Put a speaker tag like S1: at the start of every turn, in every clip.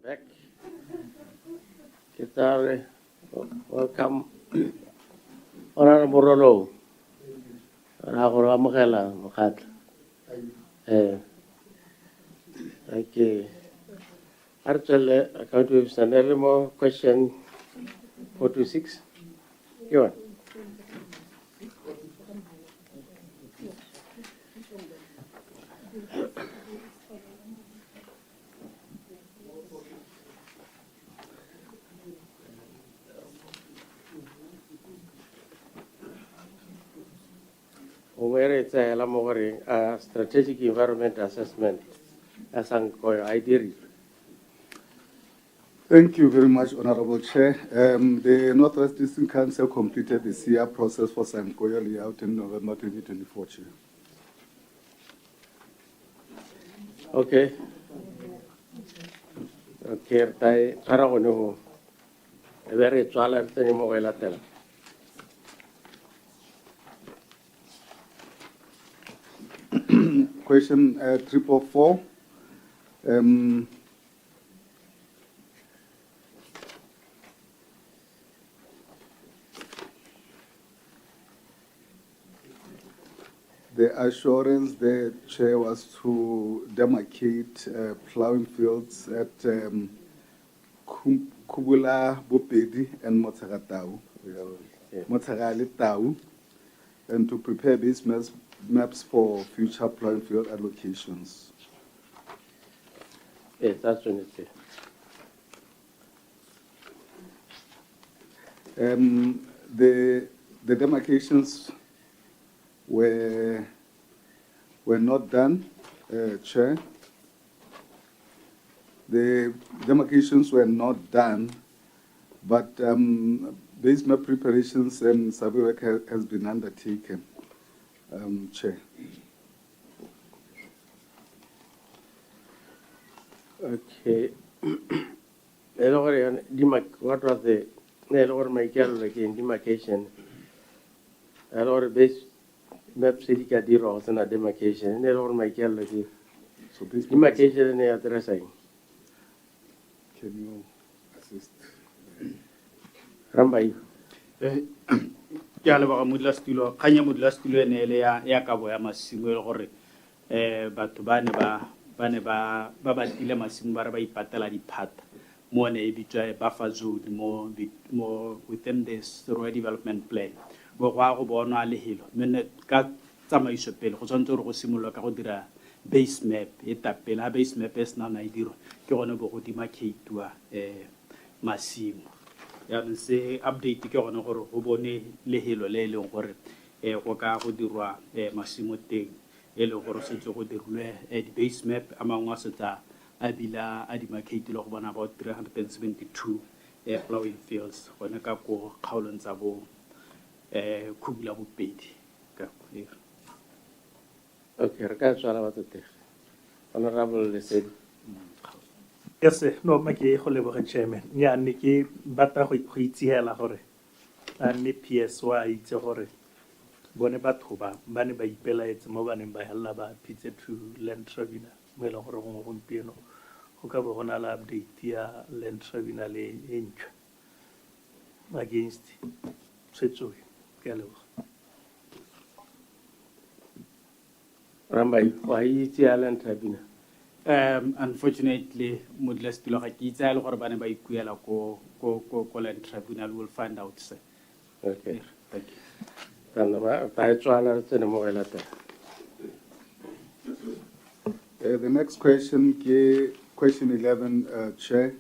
S1: back. Kita welcome Honorable Rolo. Ako ra makala makat. Okay. Archel account with Sanelmo question 426. Go on. Where it's a strategic environment assessment as an idea.
S2: Thank you very much, Honorable Chair. The Northwest Eastern Council completed the CR process for Sankoyo layout in November 2024, Chair.
S1: Okay. Okay, tai tara ono. Very twala tani mo wala tela.
S2: Question 344. The assurance the chair was to demarcate plowing fields at Kubula, Bopedi, and Motsagatau, Motsagali, and to prepare these maps for future plowing field allocations.
S1: Yes, that's what it is.
S2: The demarcations were not done, Chair. The demarcations were not done, but base map preparations and survey work has been undertaken, Chair.
S1: Okay. What was the demarcation? Base map Sidika Diro and a demarcation. So this demarcation is addressing.
S2: Can you assist?
S1: Rambai.
S3: Ya le ba modula stulo kanya modula stulo ene le ya ka boya masimo le gore batho ba ne ba tile masimo ba re ba ipatela diphata mo ne e bitswa buffer zone mo within this rural development plan go go bona le hilo menne ka tsamaiso pele go tsantse re go simolola ka go dira base map e tapela base map e sna na idiro ke gone bo go demarcate masimo ya nse update ke gone gore go bone lehelo le leng gore go ka go dirwa masimo teng e le gore setse go dirwe di base map a mangwe a setsa a bila a demarcate le go bona about 372 plowing fields gone ka go kgaolong tsa bo Kubula Bopedi ka
S1: Okay, re tswala batho teng. Honorable Lesedi.
S4: Yes, no, make go leboga chairman. Ya ne ke bata go itsihela gore a ne PS wa itse gore bone batho ba ne ba ipelaetse mo baneng ba hella ba pitse to land tribunal mo le gore go gompieno go ka bo gona la update ya land tribunal e ntšhwa against setso ke leboga.
S1: Rambai, why is Alan Tribunal?
S3: Unfortunately, modula stulo ga ke itse le gore ba ne ba ikuela ko land tribunal. Will find out, sir.
S1: Okay.
S3: Thank you.
S2: The next question, question 11, Chair.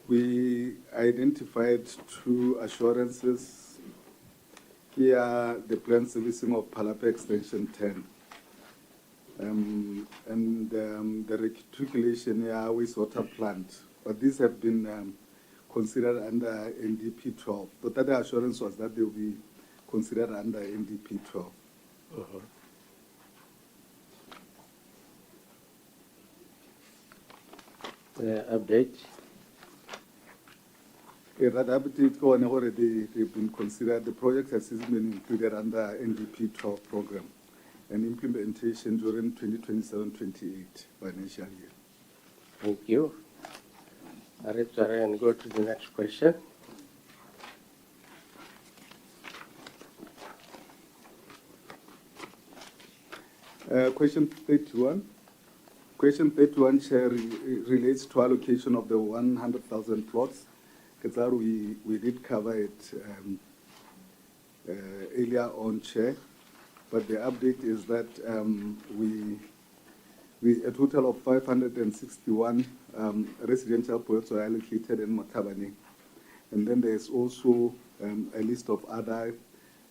S2: We identified two assurances. Here, the plan servicing of Palapa Extension 10. And the reticulation wastewater plant. But these have been considered under NDP 12. But that assurance was that they will be considered under NDP 12.
S1: Update.
S2: That update already they've been considered. The project has been included under NDP 12 program and implementation during 2027-28 financial year.
S1: Thank you. Let's try and go to the next question.
S2: Question 31. Question 31, Chair, relates to allocation of the 100,000 plots. We did cover it earlier on, Chair, but the update is that a total of 561 residential plots were allocated in Matabane. And then there's also a list of other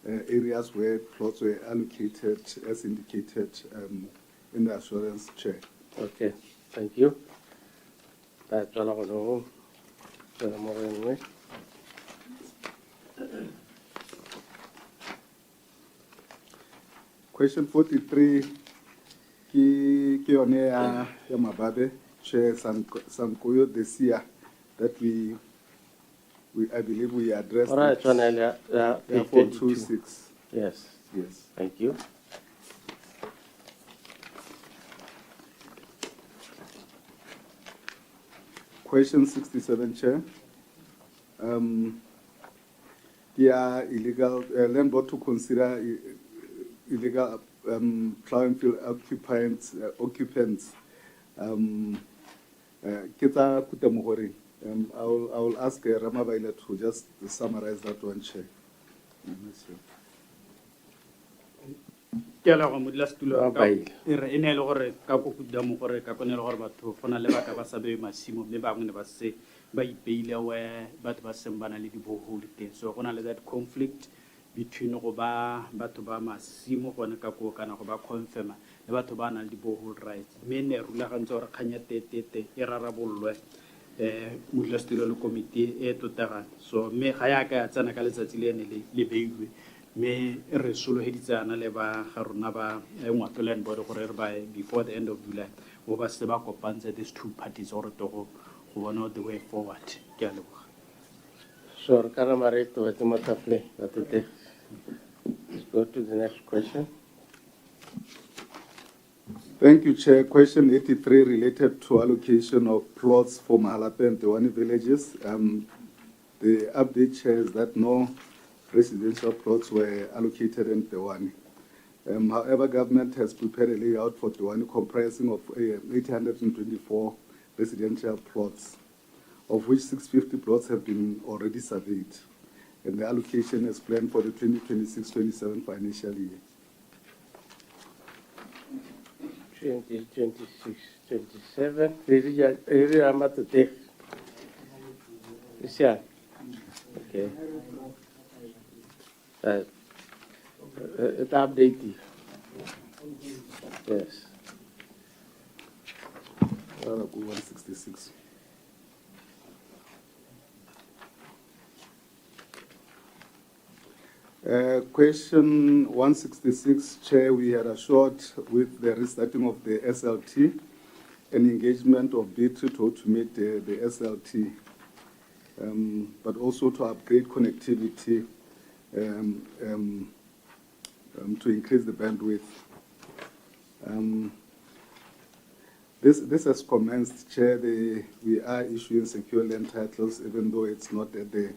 S2: areas where plots were allocated as indicated in the assurance, Chair.
S1: Okay, thank you. That's all I want to know.
S2: Question 43, ki yone ya Mababe, Chair Sankoyo this year, that I believe we addressed.
S1: All right,
S2: it.
S1: one earlier.
S2: 426.
S1: Yes,
S2: Yes.
S1: thank you.
S2: Question 67, Chair. Illegal land board to consider illegal plowing field occupants. I will ask Ramabaila to just summarize that one, Chair.
S3: Ke a leboga modulasetulo
S1: Ramabaila.
S3: e ne e le gore ka ko kuda mo gore ka kone le gore batho go na le baka ba sa be masimo mme bangwe ne ba se ba ipeile batho ba seng ba na le dibohole teng so go na le that conflict between go ba batho ba masimo gone ka ko kana go ba confirma le batho ba na le dibohole rights mme ne rulagantse gore kganya tetete e rarabolwe modulasetulo le komiti e totagang so mme ga ya ka ya tsena ka letsatsi le ene le beilwe me re soloheditsana le ba ga rona ba ngwatoland board gore re ba before the end of July go ba se ba kopantse these two parties gore to go bona the way forward ke a leboga
S1: So, Karamare to Watimatafle, let's go to the next question.
S2: Thank you, Chair. Question 83 related to allocation of plots for Mahalape and Tewani villages. The update shares that no residential plots were allocated in Tewani. However, government has prepared a layout for Tewani comprising of 824 residential plots, of which 650 plots have been already surveyed. And the allocation is planned for the 2026-27 financial year.
S1: 2026, 27. Area Matate. Yeah. Okay. It's updated. Yes.
S2: 166. Question 166, Chair, we had assured with the restarting of the SLT and engagement of BT to automate the SLT, but also to upgrade connectivity to increase the bandwidth. This has commenced, Chair. We are issuing secure land titles, even though it's not at the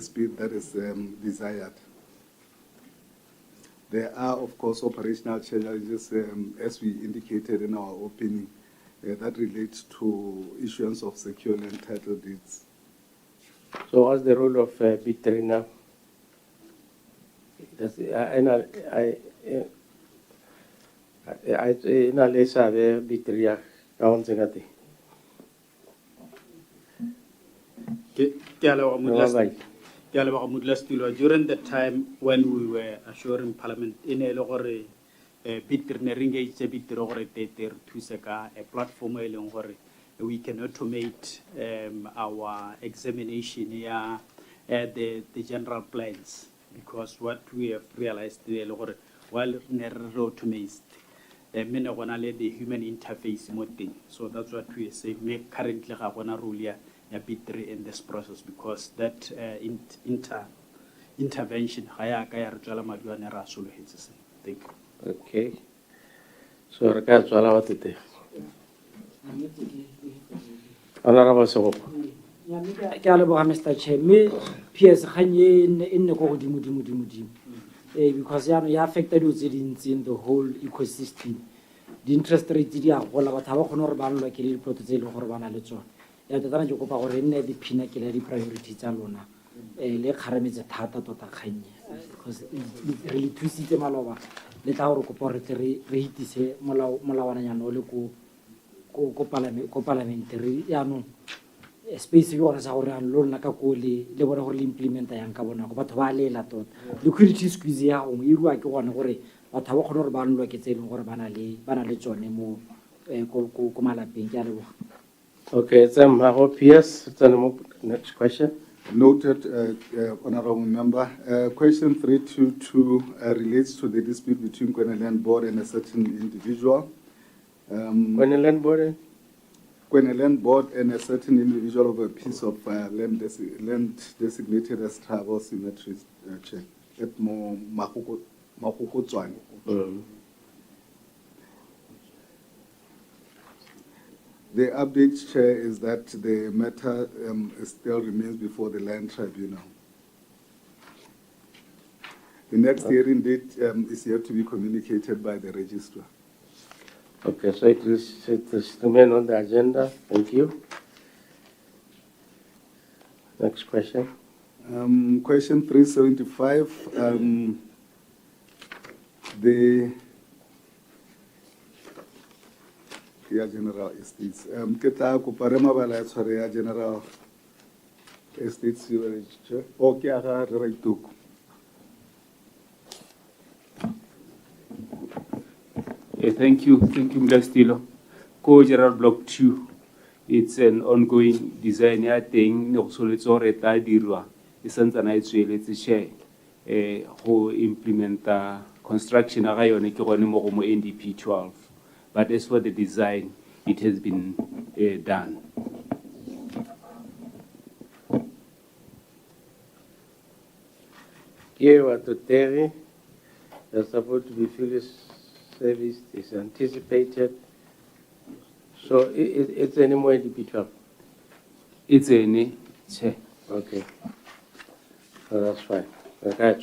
S2: speed that is desired. There are, of course, operational challenges, as we indicated in our opening, that relates to issuance of secure land title deeds.
S1: So, what's the role of BT now? I lesa be bitria kaunzingati.
S3: ke a leboga modulasetulo during the time when we were assuring parliament e ne e le gore bitri ne re engage bitri gore tete re thuse ka a platform e leng gore we can automate our examination ya the general plans because what we have realized e le gore while ne re automate mene gona le the human interface mo teng so that's what we are saying me currently ga gona role ya B3 in this process because that intervention ga ya ka ya re tswela maduane ra solohetse se thank you
S1: Okay. So, re ka tswala wa tete. Honorable Sogopa.
S5: Ke a leboga Mr. Chair, me PS kganye e nne go godimo because ya affecta dilo tse dintsi in the whole ecosystem. The interest rate di a gola batho ga ba kgone gore ba lwa ke le diploto tse e leng gore ba na le tsone ya totana ke kopa gore e nne diphina ke le di-priority tsa lona le kgarametse thata tota kganye because re le thusitse maloba le tla gore kopa gore re hitise molawananyana o le ko parlamente re yaanong space ke gona sa gore a lona ka ko le bone gore le implementa yang ka bonako batho ba lela tota liquidity squeeze ya gongwe e rua ke gone gore batho ba kgone gore ba nlwa ke tse e leng gore ba na le tsone mo ko malapeng ke a leboga.
S1: Okay, it's PS. Next question.
S2: Noted, Honorable Member. Question 322 relates to the dispute between Kweneland Board and a certain individual.
S1: Kweneland Board?
S2: Kweneland Board and a certain individual of a piece of land designated as travel cemetery check at Makukotswani. The update, Chair, is that the matter still remains before the Land Tribunal. The next hearing date is yet to be communicated by the registrar.
S1: Okay, so it is remain on the agenda. Thank you. Next question.
S2: Question 375. The General Estates. Kita kuparema bala ya General Estates Sewerage. Okay, aga reituk.
S6: Thank you, Mdastilo. Co-General Block 2, it's an ongoing design thing. Also, let's already dirwa. It's something I let's share. Who implement construction around NDP 12. But as for the design, it has been done.
S1: Here, what to Terry, they're supposed to be fully serviced, is anticipated. So it's any more NDP 12?
S6: It's any, Chair.
S1: Okay. So that's fine. Okay,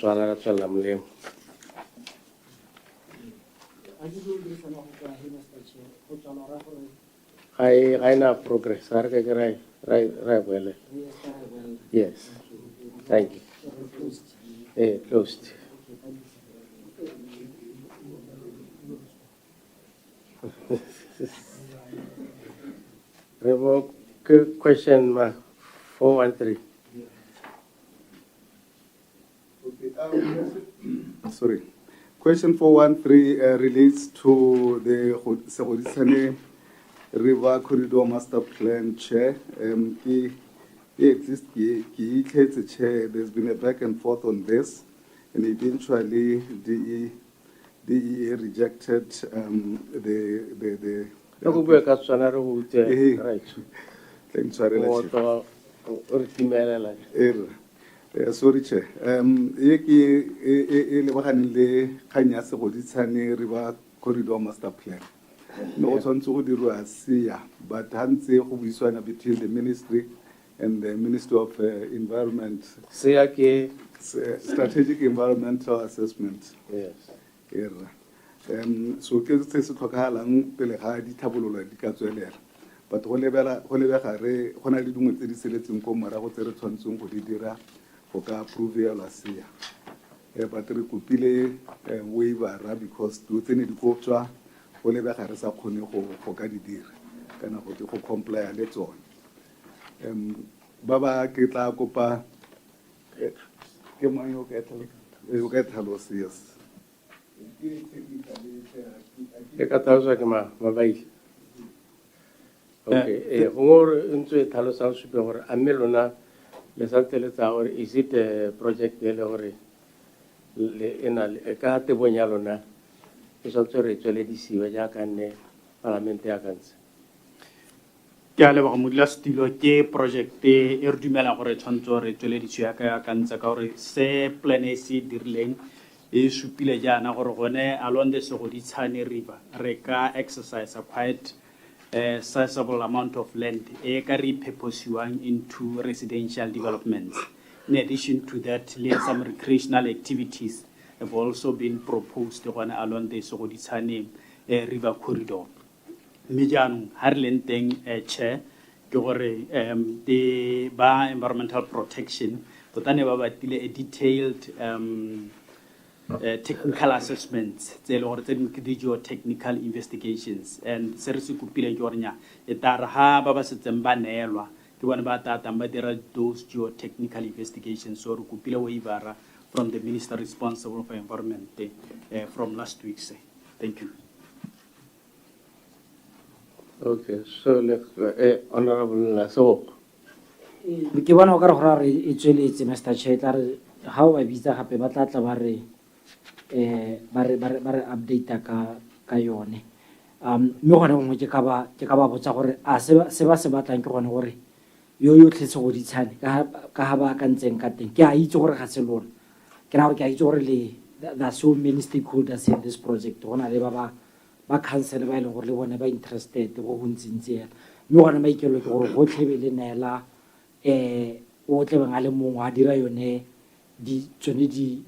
S1: I know progress. Right, well. Yes. Thank you. Closed. Revoke question 413.
S2: Sorry. Question 413 relates to the Segodisane River Corridor Master Plan Chair. Chair. There's been a back and forth on this, and eventually DEA rejected the sorry, Chair. River Corridor Master Plan. No, it's on to the but between the ministry and the Ministry of Environment. Strategic Environmental Assessment.
S1: Yes.
S2: So, it's but approve but recopile waiver because do thing it go to comply let's on. Baba Kitla Copa you get hello, yes.
S1: Okay. Is it a project
S3: Ke a leboga modulasetilo ke project e re dumela gore tshwanetse re tsweleditse ya ka kantsa ka gore se plan e se dirileng e supile jaana gore gone along the Segoditshane River re ka exercise quite sizable amount of land e ka repurposiwang into residential developments. In addition to that, some recreational activities have also been proposed along the Sogoditsane river corridor. Mijanong Harlenteng chair, the environmental protection, but then a detailed technical assessments, geotechnical investigations, and seriously kupile jornya etarha baba setsembanelwa ke bona ba tata ba dira those geotechnical investigations so kupile waivara from the minister responsible for environment from last week. Thank you.
S1: Okay, so Honorable so
S5: ke bona o ka re go ra re e tsweletse Mr. Chair tla re ha o ba bitsa gape ba tla tla ba re update ka yone mme gone gongwe ke ka ba botsa gore a se ba se batlang ke gone gore yo yotlhe se go ditshane ka ha ba ka ntseng ka teng ke a itse gore ga se lona ke na gore ke a itse gore le there are so many stakeholders in this project gona le ba council ba ile gore le bone ba interested go gontsintsi ela mme gone maikelo ke gore go tlhebe le nela o tle bang a le mongwe a dira yone tsone di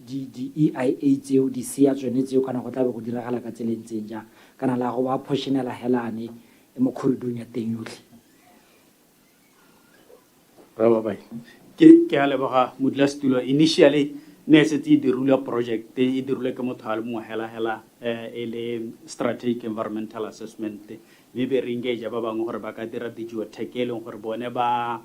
S5: EIA tseo di sia tsone tseo kana go tla be go diragala ka tselentseng ja kana la go ba portionela helane mo corridor ya teng yotlhe
S3: ke a leboga modulasetulo initially ne se tse dirula project e dirule ke motho a le mongwe hela e le strategic environmental assessment mme be re engage ba bangwe gore ba ka dira di geotech e leng gore bone ba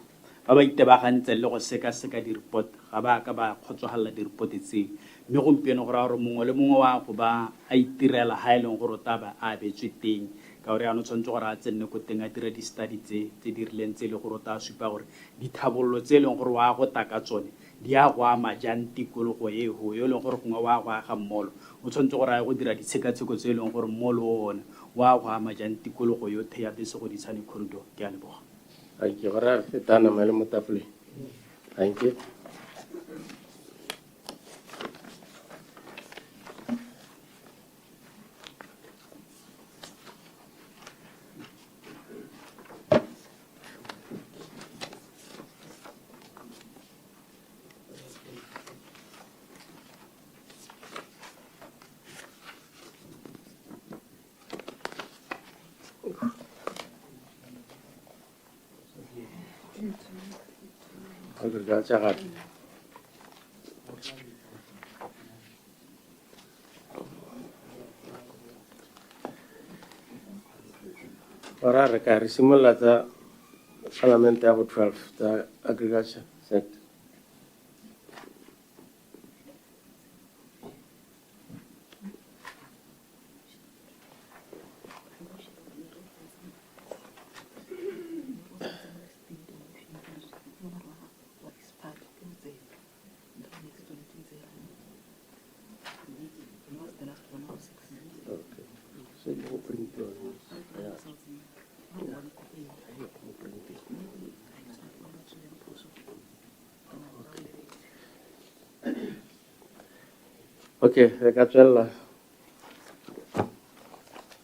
S3: itebagantse le go seka di-report ga ba ka ba kgotsogalela di-report tseo mme gompieno gore a gore mongwe le mongwe wa go ba a itirela ga e leng gore o taba a betswe teng ka gore ano tshwanetse gore a tsenne ko teng a dira di-study tse di rileng tse e le gore o ta supa gore dithabololo tse e leng gore wa go taka tsone di a go ama jang tikologo eo yo e leng gore gongwe wa go aga mmolo o tshwanetse gore a go dira ditshekatsheko tse e leng gore mmolo o one wa go ama jang tikologo yotlhe ya bese go ditshane corridor ke a leboga.
S1: Thank you. Fetana mele motafole. Thank you. Agriculture. Ora re ka re simolla tsa Parliament ya 12 tsa agriculture sector. Okay, Rekatswela.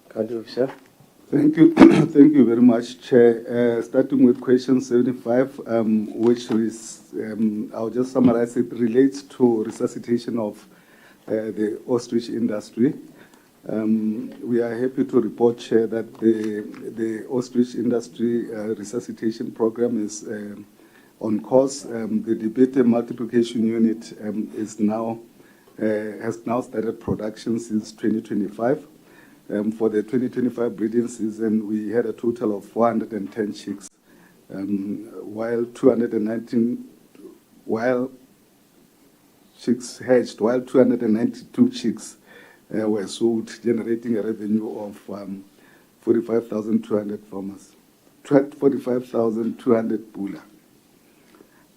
S1: County Officer.
S2: Thank you. Thank you very much, Chair. Starting with question 75, which is, I'll just summarize it, relates to resuscitation of the ostrich industry. We are happy to report, Chair, that the ostrich industry resuscitation program is on course. The debate multiplication unit has now started production since 2025. For the 2025 breeding season, we had a total of 410 chicks, while 219 chicks hatched, while 292 chicks were sold, generating a revenue of 45,200 farmers, 45,200 pula.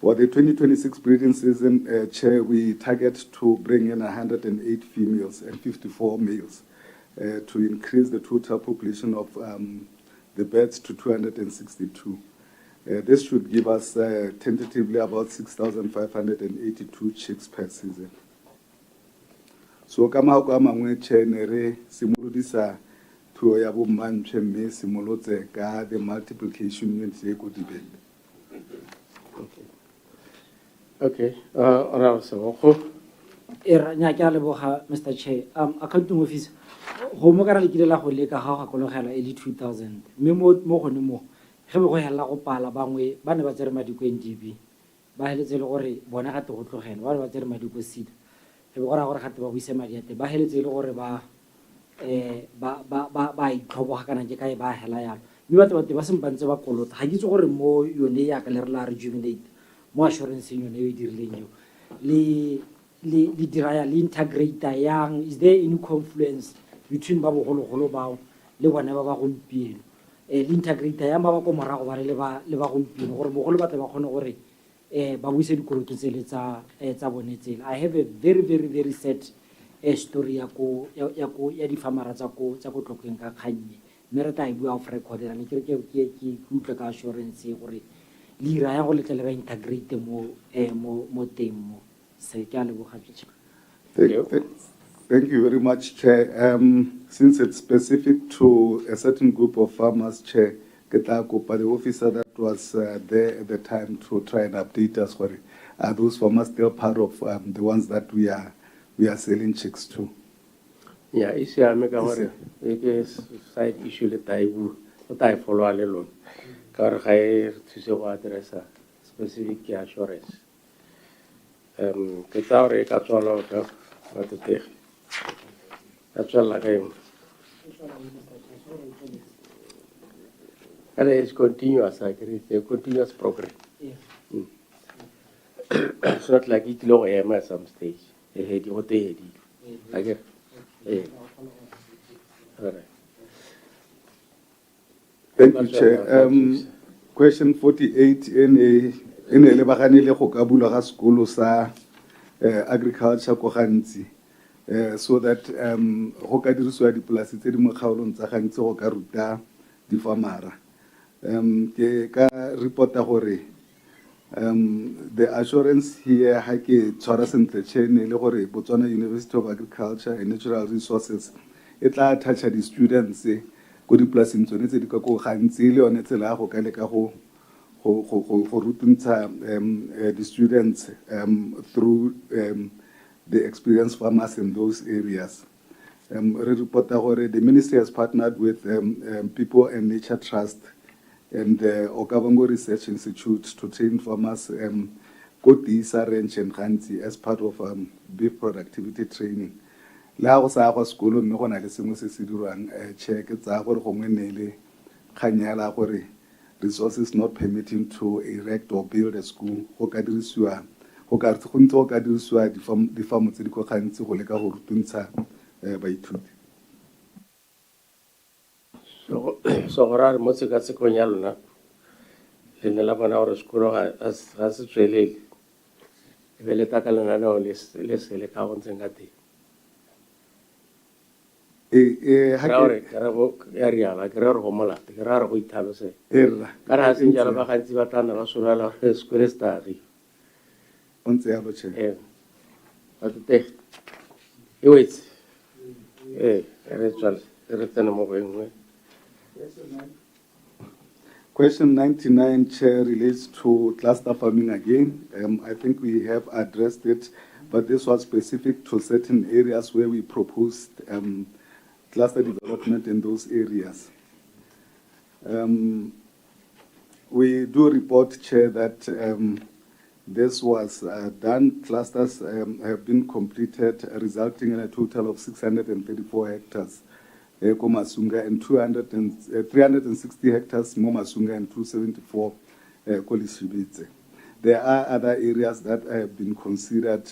S2: For the 2026 breeding season, Chair, we target to bring in 108 females and 54 males to increase the total population of the birds to 262. This should give us tentatively about 6,582 chicks per season. So, kama kwa mangwe Chair, nere simuludisa thuo ya bommantšhwe mme simolotse ka the multiplication unit ye ko dibele.
S1: Okay, ora Seboko.
S5: Nya ke a leboga Mr. Chair. Accounting officer go mo kana le kile la go leka ga go kologela e le 2000 mme mo gone mo ge be go hela go pala bangwe ba ne ba tsere madi ko NDB ba heletse le gore bona ga te go tlogela ba ba tsere madi ko SIDA ge be go ra gore ga te ba buise madi ate ba heletse le gore ba itlhoboga kana ke kae ba hela yalo mme batho ba sempantse ba kolota ga ke itse gore mo yone ya ka le re la rejuvenate mo assurance yone e dirileng yo le dira le integrator yang is there any confluence between ba bogologolo bao le bona ba ba gompieno le integrator yang ba ba ko morago ba le ba gompieno gore bogolo ba tle ba kgone gore ba buise dikoloto tsele tsa bone tsele. I have a very sad story ya difamara tsa ko tlokeng ka kgannye mme re tla e bua off record ra ne ke utlwa ka assurance gore le ira ya go letle le ba integrate mo teng mo.
S2: Thank you very much, Chair. Since it's specific to a certain group of farmers, Chair, but the officer that was there at the time to try and update us, are those farmers still part of the ones that we are selling chicks to?
S1: Yeah, it's a mega worry. It is side issue that I follow alone. Carhay to say what address a specific assurance. Ke tsa gore ka tswala ka batho ka tswala ka eng and it's continuous. I agree, it's a continuous progress. It's not like it low at some stage what they had I get all right.
S2: Thank you, Chair. Question 48 in a lebagane le go ka bulwa ga sekolo sa agriculture ko gantsi so that go ka dirisiwa dipolasi tse di mo kgaolong tsa gantsi go ka ruta difamara. Ke ka reporta gore the assurance here ha ke tshwara sentle chene le gore Botswana University of Agriculture and Natural Resources e tla toucha di students go dipolaseng tsone tse di ka go gantsi le yone tsela go ka leka go rutuntsha the students through the experienced farmers in those areas. The ministry has partnered with People and Nature Trust and Okavango Research Institute to train farmers Kotisa Ranch and Khanti as part of beef productivity training. La go sa go sekolo mme go na le sengwe se se dirwang check tsa gore go ngwenele khanyala gore resources not permitting to erect or build a school go ka dirisiwa go ka ntse go ka dirisiwa di farm tse di go gantsi go leka go rutuntsha baithuti.
S1: So gore mo se ka se konya lona le ne la bona gore sekolo ga se tswelele e be le taka lena le sele ka go ntseng ka teng ya riala ke re go molate ke ra re go ithalose ka re ga se njalo ba gantsi ba tana ba solela gore sekolo se tagi
S2: o ntse yalo che
S1: batho te e wetse re tswale re tsena mo go engwe.
S2: Question 99, Chair, relates to cluster farming again. I think we have addressed it, but this was specific to certain areas where we proposed cluster development in those areas. We do report, Chair, that this was done. Clusters have been completed, resulting in a total of 634 hectares. Komasunga and 360 hectares Momasunga and 274 Kolishibitze. There are other areas that have been considered,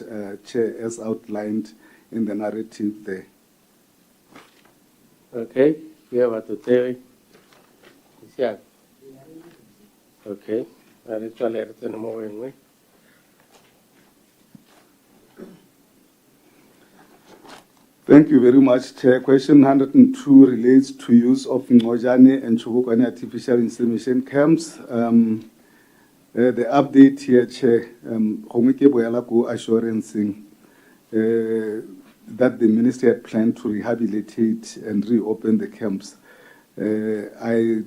S2: Chair, as outlined in the narrative there.
S1: Okay, we have to tell you. Okay, let's try to more anyway.
S2: Thank you very much, Chair. Question 102 relates to use of Ngojane and Chubukwane artificial insemination camps. The update here, Chair, Assuranceing. that the ministry had planned to rehabilitate and reopen the camps. I'm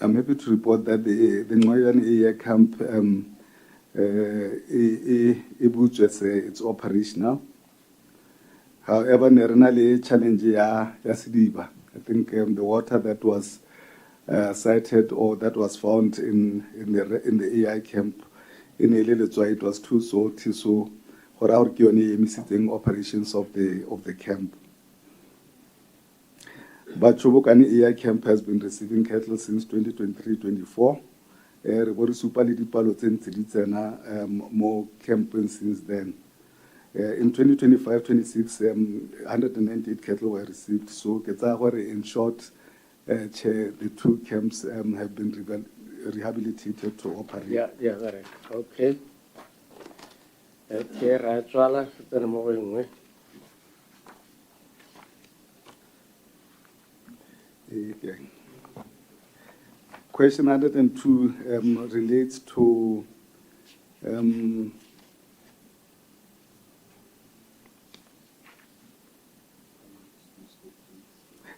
S2: happy to report that the Ngoyan area camp it's operational. However, Nerenale challenge ya Sidiba. I think the water that was cited or that was found in the AI camp in Eleletswa, it was too salty, so for our missing operations of the camp. But Chobokani AI camp has been receiving cattle since 2023-24. More camping since then. In 2025-26, 198 cattle were received. So, in short, the two camps have been rehabilitated to operate.
S1: Yeah, correct. Okay. Okay, Rajwala, then moving away.
S2: Okay. Question 102 relates to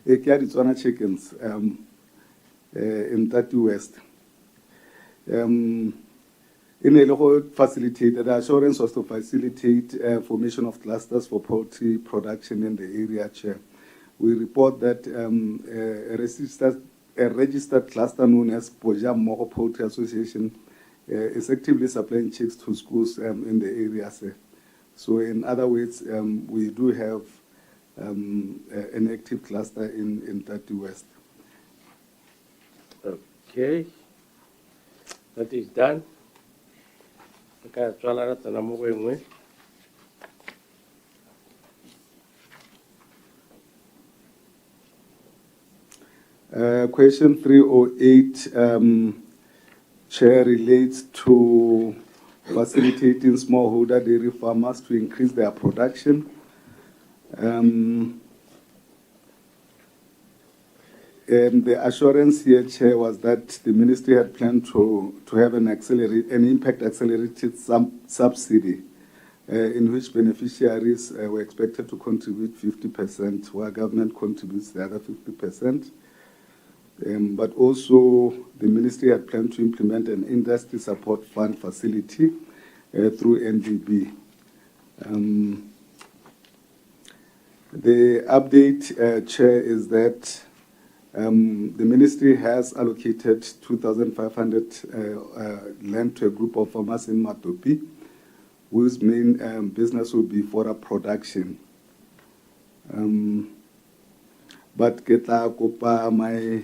S2: Arizona chickens in 30 West. In a local facilitated, the assurance was to facilitate formation of clusters for poultry production in the area. Chair, we report that a registered cluster known as Pojam Moko Poultry Association is actively supplying chicks to schools in the area. So, in other words, we do have an active cluster in 30 West.
S1: Okay. That is done. Okay, Rajwala, then moving away.
S2: Question 308, Chair, relates to facilitating smallholder dairy farmers to increase their production. The assurance here, Chair, was that the ministry had planned to have an impact accelerated subsidy in which beneficiaries were expected to contribute 50%, while government contributes the other 50%. But also, the ministry had planned to implement an industry support fund facility through NDB. The update, Chair, is that the ministry has allocated 2,500 land to a group of farmers in Matopi, whose main business will be fodder production. But Ketla Kopa, my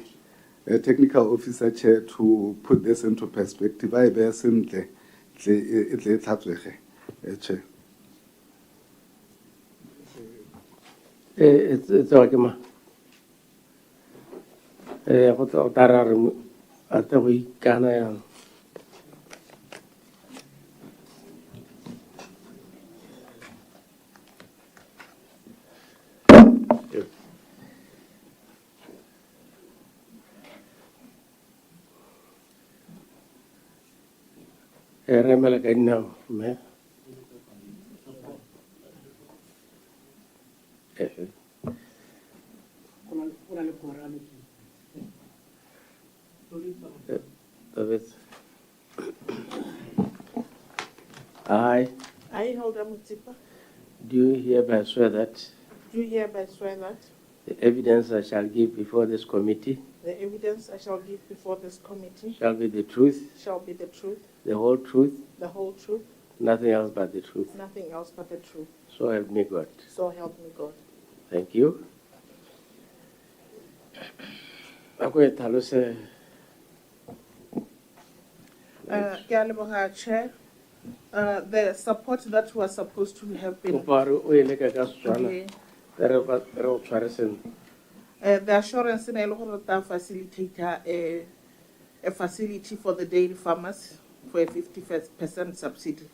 S2: technical officer, Chair, to put this into perspective. I bear simply, Chair.
S1: It's okay, ma. What are at the week can I? Remember, I know, man. I
S7: Holder Mutipa,
S1: do hereby swear that
S7: do hereby swear that
S1: the evidence I shall give before this committee
S7: the evidence I shall give before this committee
S1: shall be the truth,
S7: shall be the truth,
S1: the whole truth,
S7: the whole truth,
S1: nothing else but the truth.
S7: nothing else but the truth.
S1: So help me God.
S7: So help me God.
S1: Thank you.
S7: Chair, the support that was supposed to have been the assurance in a facilitate a facility for the dairy farmers for a 50% subsidy.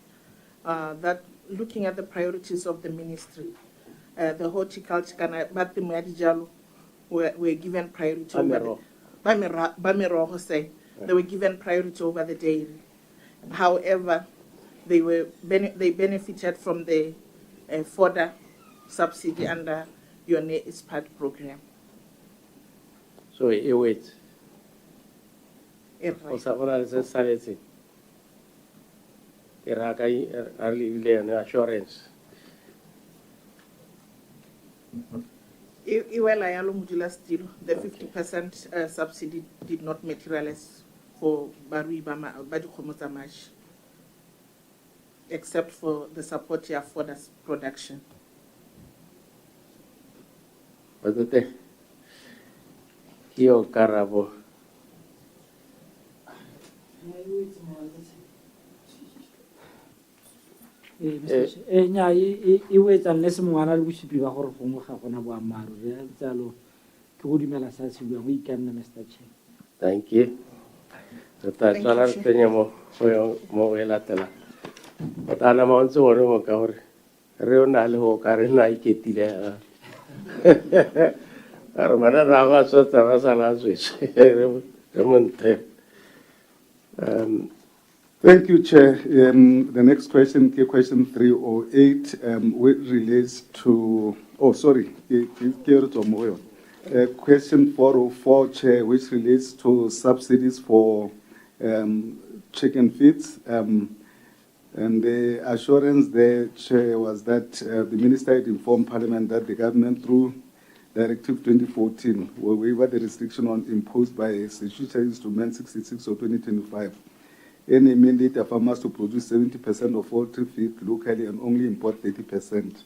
S7: That looking at the priorities of the ministry, the horticulture were given priority over they were given priority over the dairy. However, they benefited from the fodder subsidy under your NESPAD program.
S1: So e wait.
S7: Right.
S1: O sa bona le se saletse. E ra ka a le yone assurance.
S7: Iwela yalo Modulasetulo, the 50% subsidy did not materialize for barui ba dikgomo tsa mašwi, except for the support here for the production.
S1: Batate. Yo karabo.
S5: nya e wetsa unless mongwana le bosupi ba gore gongwe ga gona boammaaruri tsalo ke go dumela sa se buang o ikanna Mr. Chair.
S1: Thank you. Rata tsala re penya mo e latela. Batana mo ntse gore mo ka gore re o na le go ka re na iketile. Are mana ra ga so tsa sa la switch. Re monte.
S2: Thank you, Chair. The next question, question 308, which relates to, question 404, Chair, which relates to subsidies for chicken feeds. And the assurance there, Chair, was that the Minister had informed Parliament that the government, through Directive 2014, will waive the restriction imposed by Statutory Instrument 66 of 2025. Any mandate of farmers to produce 70% of poultry feed locally and only import 30%.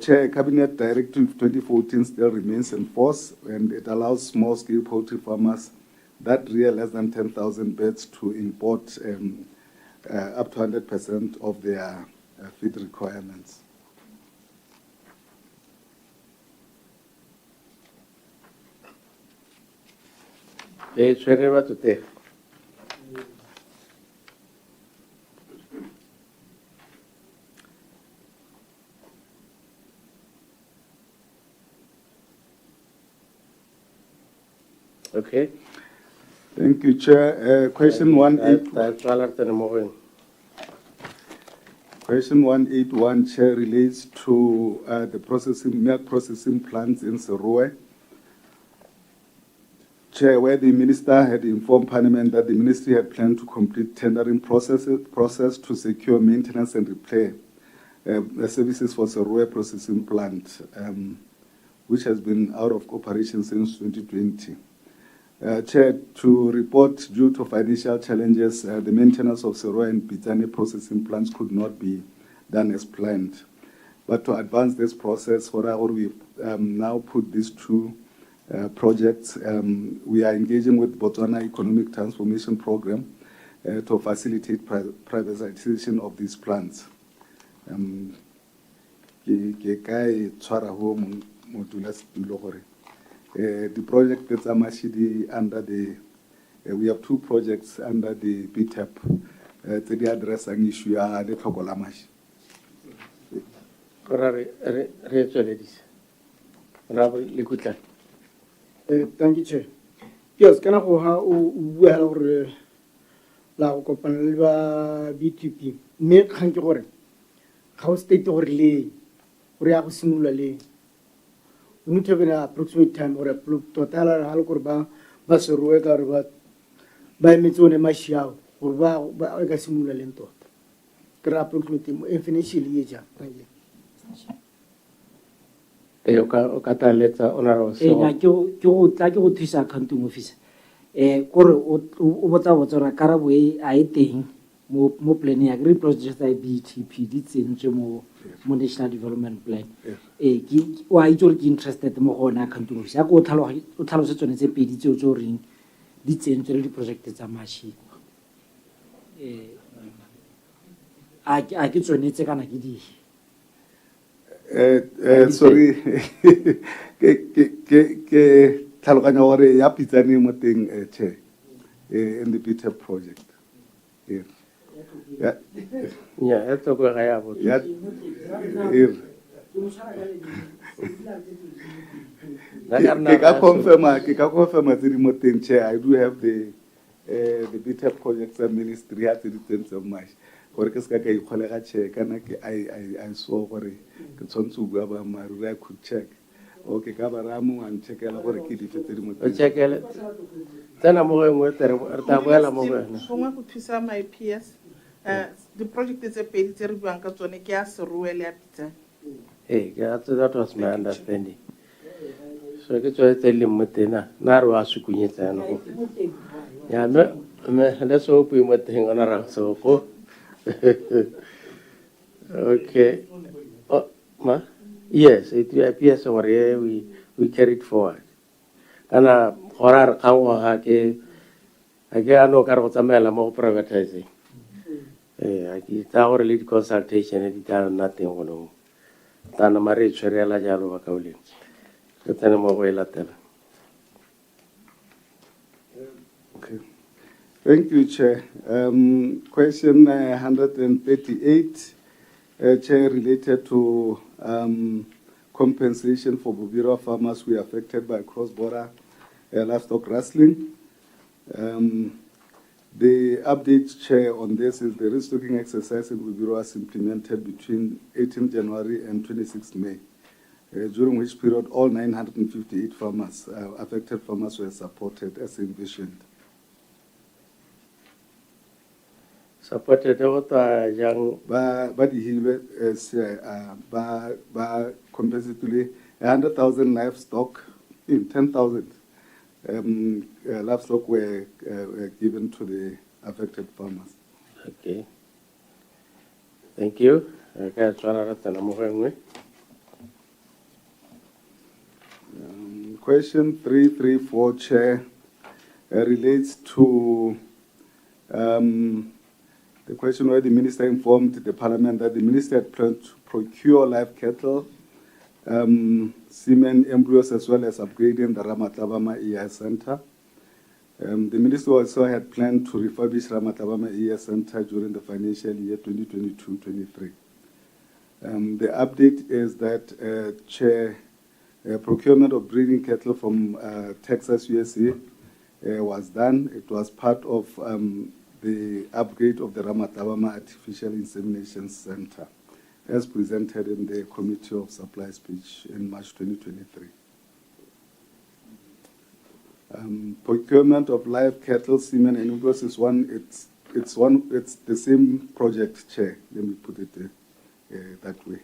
S2: Chair, Cabinet Directive 2014 still remains in force, and it allows small-scale poultry farmers that rear less than 10,000 birds to import up to 100% of their feed requirements.
S1: Okay.
S2: Thank you, Chair. Question 181. Question 181, Chair, relates to the milk processing plants in Serowe. Chair, where the Minister had informed Parliament that the Ministry had planned to complete tendering process to secure maintenance and repair the services for Serowe processing plant, which has been out of operation since 2020. Chair, to report due to financial challenges, the maintenance of Serowe and Pitane processing plants could not be done as planned. But to advance this process, we've now put these two projects. We are engaging with Botswana Economic Transformation Program to facilitate privatization of these plants. The project that's under the, we have two projects under the BTAP to address an issue the Tokolamash.
S8: Thank you, Chair. Yes, can I go how la kopana BTP me kgang ke gore ga o state gore le gore ya go simolola le we need to have an approximate time or a total hal gore ba Serowe ka re ba emetsone mashiao gore ba ka simolola le tota ke re approximate financially ja
S1: o ka taletsa onara
S5: nya ke go thusa accounting officer kore o botsa ra karabo a teng mo plan ya re project ya BTP di tsentswe mo national development plan ke wa itse ke interested mo gona accounting officer go o tlhalose tsone tse pedi tse o tso reng di tsentswe le di project tsa mashi a ke tsone tse kana ke di
S2: sorry, ke tlhaloganya gore ya Pitane mo teng Chair in the BTAP project. Yeah.
S1: Yeah, that's okay.
S2: Yeah. Ke ka confirm tse di mo teng Chair. I do have the BTAP projects and ministry at the 10th of March. gore ke ska ka ikgolega che kana ke I saw gore ke tshwantse go bua ba maruri I could check okay ka ba ra mo an checkela gore ke di fetse di mo
S1: o checkele tsena mo go engwe tere re ta boela mo go wena
S7: gongwe go thusa my PS di-project tse pedi tse re buang ka tsone ke ya seruwe le ya pitsane
S1: hey that was my understanding so ke tswe tse le mo tena na re wa sukunyetsa no ya me let's hope we might hang on around so go okay oh ma yes it appears or we carried forward kana horar kangwa ha ke ano ka go tsamela mo privatizing a ke tsa gore le consultation di tla nothing go no tana mare tshwerela jalo ba kauleng ke tsene mo go elatela.
S2: Okay. Thank you, Chair. Question 138, Chair, related to compensation for Bubira farmers who are affected by cross-border livestock rustling. The update, Chair, on this is the restocking exercise in Bubira was implemented between 18 January and 26 May, during which period all 958 farmers, affected farmers were supported as envisioned.
S1: Supported what young
S2: But he compensatory 100,000 livestock in 10,000 livestock were given to the affected farmers.
S1: okay thank you ka tswana ratana mo go engwe
S2: Question 334, Chair, relates to the question where the Minister informed the Parliament that the Minister had planned to procure live cattle, semen embryos, as well as upgrading the Ramatlabama EI Center. The Minister also had planned to refurbish Ramatlabama EI Center during the financial year 2022-23. The update is that, Chair, procurement of breeding cattle from Texas, USA was done. It was part of the upgrade of the Ramatlabama Artificial Insemination Center, as presented in the Committee of Supply speech in March 2023. Procurement of live cattle, semen, and embryos is it's the same project, Chair. Let me put it that way.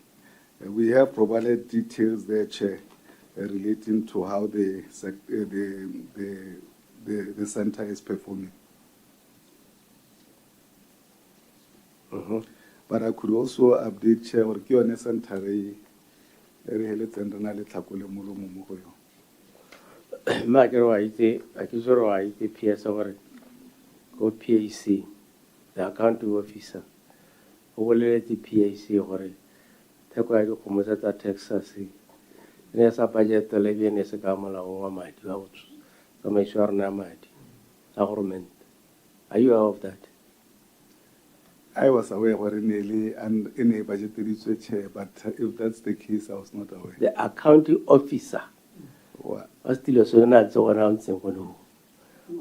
S2: We have provided details there, Chair, relating to how the center is performing. But I could also update, Chair, or ke yone center re heletseng re na le tlhakole molomo mo go yone.
S1: ma ke re wa itse a ke tsore wa itse PS gore go PAC the accounting officer o boleletse PAC gore theko ya dikgomo tsa Texas ne sa budget le bene se ka molao wa madi wa go tsamaiso ya rona ya madi a government. Are you aware of that?
S2: I was aware what nearly and in a budgetary Chair, but if that's the case, I was not aware.
S1: The accounting officer
S2: Wow.
S1: was still so not so around Sengono.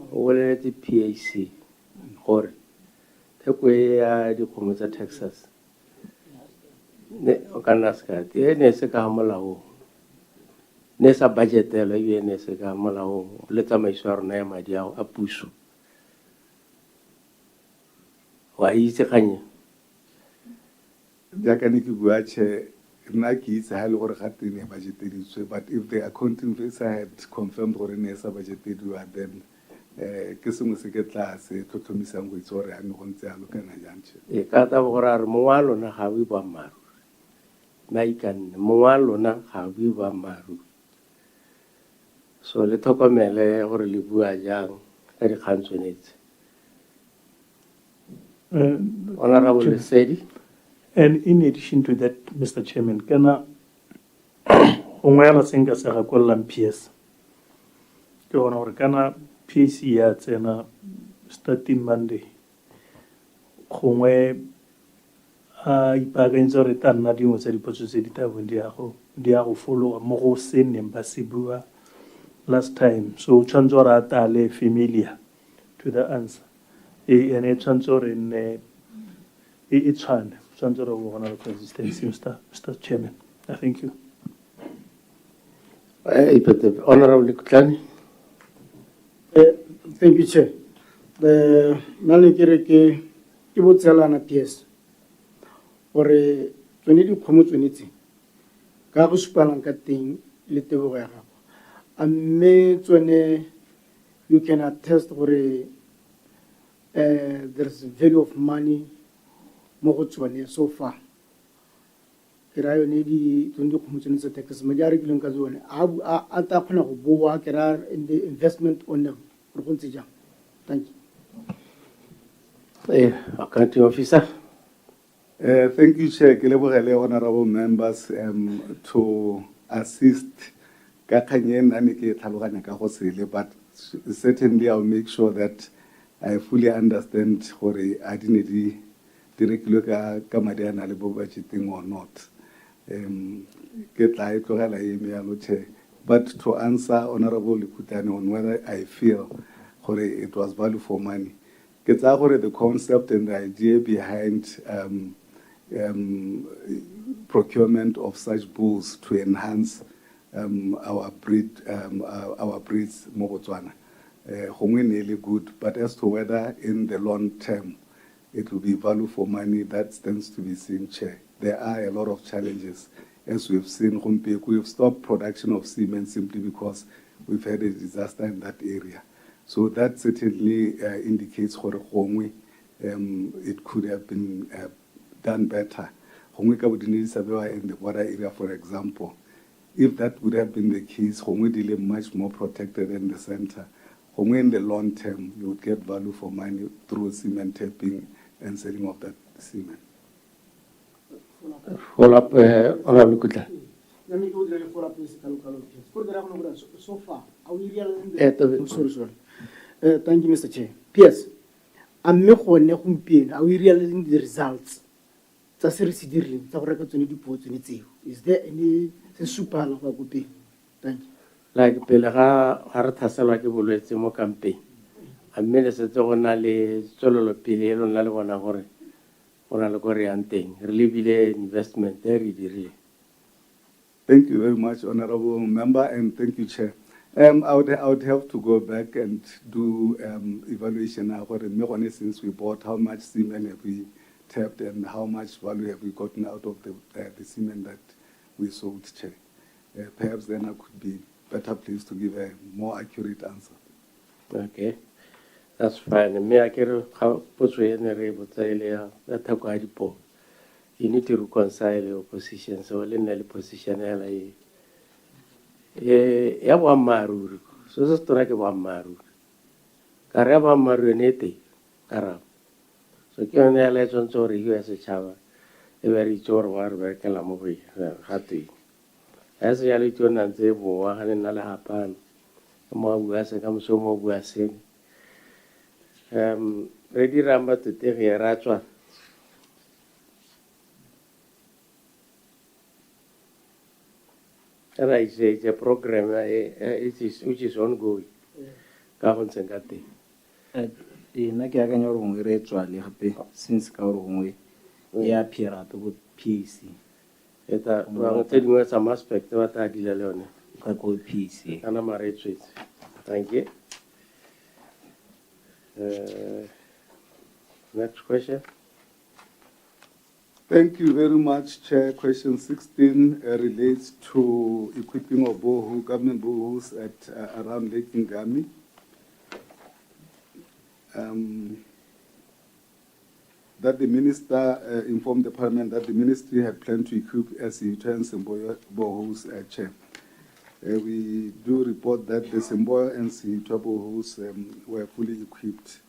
S1: What the PAC or take away the Community Texas. Ne okanaska ne se ka molao ne sa budget le ne se ka molao le tsamaiso ya rona ya madi a puso. Wa itse kanye
S2: Jaaka ne ke bua Chair, nna ke itse ha le gore ga teng e budgeteditswe, but if the accounting officer had confirmed gore ne sa budgetediwa, then ke sengwe se ke tla se tlhotlhomisang go itse gore a ne go ntse yalo kana jang Chair.
S1: e ka ta gore a re mongwe wa lona ga o bua maru maikanne mongwe wa lona ga o bua maru so le tlhokomele gore le bua jang ka dikgang tshwanetse. Honorable Lesedi.
S4: And in addition to that, Mr. Chairman, kana ongwela senga sa ga kollang PS ke bona gore kana PAC ya tsena starting Monday gongwe a ipaakantse gore ta nna dingwe tsa dipotso tse di tabong di ya go followa mo go seneng ba se bua last time, so o tshwanetse gore a tale familiar to the answer and e tshwanetse gore nne e tshwane tshwanetse re go gona le consistency Mr. Chairman. Thank you.
S1: Honorable Kutlani.
S8: Thank you, Chair. The nale kere ke botselana PS. Gore tsone di khomo tsonetse ka go supalang ka teng le tebogo ya gago. Amme tsone you can attest gore there's value of money mo go tsone so far. Ke ra yone tsone di khomo tsone tsa tax madi a rekileng ka tsone a ta kgona go boa ke ra in the investment on them re go ntse jang. Thank you.
S1: Accounting officer.
S2: Thank you, Chair. Ke lebogele honorable members to assist. Ka kganyeng a ne ke tlhaloganya ka go sele, but certainly I'll make sure that I fully understand gore a di ne di rekilwe ka madi a na le bo budgeting or not. Ke tla e tlogela e me yalo, Chair. But to answer Honorable Likutane on whether I feel gore it was value for money, ke tsaya gore the concept and the idea behind procurement of such bulls to enhance our breeds mo Botswana gongwe ne le good, but as to whether in the long term it will be value for money, that stands to be seen, Chair. There are a lot of challenges, as we've seen. We've stopped production of semen simply because we've had a disaster in that area. So that certainly indicates gore gongwe it could have been done better. Gongwe ka bodinedi sa bewa in the border area, for example. If that would have been the case, gongwe di le much more protected in the center. Gongwe in the long term, you would get value for money through semen tapping and selling of that semen.
S1: Follow up, Honorable Kutla.
S8: So far, are we realizing sorry. Thank you, Mr. Chair. PS, are we realizing the results? Is there any super? Thank you.
S1: Like Pelaga Hartasala Boletse mo campaign. A minister on Ale Solo Pilero Nalwanahore on Algorian thing. Really investment there, really.
S2: Thank you very much, Honorable Member, and thank you, Chair. I would have to go back and do evaluation now. Since we bought, how much semen have we tapped and how much value have we gotten out of the semen that we sold, Chair? Perhaps then I could be better pleased to give a more accurate answer.
S1: Okay, that's fine. Me, I can put you in a rebuttal. You need to reconcile your position. So, in the position, ya wa maru so se stora ke wa maru ka re ba maru nete kara so ke yone ya le tsontso re US chava e be re tsore wa re ke la mo go ga tui a se ya le tsona ntse bo wa ga nna le hapana mo bua se ka moso mo bua se re di ramba tete ge ra tswa right, it's a program which is ongoing.
S5: Nna ke akanya gore gongwe re tswale gape since ka gore gongwe e appear gape go PC
S1: eta ba tse dingwe some aspect ba ta dila le yone
S5: ka go PC
S1: kana mare tswetse. Thank you. Next question.
S2: Thank you very much, Chair. Question 16 relates to equipping of government boreholes at around Lake Ngami. That the minister informed the Parliament that the ministry had planned to equip ASSURANCES and boreholes at Chair. We do report that the Semboya and Sihitwa boreholes were fully equipped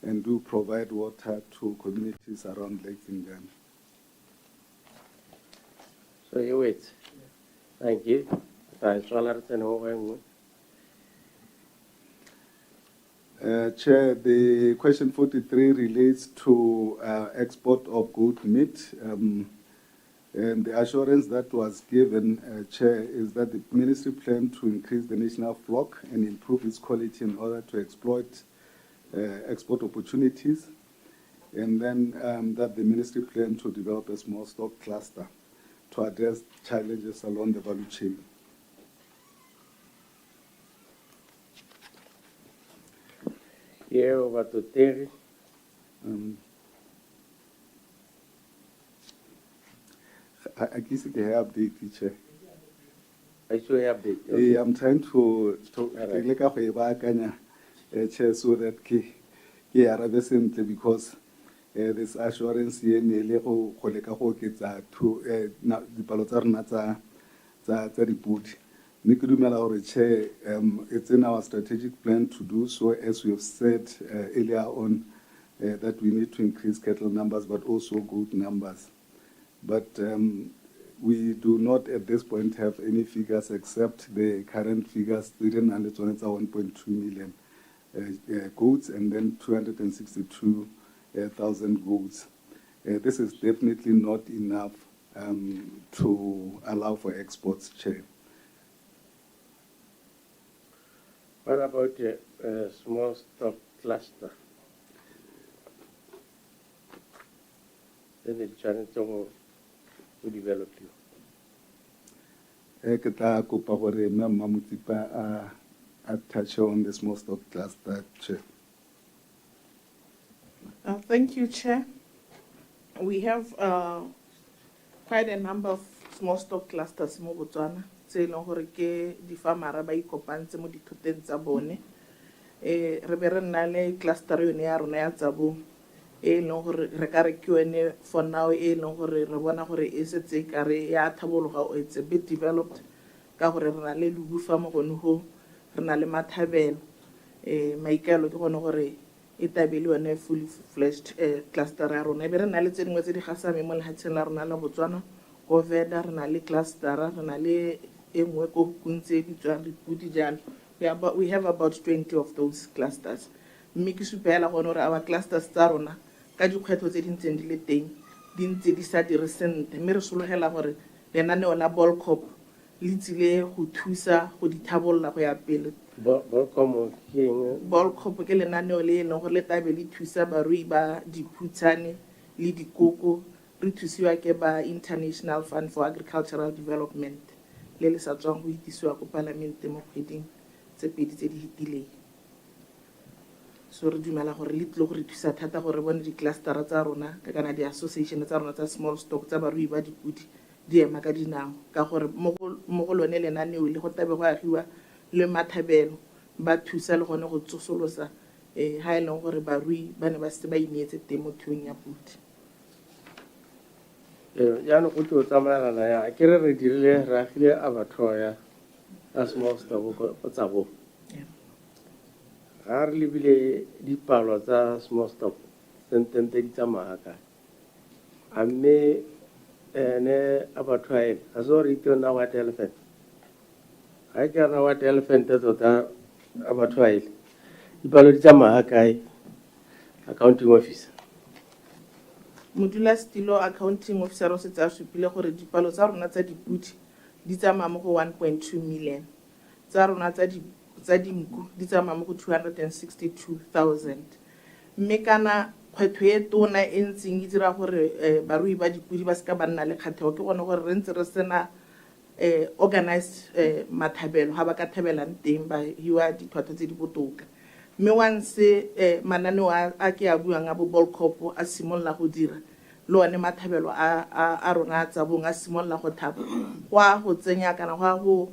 S2: and do provide water to communities around Lake Ngami.
S1: So you wait. Thank you.
S2: Chair, the question 43 relates to export of goat meat. And the assurance that was given, Chair, is that the ministry planned to increase the national flock and improve its quality in order to exploit export opportunities. and then that the ministry plan to develop a small stock cluster to address challenges along the value chain.
S1: Yeah, over to Terry.
S2: I guess I have update, teacher.
S1: I show you update. Okay.
S2: I'm trying to
S1: Alright.
S2: look at chair so that ke arabe sentle because this assurance here nearly go leka go oketsa dipalo tsa rona tsa dipudi. Mme ke dumela gore chair, it's in our strategic plan to do so, as we have said earlier on, that we need to increase cattle numbers but also goat numbers. But we do not at this point have any figures except the current figures, 1.2 million goats and then 262,000 goats. This is definitely not enough to allow for exports, Chair.
S1: What about the small stock cluster? Then the challenge to develop you.
S2: Ke tla kopa gore Mme Mamutipa a touch on the small stock cluster, Chair.
S7: Thank you, Chair. We have quite a number of small stock clusters mo Botswana. Tse leng gore ke di farmera ba ikopantse mo dithoteng tsa bone. Re be re nna le cluster yone ya rona ya Tsabo e leng gore re ka re ke yone for now e leng gore re bona gore e setse ka re ya thabologa, it's a bit developed ka gore re na le Lubufa mo gone ho, re na le Mathabelo. Maikaelo ke gone gore e tabele yone fully fledged cluster ya rona. Be re na le tse dingwe tse di gasame mo lehatsheng la rona la Botswana go Veda, re na le cluster, re na le engwe ko Kuntse di tswang dipudi jalo. We have about 20 of those clusters. Mme ke supela gone gore our clusters tsa rona ka dikgwetlho tse di ntseng di le teng di ntse di sa dire sentle, mme re sologela gore lenaneo la Bolcop le tsile go thusa go di thabolola go ya pele. Bolcop ke lenaneo le leng gore le tabe le thusa barui ba diphutshane le dikoko, re thusiwa ke ba International Fund for Agricultural Development le le sa tswang go itisiwa ko palamente mo kgweding tse pedi tse di hitileng. So re dumela gore le tlile gore thusa thata gore bone di-clustera tsa rona ka kana di-association tsa rona tsa small stock tsa barui ba dipudi di ema ka dinao, ka gore mo go lone lenaneo le go tabe go agiwa le Mathabelo ba thusa le gone go tsosolosa ha e leng gore barui ba ne ba se ba ineetse temothuong ya pudi.
S1: Jaanong go tlo tsamaelana ya ke re dirile re agile abattoir a small stock go Tsabo. Ga re lebile dipalo tsa small stock sentente di tsamaya kae, a mme ne abattoir a so re itse na White Elephant ga ke na White Elephant tota abattoir dipalo di tsamaya kae accounting officer.
S7: Modulasetilo accounting officer o setse a supile gore dipalo tsa rona tsa dipudi di tsamaya mo go 1.2 million, tsa rona tsa dinku di tsamaya mo go 262,000. Mme kana kgwetho e tona e ntseng e dira gore barui ba dipudi ba seka ba nna le kgathego ke gone gore re ntse re sena organized Mathabelo ga ba ka thabelang teng ba hiwa ditlhwatlhwa tse di botoka. Mme once mananeo a ke a buang a bo Bolcop a simolola go dira le one Mathabelo a rona a Tsabong a simolola go thaba, go a go tsenya kana go a go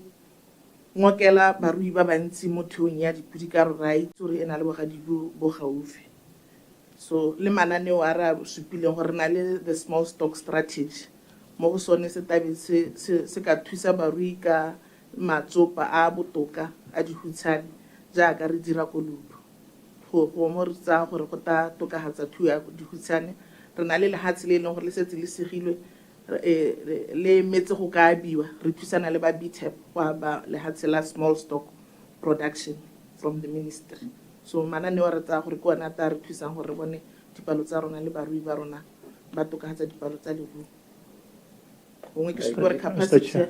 S7: ngokela barui ba bantsi mo theong ya dipudi ka re ra itse gore e na le bogadi bo gaufi. So le mananeo a re a supileng gore na le the small stock strategy mo go sone se tabe se ka thusa barui ka matsopa a botoka a dihutshane jaaka re dira ko Lubu go mo re tsa gore go ta tokagatsa thuo ya dihutshane. Re na le lehatshe le leng gore le setse le segilwe le metse go ka abiwa, re thusana le ba BTEP go ba lehatshe la small stock production from the ministry. So mananeo re tsa gore ke ona ta re thusang gore bone dipalo tsa rona le barui ba rona ba tokagatsa dipalo tsa leruo. Gongwe ke supile gore capacity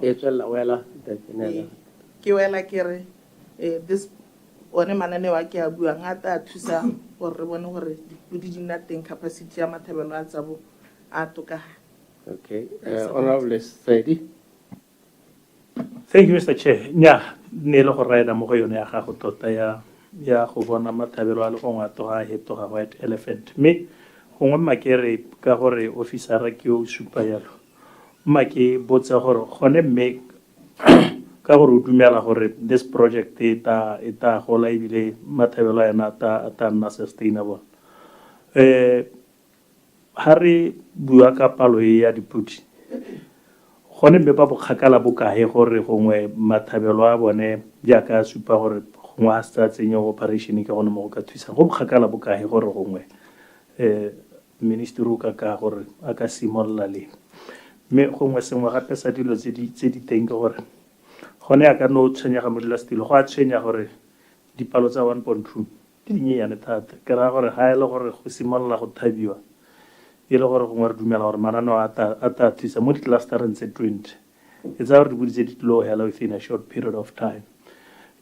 S1: E tswela wela
S7: ke wela ke re this one mananeo a ke a buang a ta thusa gore re bone gore dipodi di nna teng capacity ya mathabelo a tsabo a tokagala.
S1: Okay, Honorable Saidi.
S4: Thank you, Mr. Chair. Nya, ne le go raela mo go yone ya gago tota ya go bona mathabelo a le go ngatoga a hetoga white elephant. Me gongwe makere ka gore officera ke o supa yalo. Mma ke botsa gore gone mme ka gore o dumela gore this project e ta gola ebile mathabelo a yona a ta nna sustainable. Ha re bua ka palo ya dipodi gone mme ba bokgakala bokae gore gongwe mathabelo a bone jaaka supa gore gongwe a sa tsenye operation ke gone mo go ka thusa go bokgakala bokae gore gongwe ministry o ka gore a ka simolola le mme gongwe sengwe gape sa dilo tse di teng ke gore gone ya ka no tshwenyega modulasetilo go a tshwenya gore dipalo tsa 1.2 di dinyenyane thata ke ra gore ga e le gore go simolola go thabiwa e le gore gongwe re dumela gore mananeo a ta thusa mo di-clustereng tse 20 e tsa gore di boditse di tlo hela within a short period of time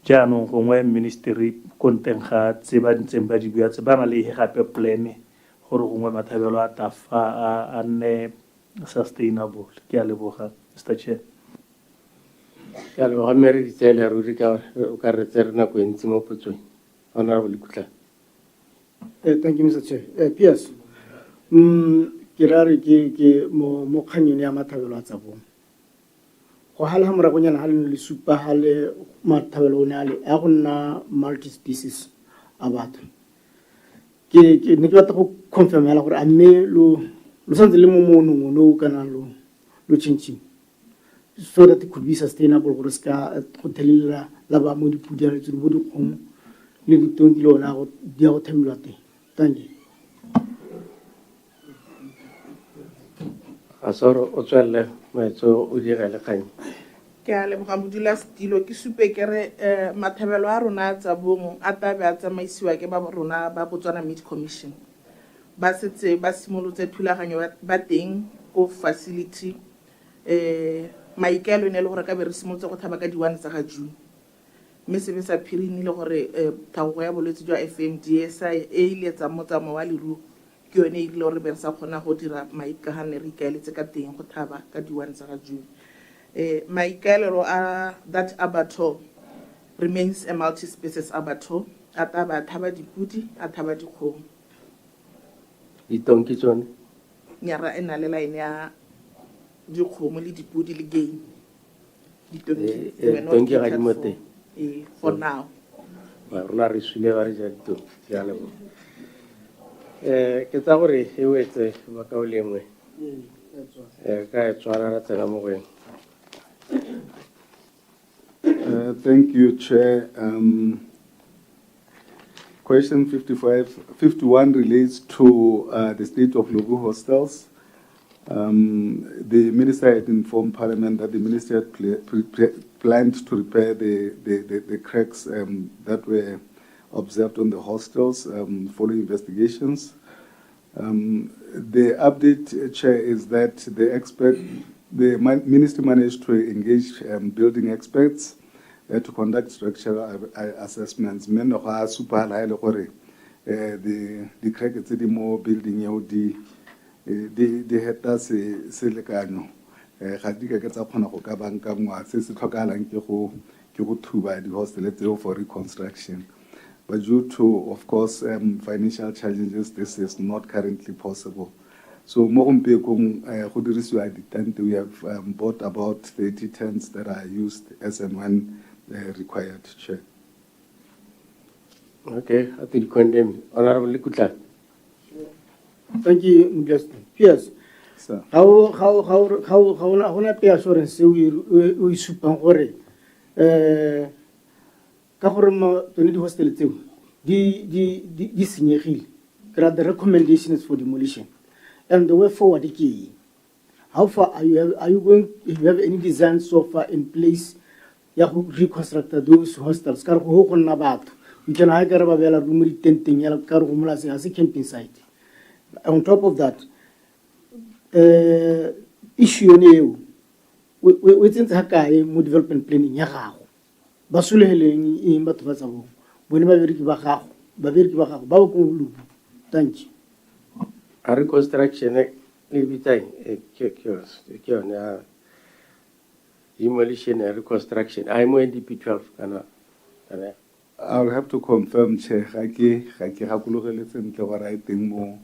S4: jaanong gongwe ministry konteng ga tse ba ntseng ba di bua tse ba na le gape plan gore gongwe mathabelo a tafa a nne sustainable ke a leboga Mr. Chair.
S1: Ke a leboga mme re ditseele ruri ka o ka re tse re nako e ntsi mo potsong. Honorable Kutla.
S8: Thank you, Mr. Chair. P.S. Ke ra re ke mo kganyong ya mathabelo a tsa bona go hala ha moragonyana ha le supa ha le mathabelo one a le a go nna multi species a batho ke ne ke batla go confirmela gore a mme lo santse le mo monong no kana lo changing so that it could be sustainable gore ska go thelela la ba mo dipudi a le bo dikgomo le ditonki le ona go dia go thabelwa teng. Thank you.
S1: Asoro o tswelle maetso o direle kgang.
S7: Ke a leboga modulasetilo ke supe ke re mathabelo a rona tsa bong a tabe a tsamaisiwa ke ba rona ba Botswana Meat Commission ba setse ba simolotse thulaganyo ba teng ko facility maikaelo ne le gore ka be re simolotse go thaba ka di-1 tsa ga June mme sebe sa phirini le gore thagogo ya bolwetse jwa FMDSI e ile tsa motsamo wa leruo ke yone e ile gore be re sa kgona go dira maikagane re ikaeletse ka teng go thaba ka di-1 tsa ga June. Maikaelelo a that abattoir remains a multi-species abattoir a taba a thaba dipudi a thaba dikgomo.
S1: Ditonki tsone
S7: Nyara e na le line ya dikgomo le dipudi le game
S1: ditonki ga di mo teng
S7: for now.
S1: rona re swile ba re ja ditonki ke a leboga. Ke tsa gore e wetse ba ka o lengwe ka e tshwana ra tsena mo go eng.
S2: Thank you, Chair. Question 51 relates to the state of Lobu hostels. The minister had informed Parliament that the ministry had planned to repair the cracks that were observed on the hostels following investigations. The update, Chair, is that the ministry managed to engage building experts to conduct structural assessments. Men of our super high the crack the more building the had us silicano. Hadika gets up on a hokabanka, says the Tokalan Kyoto by the hostel for reconstruction. But due to, of course, financial challenges, this is not currently possible. So, we have bought about 30 tents that are used as and when required, Chair.
S1: Okay, I think condemn. Honorable Kutla.
S8: Thank you, Justin. Yes.
S2: Sir.
S8: How na pay assurance we supa gore ka gore mo tone di hostel tseo di senyegile. The recommendation is for demolition. And the way forward, how far are you going? If you have any design so far in place, you reconstruct those hostels. We can hire a room tenting as a camping site. On top of that, issue new within Hakai development planning. Basule in Batavazabo, bone babereki ba gago ba ba ko lubu. Thank you.
S1: A reconstruction le bitang ke yone demolition and reconstruction. I'm NDP 12 kana.
S2: I'll have to confirm, Chair. Ga ke gakologeletse sentle gore I think mo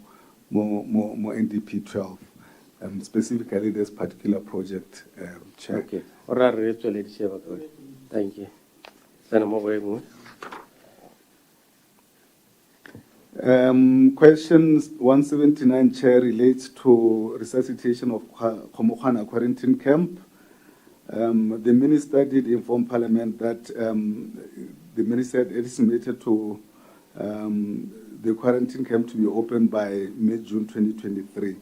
S2: NDP 12, specifically this particular project, Chair.
S1: Okay. Ora re tswele di sheba ka. Thank you. Sana mo go emo.
S2: Question 179, Chair, relates to resuscitation of Khomokgwana quarantine camp. The minister did inform Parliament that the minister had estimated to the quarantine camp to be opened by mid-June 2023.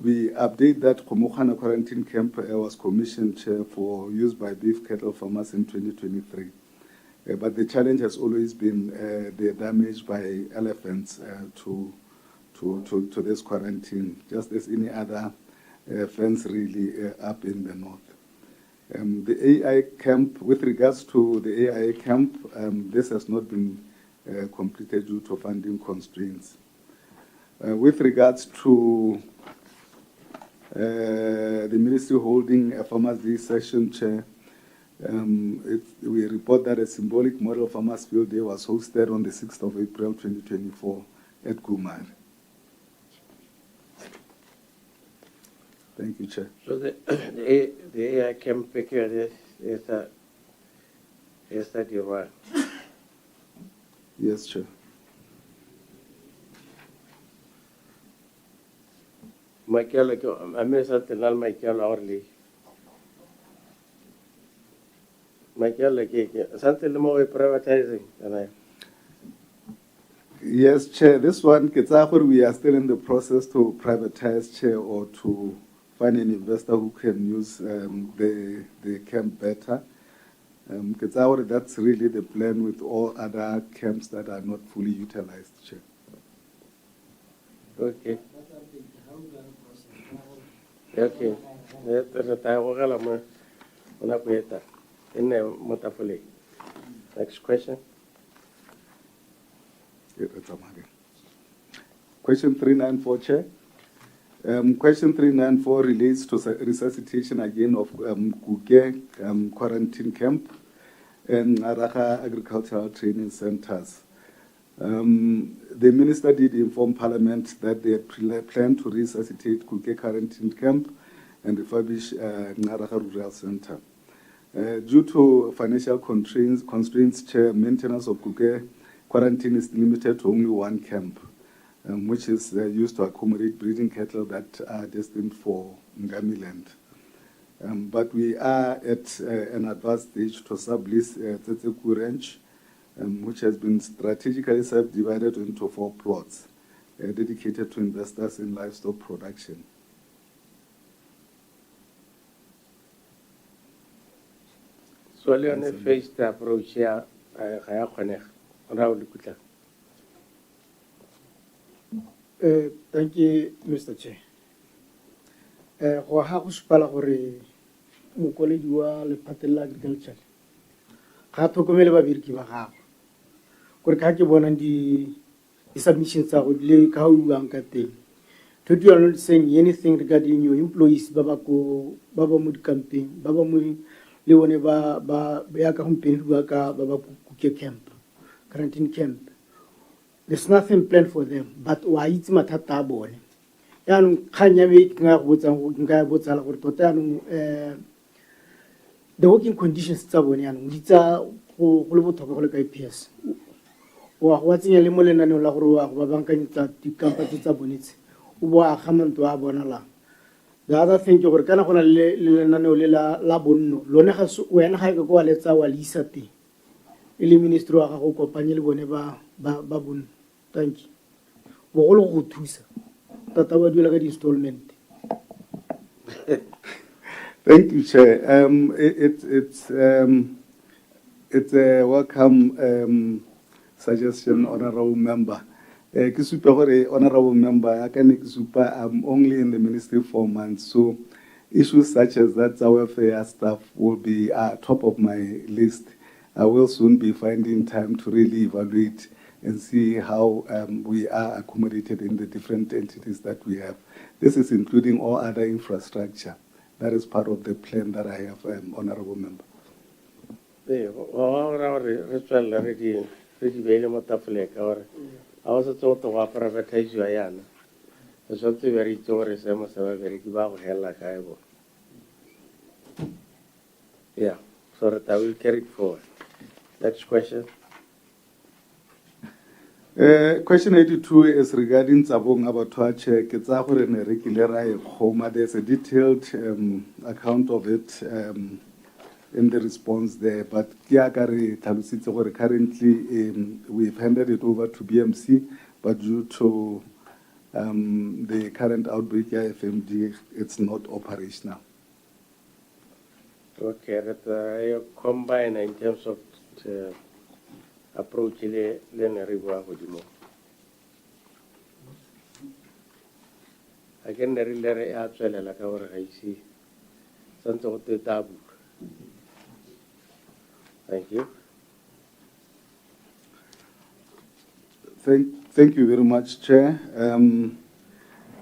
S2: We update that Khomokgwana quarantine camp was commissioned, Chair, for use by beef cattle farmers in 2023. But the challenge has always been the damage by elephants to this quarantine, just as any other fence really up in the north. The AI camp, with regards to the AI camp, this has not been completed due to funding constraints. With regards to the ministry holding a Farmers' Day session, Chair, we report that a symbolic Model Farmers Field Day was hosted on the 6th of April 2024 at Kumar. Thank you, Chair.
S1: So the AI camp here is that you are.
S2: Yes, Chair.
S1: Michael, I may say that Michael Orly. Michael, something more privatizing.
S2: Yes, Chair. This one, we are still in the process to privatize, Chair, or to find an investor who can use the camp better. That's really the plan with all other camps that are not fully utilized, Chair.
S1: Okay. Okay. Next question.
S2: Question 394, Chair. Question 394 relates to resuscitation again of Kuke quarantine camp and Araha agricultural training centers. The minister did inform Parliament that they plan to resuscitate Kuke quarantine camp and refurbish Araha rural center. Due to financial constraints, Chair, maintenance of Kuke quarantine is limited to only one camp, which is used to accommodate breeding cattle that are destined for Ngami land. But we are at an advanced stage to sublease Tsetseku Ranch, which has been strategically subdivided into 4 plots dedicated to investors in livestock production.
S1: So, Leon faced the approach here.
S8: Thank you, Mr. Chair. Go ha go supala gore mokoledi wa lephate la agriculture ga tlhokomele babereki ba gago gore ka ke bona di submissions tsa go le ka o buang ka teng. To you are not saying anything regarding your employees ba ba mo di-campaign ba ba mo le one ba ya ka company ba ka ba ba Kuke camp, quarantine camp. There's nothing planned for them, but wa itse mathata a bone. Yaanong kganya be nga go botsala gore tota yaanong the working conditions tsa bone yaanong di tsa go le botlhokwa go le ka APS. Wa go tsenya le mo lenaneo la gore wa go ba bankanyetsa dikampane tsa bone tse o bo a gamanto a bonalang. The other thing ke gore kana gona le lenaneo le la bonno lone ga wena ga e ka go letsa wa lisa teng le ministry wa go kopanye le bone ba bonno. Thank you. Bogolo go thusa tata ba duela ka di-installment.
S2: Thank you, Chair. It's a welcome suggestion, Honorable Member. Honorable Member, I'm only in the ministry 4 months, so issues such as that, our welfare staff will be top of my list. I will soon be finding time to really evaluate and see how we are accommodated in the different entities that we have. This is including all other infrastructure. That is part of the plan that I have, Honorable Member.
S1: re tswella re di beile mo tafoleng ka gore ga o setse go go advertise-iwa yana re tshwanetse be re itse gore seemo sa babereki ba go helela kae bone. Yeah, so that I will carry it forward. Next question.
S2: Question 82 is regarding Tsabong Abattoir. Ke tsa gore ne re kile ra e kgoma. There's a detailed account of it in the response there, but currently we've handed it over to BMC, but due to the current outbreak at FMD, it's not operational.
S1: Okay, that combine in terms of approach le ne re bua godimo. A ke ne re le re a tswelela ka gore ga ise santse go te tabu. Thank you.
S2: Thank you very much, Chair.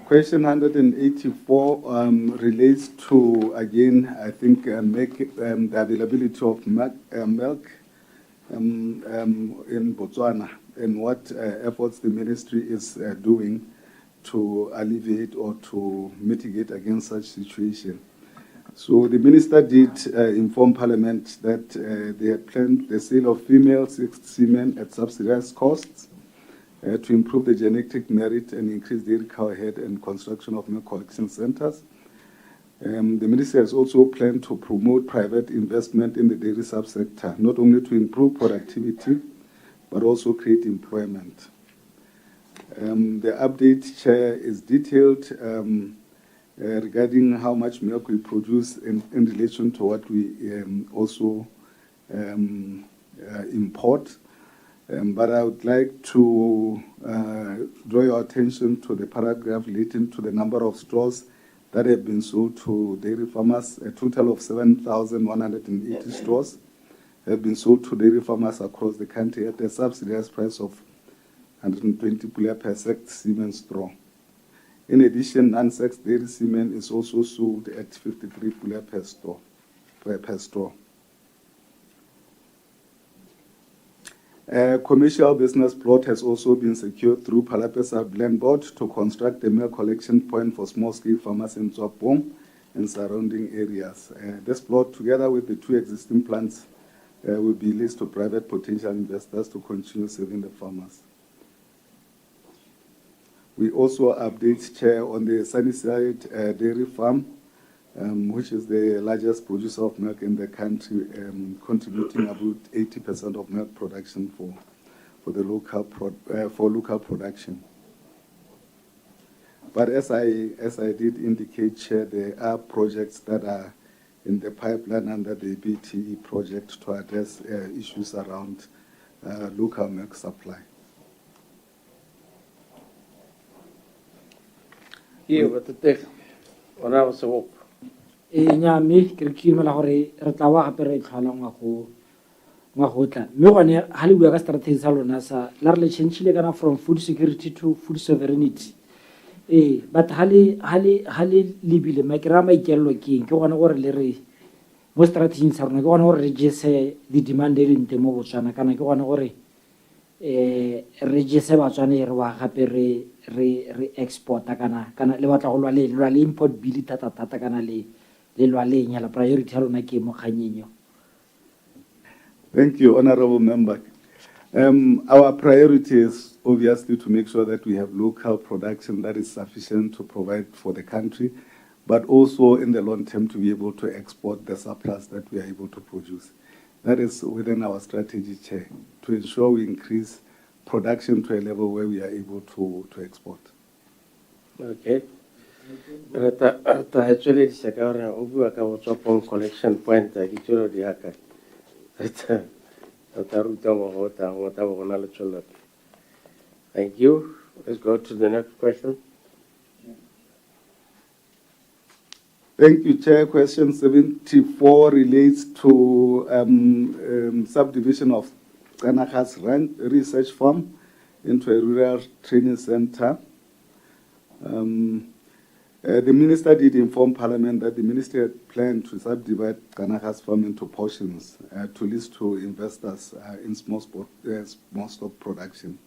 S2: Question 184 relates to, again, I think, the availability of milk in Botswana and what efforts the ministry is doing to alleviate or to mitigate against such situation. So the minister did inform Parliament that they had planned the sale of female semen at subsidized costs to improve the genetic merit and increase dairy cow head and construction of milk collection centers. The minister has also planned to promote private investment in the dairy subsector, not only to improve productivity, but also create employment. The update, Chair, is detailed regarding how much milk we produce in relation to what we also import. But I would like to draw your attention to the paragraph relating to the number of stores that have been sold to dairy farmers. A total of 7,180 stores have been sold to dairy farmers across the country at a subsidized price of 120 pula per sacked semen straw. In addition, non-sexed dairy semen is also sold at 53 pula per straw. A commercial business plot has also been secured through Palapesa Blend Board to construct a milk collection point for small-scale farmers in Tswapong and surrounding areas. This plot, together with the 2 existing plants, will be leased to private potential investors to continue serving the farmers. We also update, Chair, on the Sunnyside Dairy Farm, which is the largest producer of milk in the country, contributing about 80% of milk production for the local production. But as I did indicate, Chair, there are projects that are in the pipeline under the BTE project to address issues around local milk supply.
S1: Here, what the take? When I was up.
S5: nya me ke re kimela gore re tla wa gape re tlhola nga go tla me gone ha le bua ka strategy sa lona sa la re le change kana from food security to food sovereignty but ha le libile ma ke ra ma ikello ke gone gore le re mo strategy sa rona ke gone gore re jese di demand le nte mo Botswana kana ke gone gore re jese Batswana re wa gape re export kana le batla go lwa le import bill tata kana le la priority lona ke mo kganyenyo.
S2: Thank you, Honorable Member. Our priority is obviously to make sure that we have local production that is sufficient to provide for the country, but also in the long term to be able to export the surplus that we are able to produce. That is within our strategy, Chair, to ensure we increase production to a level where we are able to export.
S1: Okay. Actually, the second one, Tswapong collection point, I get you the haka. Thank you. Let's go to the next question.
S2: Thank you, Chair. Question 74 relates to subdivision of Kanaka's research farm into a rural training center. The minister did inform Parliament that the ministry had planned to subdivide Kanaka's farm into portions to list to investors in small stock production.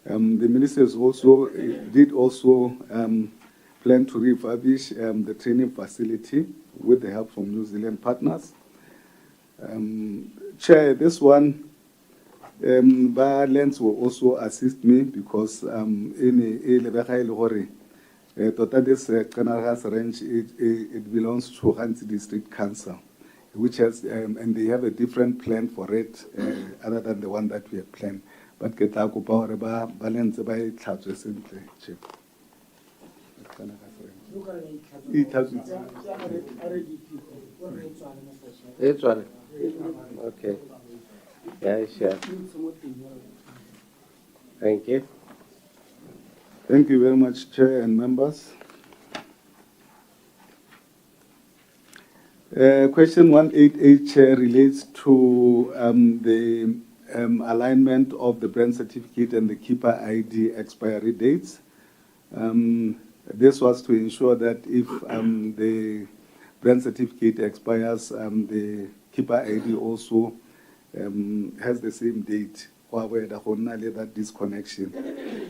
S2: The minister did also plan to refurbish the training facility with the help from New Zealand partners. Chair, this one, Lens will also assist me because this Kanaka's ranch, it belongs to Hansi District Council, which has, and they have a different plan for it other than the one that we have planned. But get a balance by charges in the
S1: It's one. Okay. Yeah, sure. Thank you.
S2: Thank you very much, Chair and members. Question 188, Chair, relates to the alignment of the brand certificate and the keeper ID expiry dates. This was to ensure that if the brand certificate expires, the keeper ID also has the same date. That disconnection.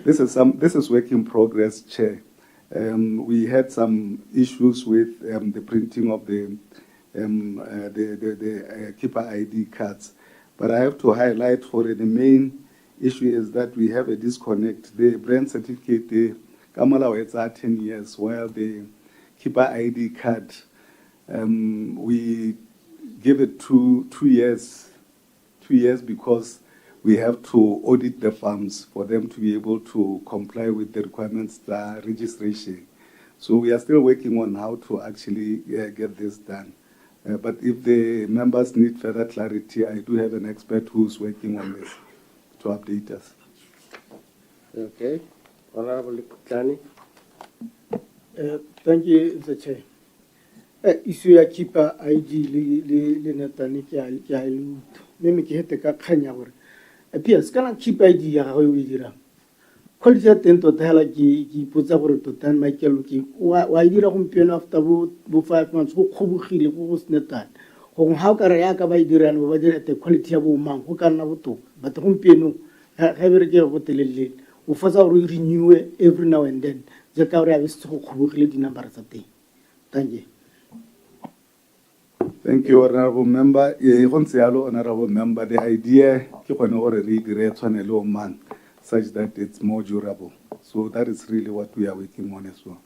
S2: This is work in progress, Chair. We had some issues with the printing of the keeper ID cards, but I have to highlight for the main issue is that we have a disconnect. The brand certificate, the Kamala, it's 10 years, while the keeper ID card, we give it 2 years. 2 years because we have to audit the farms for them to be able to comply with the requirements, the registration. So we are still working on how to actually get this done. But if the members need further clarity, I do have an expert who's working on this to update us.
S1: Okay. Honorable Kutani.
S8: Thank you, Mr. Chair. Issue ya keeper ID le netane ke a ilut. Mme ke hete ka khanya gore PS kana keep ID ya gago e dira quality ya teng tota hela ke ipotsa gore tota Michael ke wa dira gompieno after bo 5 months go khobogile go snetane go ha ka re ya ka ba dirana ba dira te quality ya bo mang go ka nna botoka but gompieno ga bere ke go telele o fotsa gore renew every now and then je ka re ya se go khobogile di number tsa teng. Thank you.
S2: Thank you, Honorable Member. Honorable Member, the idea man such that it's more durable. So that is really what we are working on as well.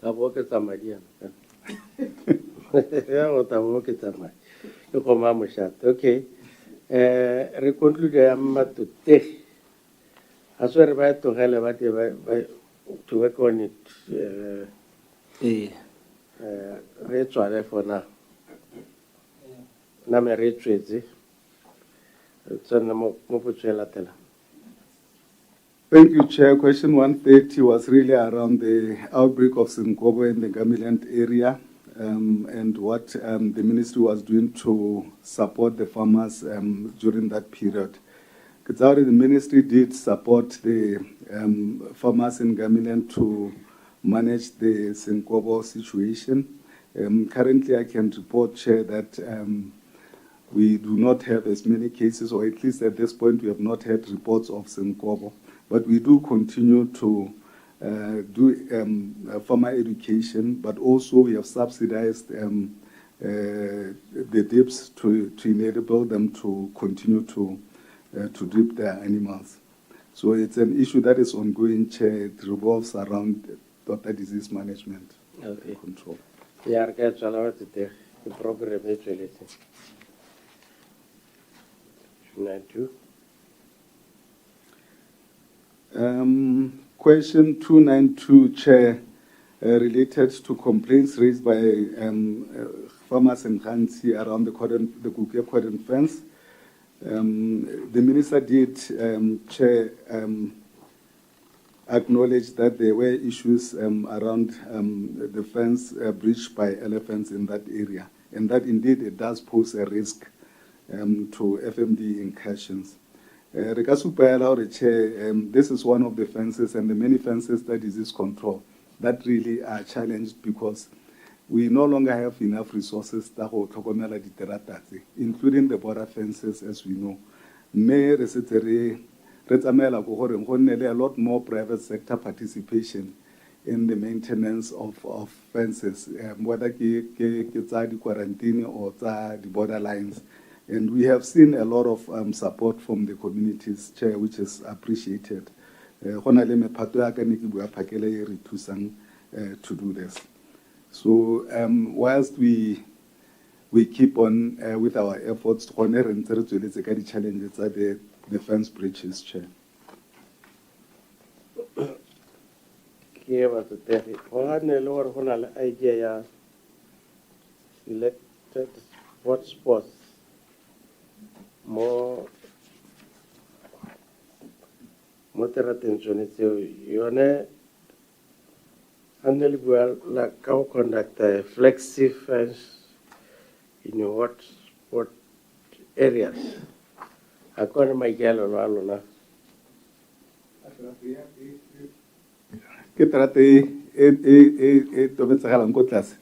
S1: Okay. Re conclude ya matote. Aswere ba to gele ba to work on it. Re tswale for now. Thank
S2: you, Chair. Question 130 was really around the outbreak of Sinkobo in the Gamiland area and what the ministry was doing to support the farmers during that period. The ministry did support the farmers in Gamiland to manage the Sinkobo situation. Currently, I can report, Chair, that we do not have as many cases, or at least at this point, we have not had reports of Sinkobo. But we do continue to do farmer education, but also we have subsidized the dips to enable them to continue to drip their animals. So it's an issue that is ongoing, Chair. It revolves around water disease management and control.
S1: Yeah, the program is
S2: Question 292, Chair, related to complaints raised by farmers in Hansi around the Kukia cordon fence. The minister did, Chair, acknowledged that there were issues around the fence breached by elephants in that area, and that indeed it does pose a risk to FMD incursions. Re ka supela hore Chair, this is one of the fences and the many fences that disease control that really are challenged because we no longer have enough resources to tlhokomela diterata tse, including the border fences, as we know. Mme re setse re tsamaela go gore go nne le a lot more private sector participation in the maintenance of fences, whether ke tsa di quarantine or tsa di border lines. And we have seen a lot of support from the communities, Chair, which is appreciated. Go na le mephato ya ka ne ke bua phakele e re thusang to do this. So whilst we keep on with our efforts, go ne re ntse re tsweletse ka di challenges tsa the fence breaches, Chair.
S1: Ke ba tete go ga ne le gore go na le idea ya selected hotspots mo terateng tsone tseo yone ga ne le bua la ka go conduct a flexi fence in hotspot areas a kone maikaelelo a lona
S2: Ke terata e tobetsegalang ko tlase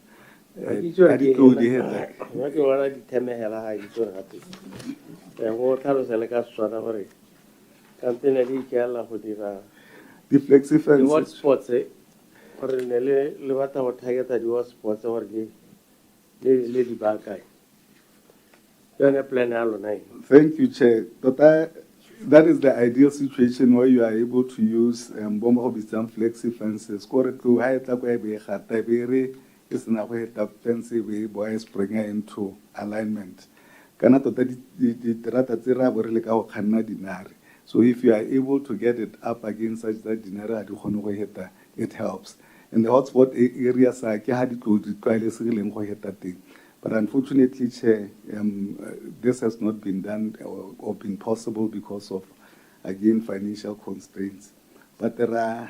S2: a di tlo di heta
S1: nna ke bona di themegela ga di tsone gape go tlhalosa le ka setswana gore kampene di ikelela go dira
S2: di flexi fences.
S1: di-hotspots gore ne le batla go targeta di-hotspots gore le di baakae yone plan ya lona eng.
S2: Thank you, Chair. That is the ideal situation where you are able to use some flexi fences. Kore tlo ha etla kwa be gata be re is na go heta fence be boys bring into alignment. Kana tota di terata tse ra bore le ka go khanna dinare. So if you are able to get it up against such that dinare ha di kgone go heta, it helps. And the hotspot areas are ke ha di tlo di tlwaelesegileng go heta teng. But unfortunately, Chair, this has not been done or been possible because of, again, financial constraints. But ra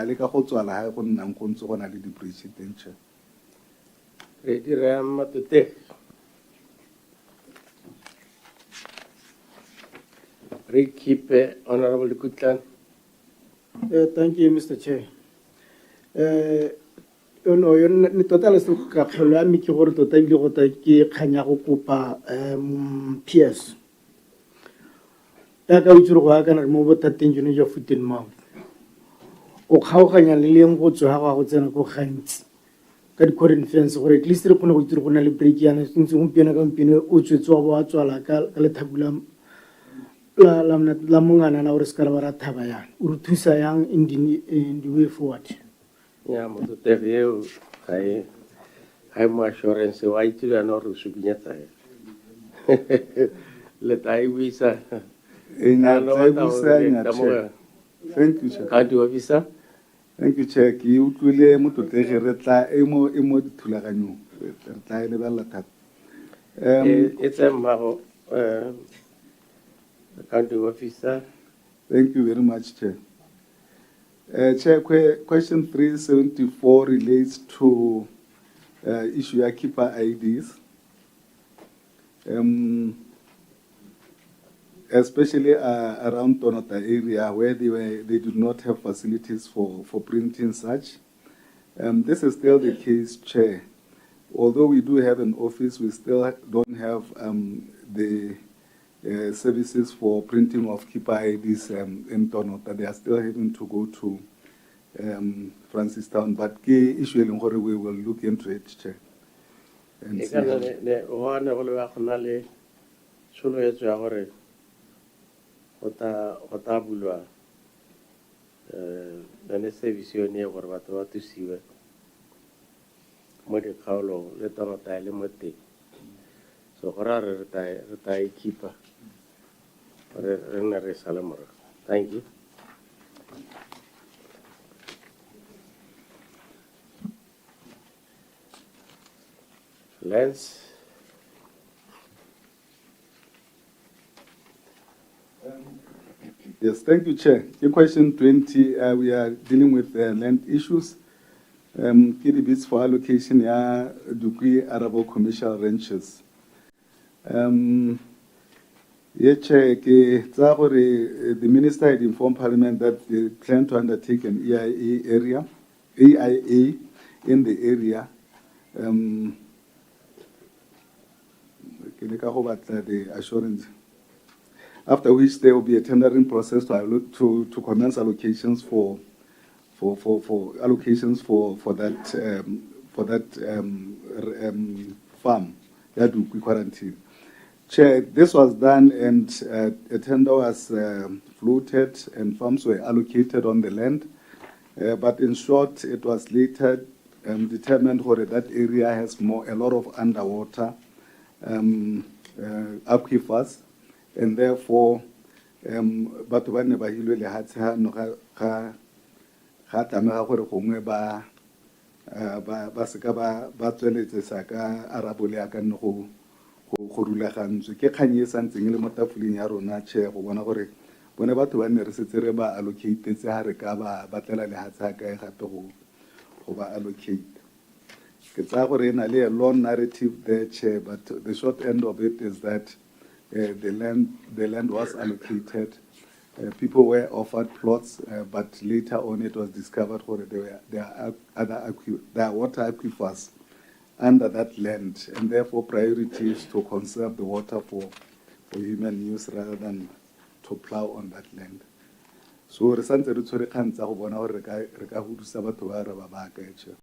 S2: leka go tswala ha go nnang go ntse go na le di-breach teng, Chair.
S1: Re dira matute re keep Honorable Kutlan.
S8: Thank you, Mr. Chair. No, ni total se ka phelo ya mi ke gore tota ile go ta ke khanya go kopa PS ya ka utsuru go ka na mo botateng jone ja foot and mouth o kgaoganya le leng go tswa ga go tsena go gantsi ka di conference gore at least re kgone go utsuru go na le break yana sentse go mpena ka mpena o tswetswa go a tswala ka le thabula la mongana na gore se ka ba ra thaba yana o re thusa yang in the way forward.
S1: Ya matute eo ga mo assurance wa itse no re supinyetsa le tai visa
S2: Thank you, Chair.
S1: county officer.
S2: Thank you, Chair. Ki utlwile mototege re tla e mo dithulaganyong re tla e lebella thata.
S1: It's a mago county officer.
S2: Thank you very much, Chair. Chair, question 374 relates to issue ya keeper IDs. Especially around Tonota area where they do not have facilities for printing such. This is still the case, Chair. Although we do have an office, we still don't have the services for printing of keeper IDs in Tonota. They are still having to go to Francistown, but issue we will look into it, Chair. And see how-
S1: Ota bulwa ne service yone gore batho ba thusiwe mo dikgaolong le Tonota le mo teng so gore re ta e keepa re nne re sale morago. Thank you. Lance.
S2: Yes, thank you, Chair. In question 20, we are dealing with land issues. Kidi bits for allocation ya degree arable commercial ranches. Yeah, Chair, the minister had informed Parliament that they plan to undertake an EIA in the area. The assurance. After which there will be a tendering process to commence allocations for allocations for that farm that will be quarantined. Chair, this was done and a tender was floated and farms were allocated on the land. But in short, it was later determined that area has a lot of underwater aquifers, and therefore, batho ba ne ba hilwe lehatshe ha no ga tlameha gore gongwe ba seka ba tsweletsesa ka arabo le ya ka nne go rulagantswe ke kgang e santseng le mo tafoleng ya rona, Chair, go bona gore bone batho ba ne re setse re ba allocatetse ha re ka ba batlela lehatshe ha kae gape go ba allocate. Ke tsaya gore ena le a long narrative there, Chair, but the short end of it is that the land was allocated. People were offered plots, but later on it was discovered that there are water aquifers under that land, and therefore priority is to conserve the water for human use rather than to plow on that land. So re santse re tshwere kgang tsa go bona gore re ka hudusa batho ba re ba baaketse.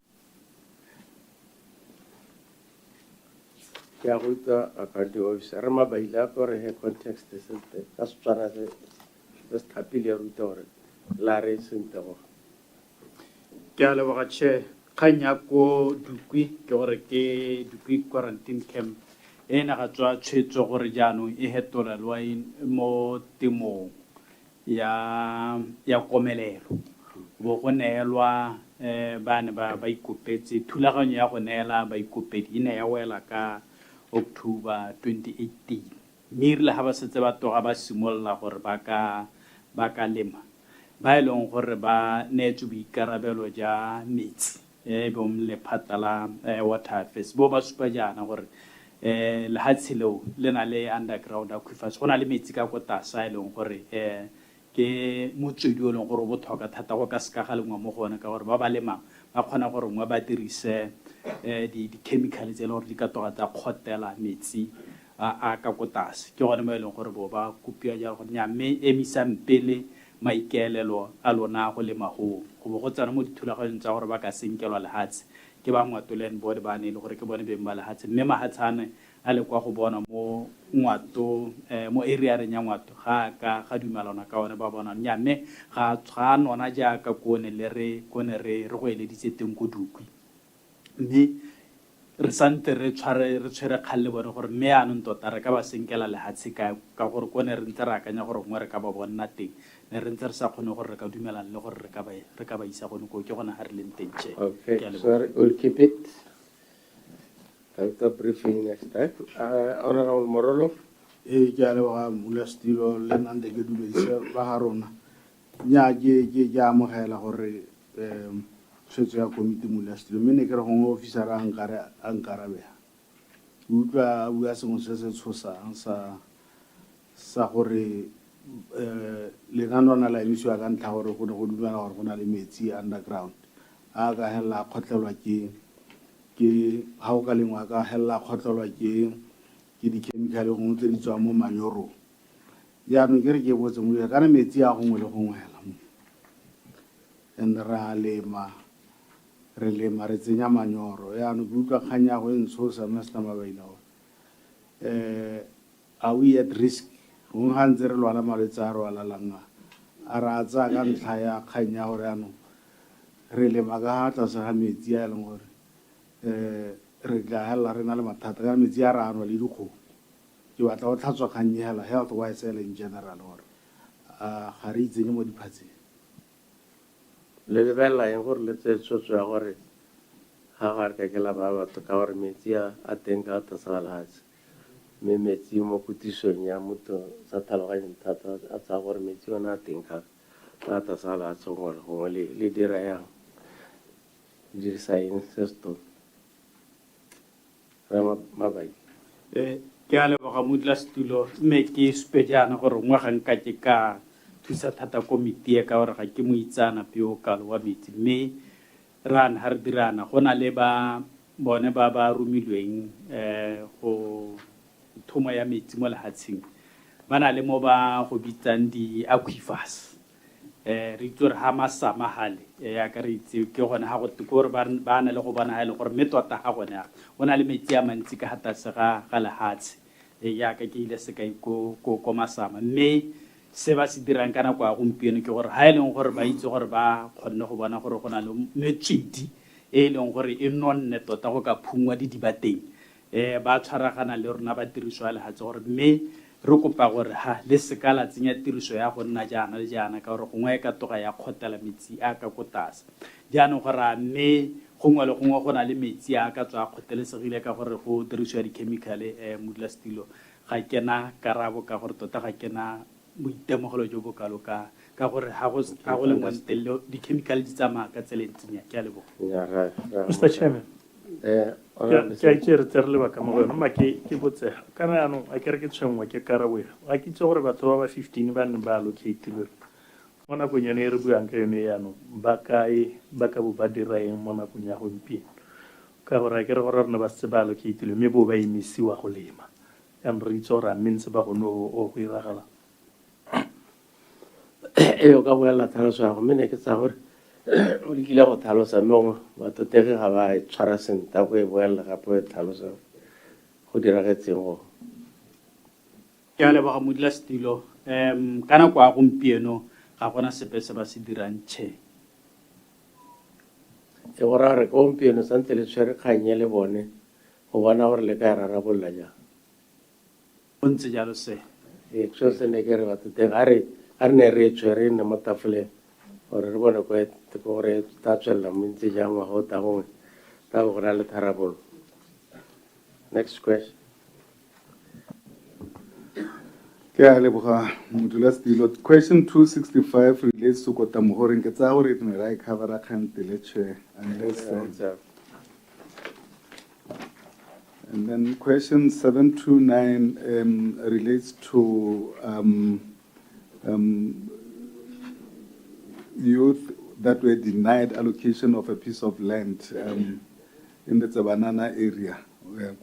S1: Ke a go itsa accounting officer re mabaile a gore he context se ka Setswana se stapile ya ruta gore la re sente go.
S3: Ke a leboga, Chair. Kgang ya ko Dukwi ke gore ke Dukwi quarantine camp e na ga tswa tshwetso gore jaanong e hetolelwa mo temong ya komelelo bo go neelwa ba ne ba ikopetse thulaganyo ya go neela ba ikopedi ine ya wela ka October 2018 mme rile ha ba setse ba toga ba simolola gore ba ka lema ba e leng gore ba neetswe boikarabelo ja metsi bom lephata la water affairs bo ba supa jaana gore lehatshe leo le na le underground aquifers go na le metsi ka ko tlase e leng gore ke motswedi o leng gore o botlhokwa thata go ka seka ga lengwa mo gone ka gore ba lemang ba kgona gore ngwe ba dirise di-chemicals tse e leng gore di ka toga tsa kgotela metsi a ka ko tlase ke gone mo e leng gore bo ba kopiwa jalo gore nya mme emisang pele maikaelelo a lona go lema go bo go tsena mo dithulaganyong tsa gore ba ka senkelwa lehatshe ke ba ngwatolen bone ba ne le gore ke bone beng ba lehatshe mme mahatshane a le kwa go bona mo ngwato mo area reng ya ngwato ga dumelana ka one ba bona nya mme ga nona jaaka kone re go eleditse teng go Dukwi mme re sante re tshwere kgalle bone gore mme anong tota re ka ba senkela lehatshe ka gore kone re ntse re akanya gore ngwe re ka ba bona teng ne re ntse re sa kgone gore re ka dumelana le gore re ka ba isa gone ko ke gona ha re leng teng.
S1: Okay, sorry, we'll keep it. After briefing next time. Honorable Morolo.
S9: Ke a leboga Modulasetilo le nante ke dumedise ba ga rona nya ke amogela gore tshwetso ya komiti Modulasetilo mme ne ke re gongwe officera a nkarabega ke utlwa a bua sengwe se se tshosang sa gore lenanwana la emisiwa ka ntlha gore go ne go dumela gore go na le metsi underground a ka hela kgotlelwa ke ha o ka lengwa ka hela kgotlelwa ke di-chemical gongwe tse di tswang mo manyorong jaanong ke re ke botse mo kana metsi a gongwe le gongwe hela and re lema re tsenya manyoro jaanong ke utlwa kgang ya go e ntshosa Master Mabaila gore are we at risk gongwe ga ntse re lwala malwetse a re walalang a re a tsaya ka ntlha ya kgang ya gore jaanong re lema ka ga tlase ga metsi a e leng gore re tla hela re na le mathata ka metsi a re anwa le dikgomo ke batla go tlhatswa kgang hela health wise in general gore ga re itsenye mo diphatseng
S1: Le lebelela eng gore le tse tshwetso ya gore ga gare ka ke la ba batho ka gore metsi a teng ka tlase ga lehatshe mme metsi mo putisong ya motho sa tlhaloganyeng thata a tsaya gore metsi ona a teng ka ta sala a tsongole gongwe le dira yang le dirisa eng se se tona mabai
S3: ke a leboga modulasetulo mme ke supedi yana gore ngwagang ka ke ka thusa thata komiti e ka gore ga ke mo itsanape yo kalo wa metsi mme rana ga re dirana go na le bone ba romilweng go thomo ya metsi mo lehatsheng ba na le mo ba go bitsang di-aquifers re itse gore ga masamagale yaka re itse ke gone ga gote ke gore ba na le go bona ga e le gore mme tota ga gone go na le metsi a mantsi ka gatase ga lehatshe yaka ke ile sekai ko masama mme se ba se dirang ka nako ya gompieno ke gore ga e leng gore ba itse gore ba kgonne go bona gore go na le metswedi e leng gore e nonne tota go ka phungwa didibateng ba tshwaragana le rona ba tiriso ya lehatse gore mme re kopa gore ha le seka la tsenya tiriso ya go nna jaana le jaana ka gore gongwe ka toga ya kgotela metsi a ka ko tlase jaanong gore a mme gongwe le gongwe go na le metsi a ka tswa kgotelesegile ka gore go dirisiwa dikhemikhale modulasetilo ga kena karabo ka gore tota ga kena boitemogelo jo bo kalo ka gore ga go le montelele dikhemikhale di tsamaya ka tsela ntsenya ke a leboga
S4: Mr. Chairman ke a itse re tsere lebaka mo go yone ma ke botsega kana anong a kere ke tshwenngwa ke karabo ga ke itse gore batho ba ba 15 ba nne ba allocatilwe mo nakong yone e re buang ka yone yaanong ba kae ba ka bo ba dira eng mo nakong ya gompieno ka gore a kere gore rona ba setse ba allocatilwe mme bo ba emisiwa go lema yan re itse gore a mme ntse ba gone o go iragala
S1: o ka boela tlhaloso ya go mme ne ke tsa gore o dikile go tlhalosa mme batho tege ga ba e tshwara senta go e boelela gape o e tlhalosa go diragetseng go
S3: ke a leboga modulasetilo ka nako ya gompieno ga gona sepe se ba se dirang tšhe
S1: e go raya gore gompieno santse le tshwere kganye le bone go bona gore le ka e rarabolola jang
S3: go ntse jalo se
S1: so se ne ke re batho teng a re ne re e tshwere e nne mo tafoleng gore re bone gore ta tswelela montse jang ngwaga o tagongwe ta bo go na le tharabolo next question
S2: Ke a leboga modulasetilo. Question 265 relates to Kotamogoreng. Ke tsaya gore it ne ra e covera kgantele chair unless and then question 729 relates to youth that were denied allocation of a piece of land in the Tsabanana area,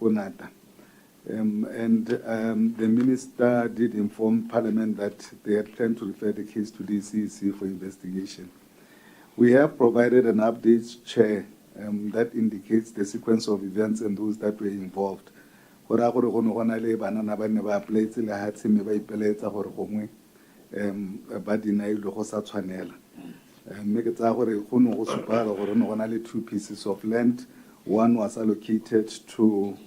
S2: Konata. The minister did inform Parliament that they had planned to refer the case to the CEC for investigation. We have provided an update, Chair, that indicates the sequence of events and those that were involved. Gora gore go ne go na le banana ba ne ba applyetse le ha tseme ba ipeletsa gore gongwe ba dinailwe go sa tshwanela mme ke tsaya gore go ne go supala gore ne go na le 2 pieces of land. One was allocated to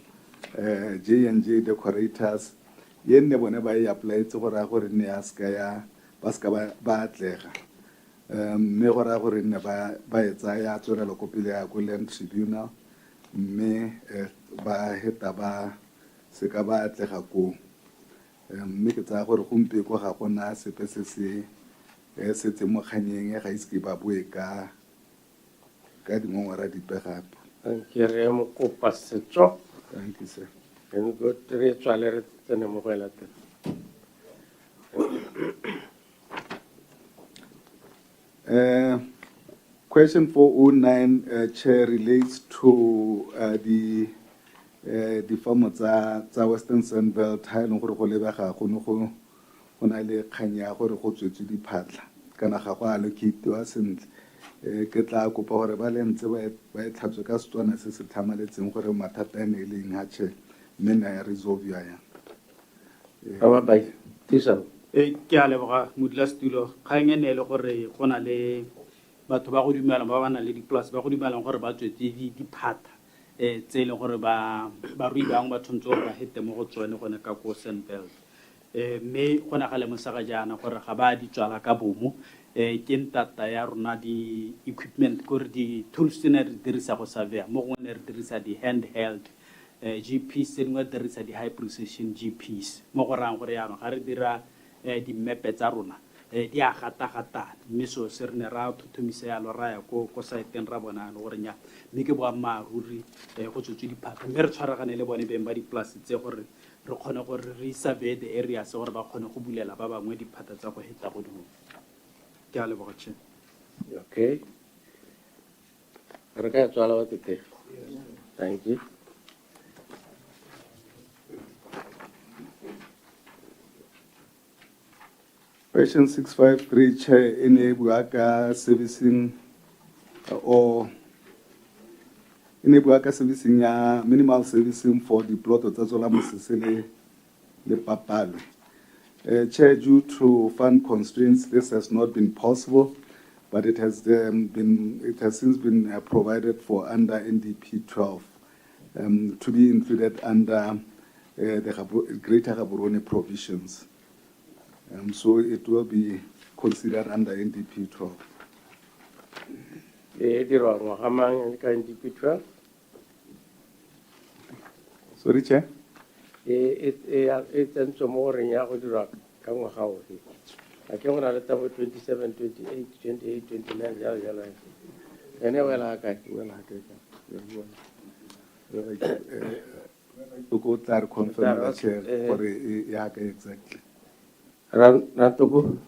S2: J&J decorators ye ne bone ba e applyetse gore gore ne a ska ya ba ska ba atlega mme gore gore ne ba etsa ya tswela ko pele ya go land tribunal mme ba heta ba se ka ba atlega ko mme ke tsaya gore gompe go ga gona sepe se setse mo kganyeng ga iske ba bue ka dingongora dipe gape
S1: ke re mo kopa setso
S2: thank you sir
S1: and go re tswale re tsene mo go elata
S2: question 409 chair relates to the form tsa Western Sandbelt ha ile gore go lebega go no go na le kganya gore go tswetse diphatla kana ga go allocate wa sentle ke tla kopa gore ba lentse ba e tlhatswe ka Setswana se se tlhamaletseng gore mathata a ne leng ha che mme na ya resolve ya
S1: ba ba tisa
S3: ke a leboga modulasetulo kgang e ne le gore go na le batho ba go dumela ba na le dipolase ba go dumelang gore ba tswetse diphata tse le gore ba rui bang ba tshwantse gore ba hete mo go tsone gone ka ko Sandbelt mme go na ga le mosaga jaana gore ga ba di tswala ka bomo ke ntata ya rona di equipment gore di tools ne re dirisa go surveya mo go ne re dirisa di handheld GPs tse dingwe dirisa di-high precision GPs mo go rayang gore yaanong ga re dira dimmepe tsa rona di a gata-gatana mme so se re ne ra thothomisa yalo raya ko saeteng ra bona le gore nya mme ke boammaaruri go tswetswe diphata mme re tshwaragane le bone beng ba dipolase tse gore re kgone gore re survey the areas gore ba kgone go bulela ba bangwe diphata tsa go heta godimo ke a leboga Chair.
S1: Okay. Re ka tswala wa tete. Thank you.
S2: Question 653, Chair, in a Buaka servicing or in a Buaka servicing, minimal servicing for the plot of Tazola Musisele, the Papalo. Chair, due to fund constraints, this has not been possible, but it has since been provided for under NDP 12 to be included under the Greater Gaborone provisions. So it will be considered under NDP 12.
S1: NDP 12?
S2: Sorry, Chair?
S1: It's more in Yahudu. I can't let 27, 28, 28, 29. And I will
S2: to go to confirm the Chair for exactly.
S1: Rantogo?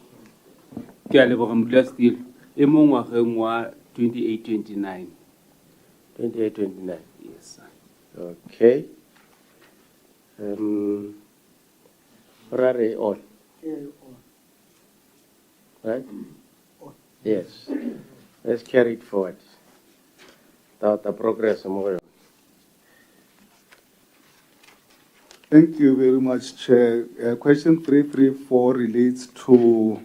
S6: Ke a leboga Modulasetulo e mo ngwageng wa 28-29.
S1: 28-29.
S6: Yes sir.
S1: Okay. Rare on. Right? Yes. Let's carry it forward. The progress more.
S2: Thank you very much, Chair. Question 334 relates to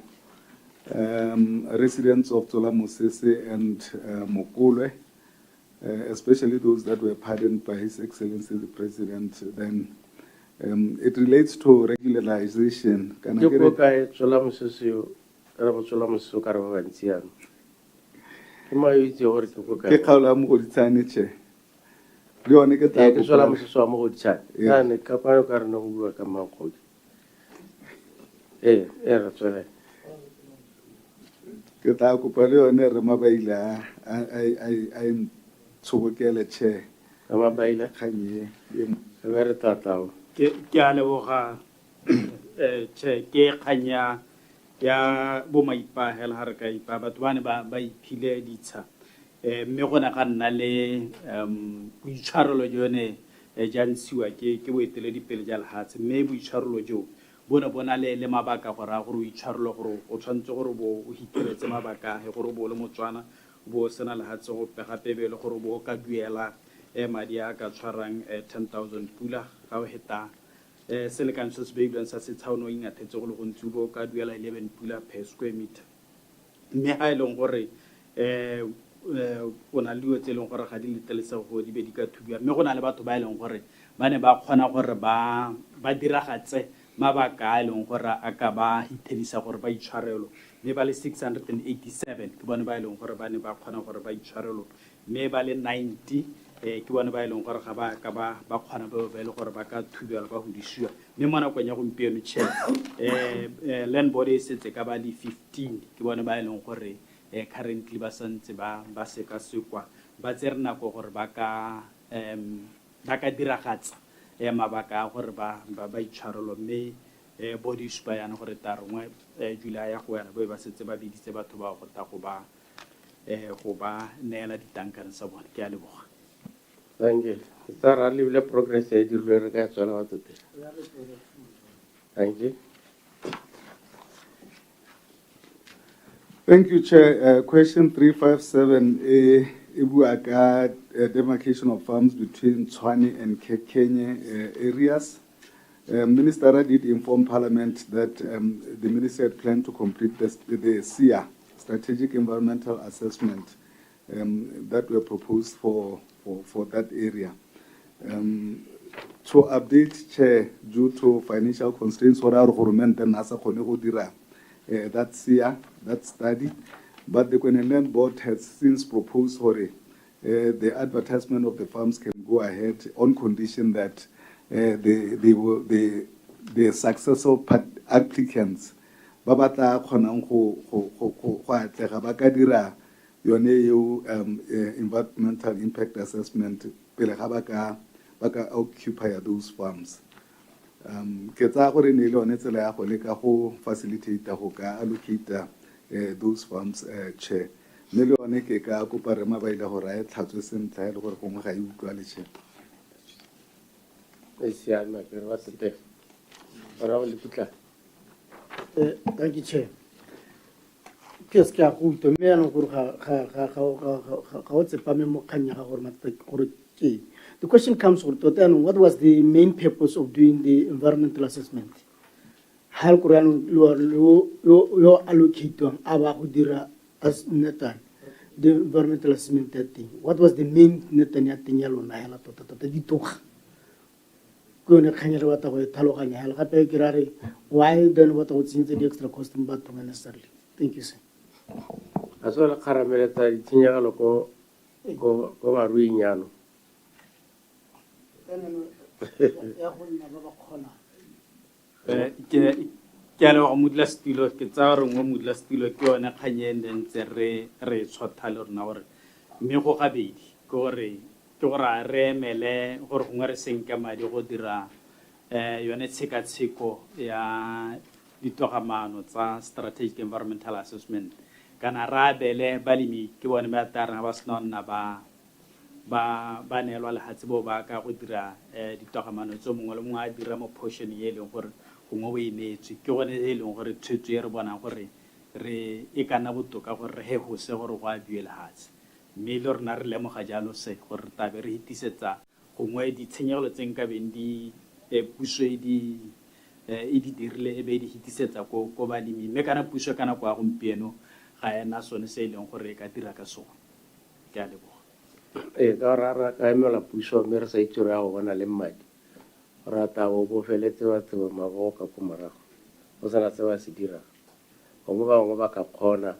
S2: residents of Tola Mosese and Mokulwe, especially those that were pardoned by His Excellency the President. Then it relates to regularization. Can I get it? Ke kgaolo ya mogoditsane, Chair. Le yone ke tla
S1: ke sola moseso wa mo go ditšhane
S2: Yeah.
S1: ane ka kwano ka rena go bua ka mangkgodi re tswele
S2: ke tla kopa le yone re mabaile a ntshobokele, Chair.
S1: ka mabaile
S2: Kgang e
S1: be re tatlao
S3: ke a leboga Chair, ke kganya ya bo maipahela ha re ka ipa batho ba ne ba iphile ditsha mme go na ga nna le boitshwarelo jone ja ntshiwa ke boeteledipele ja lehatshe mme boitshwarelo jo bona le mabaka gore a gore o itshwarelo gore o tshwanetse gore bo o hikeletse mabaka a gore bo le Motswana bo sena lehatshe go gape be le gore bo ka duela madi a ka tshwarang 10,000 pula ga o heta selekanyo se se beilweng sa setshauno o ingathetse go le gontsi bo ka duela 11 pula per square meter mme ha e leng gore o na le dilo tse e leng gore ga di letlelesego go di be di ka thubiwa mme go na le batho ba e leng gore ba ne ba kgona gore ba diragatse mabaka a e leng gore a ka ba hithedisa gore ba itshwarelo mme ba le 687 ke bone ba e leng gore ba ne ba kgona gore ba itshwarelo mme ba le 90 ke bone ba e leng gore ga ba ka ba kgona ba e le gore ba ka thubiwa ba hodisiwa mme mo nakong ya gompieno Chair land board e setse ka ba le 15 ke bone ba e leng gore currently ba santse ba sekasekwa ba tsere nako gore ba ka diragatsa mabaka a gore ba itshwarelo mme body isupa yana gore tarongwe July ya go yana ba setse ba biditse batho ba go ta go ba neela ditankana sa bone ke a leboga.
S1: thank you tsara le progress e dirwe re ka tswela batho te thank you.
S2: Thank you, Chair. Question 357, Ibuaka, demarcation of farms between Tshwane and Kekenye areas. Minister did inform Parliament that the ministry had planned to complete the SIA, Strategic Environmental Assessment, that were proposed for that area. To update, Chair, due to financial constraints, what our government and NASA that SIA, that study, but the Land Board has since proposed for the advertisement of the farms can go ahead on condition that the successful applicants ba ba tla kgonang go atlega ba ka dira yone eo environmental impact assessment pele ga ba ka occupy those farms. Ke tsaya gore ne le yone tsela ya go leka go facilitate go ka allocate those farms chair. Ne le yone ke ka kopa re mabaile gore a e tlhatswe sentle le gore gongwe ga e utlwale chair.
S8: Thank you, Chair. Yes, ke a go utlwa mme yanong gore ga o tsepame mo kgang ya gago gore ke. The question comes with what was the main purpose of doing the environmental assessment? Hal Quran lo allocate aba go dira as netan the environmental assessment thing. What was the main netan ya teng ya lona ya la tota di toga? Go ne khanya re batla go thaloganya hela gape ke rare why then what was in the extra cost but necessarily. Thank you, sir.
S1: Asola karamele ta tinya loko go marui nyano.
S3: Ke a le go modula stilo ke tsa gore ngwe modula stilo ke yone kganyeng le ntse re tshotha le rona gore mme go gabedi ke gore a re emele gore gongwe re senka madi go dira yone tshekatsheko ya ditogamano tsa strategic environmental assessment kana ra bele balemi ke bone ba tarang ba sena nna ba neelwa lehatse bo ba ka go dira ditogamano tse mongwe le mongwe a dira mo portion e leng gore gongwe o emetswe ke gone e leng gore tshwetso e re bonang gore re e kana botoka gore re he go se gore go a bue lehatse mme le rona re lemoga jalo se gore re tabe re hitisetsa gongwe ditshenyegelo tse nka beng di puso e di dirile e be di hitisetsa ko balemi mme kana puso kana kwa gompieno ga ena sone se e leng gore e ka dira ka sone ke a leboga
S1: ka rara ka emela puso mme re sa itse re ya go bona le mmadi rata go bo feletse batho mago ka ko morago go sana se ba se dira gongwe bangwe ba ka kgona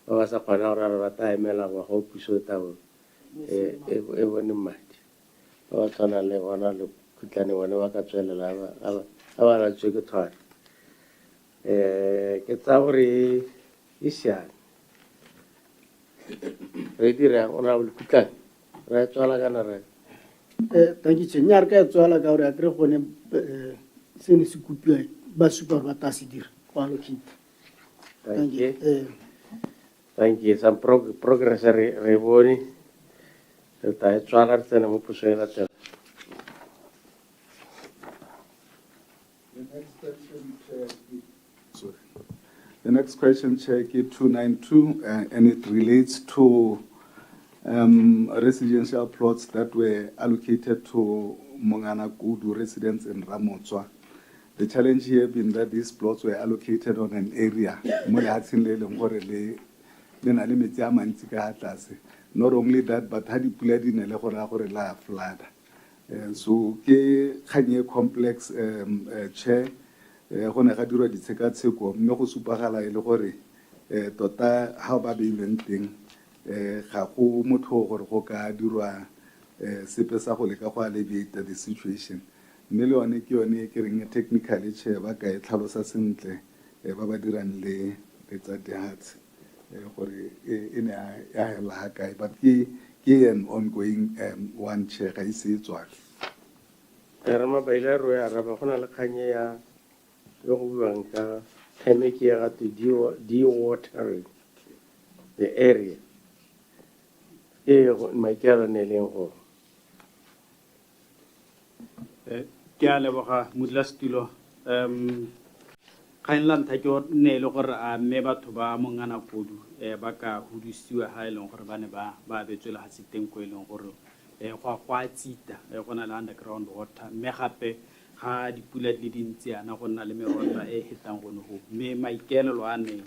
S1: ba ba sa kgona gore re rata emela go go puso tabo e bone mmadi ba ba tshwana le bona le kutlane bone ba ka tswelela ba la tswe ke thwana ke tsa gore e siane re dira ona le kutlane re tswala kana re
S8: Thank you, Chair. Nyar ka tswala ka gore a kre gone se ne se kupia ba super ba ta se dira go allocate.
S1: Thank you. Thank you. Some progress re bone re ta tswala re tsena mo pusong la tsela.
S2: The next question, Chair, is 292, and it relates to residential plots that were allocated to Mongana Kudu residents in Ramotswa. The challenge here being that these plots were allocated on an area. Not only that, but had it played in a flood. So, ke complex chair. Go ne ga dirwa ditshekatsheko mme go supagala e le gore tota ha ba beilweng teng ga go motho gore go ka dirwa sepe sa go leka go alleviate the situation mme le yone ke yone ke reng technically chair ba ka e tlhalosa sentle ba ba dirang le tsa dihatse gore e ne ya hela ha kae but ke an ongoing one chair ga ise tswa
S1: re mabaile ro ya raba gona le khanye ya go buang ka chemical ya to de-watering the area maikelo ne leng go
S3: ke a leboga modulasetulo kgang la ntlha ke ne e le gore a mme batho ba Mongana Kudu ba ka hudisiwa ha e leng gore ba ne ba abetswe lehatshe teng ko e leng gore go a tsita go na le underground water mme gape ga dipula di le dintsi yana go nna le merwana e hetang gone go mme maikaelelo a ne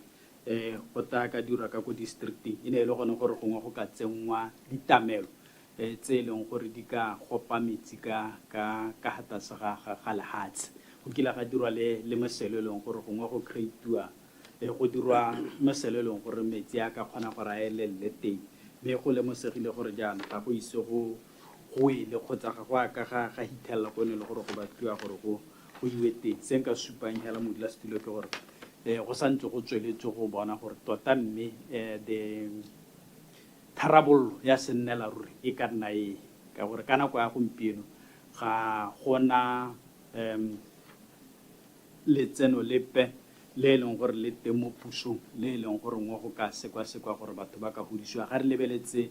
S3: go ta ka dira ka ko districting e ne e le gone gore gongwe go ka tsenngwa ditamelo tse e leng gore di ka gopa metsi ka gatase ga lehatshe go kila ga dirwa le meselo e leng gore gongwe go creatiwa go dirwa meselo e leng gore metsi a ka kgona gore a elele teng mme go lemosegile gore jaana ga go ise go ile kgotsa ga go a ka ga hithelela ko ne le gore go batliwa gore go iwe teng se nka supang hela modulasetulo ke gore go santse go tsweletse go bona gore tota mme the tharabollo ya sennela ruri e ka nna e ka gore ka nako ya gompieno ga gona letseno lepe le e leng gore le teng mo pusong le e leng gore ngwe go ka sekwa-sekwa gore batho ba ka godisiwa ga re lebeletse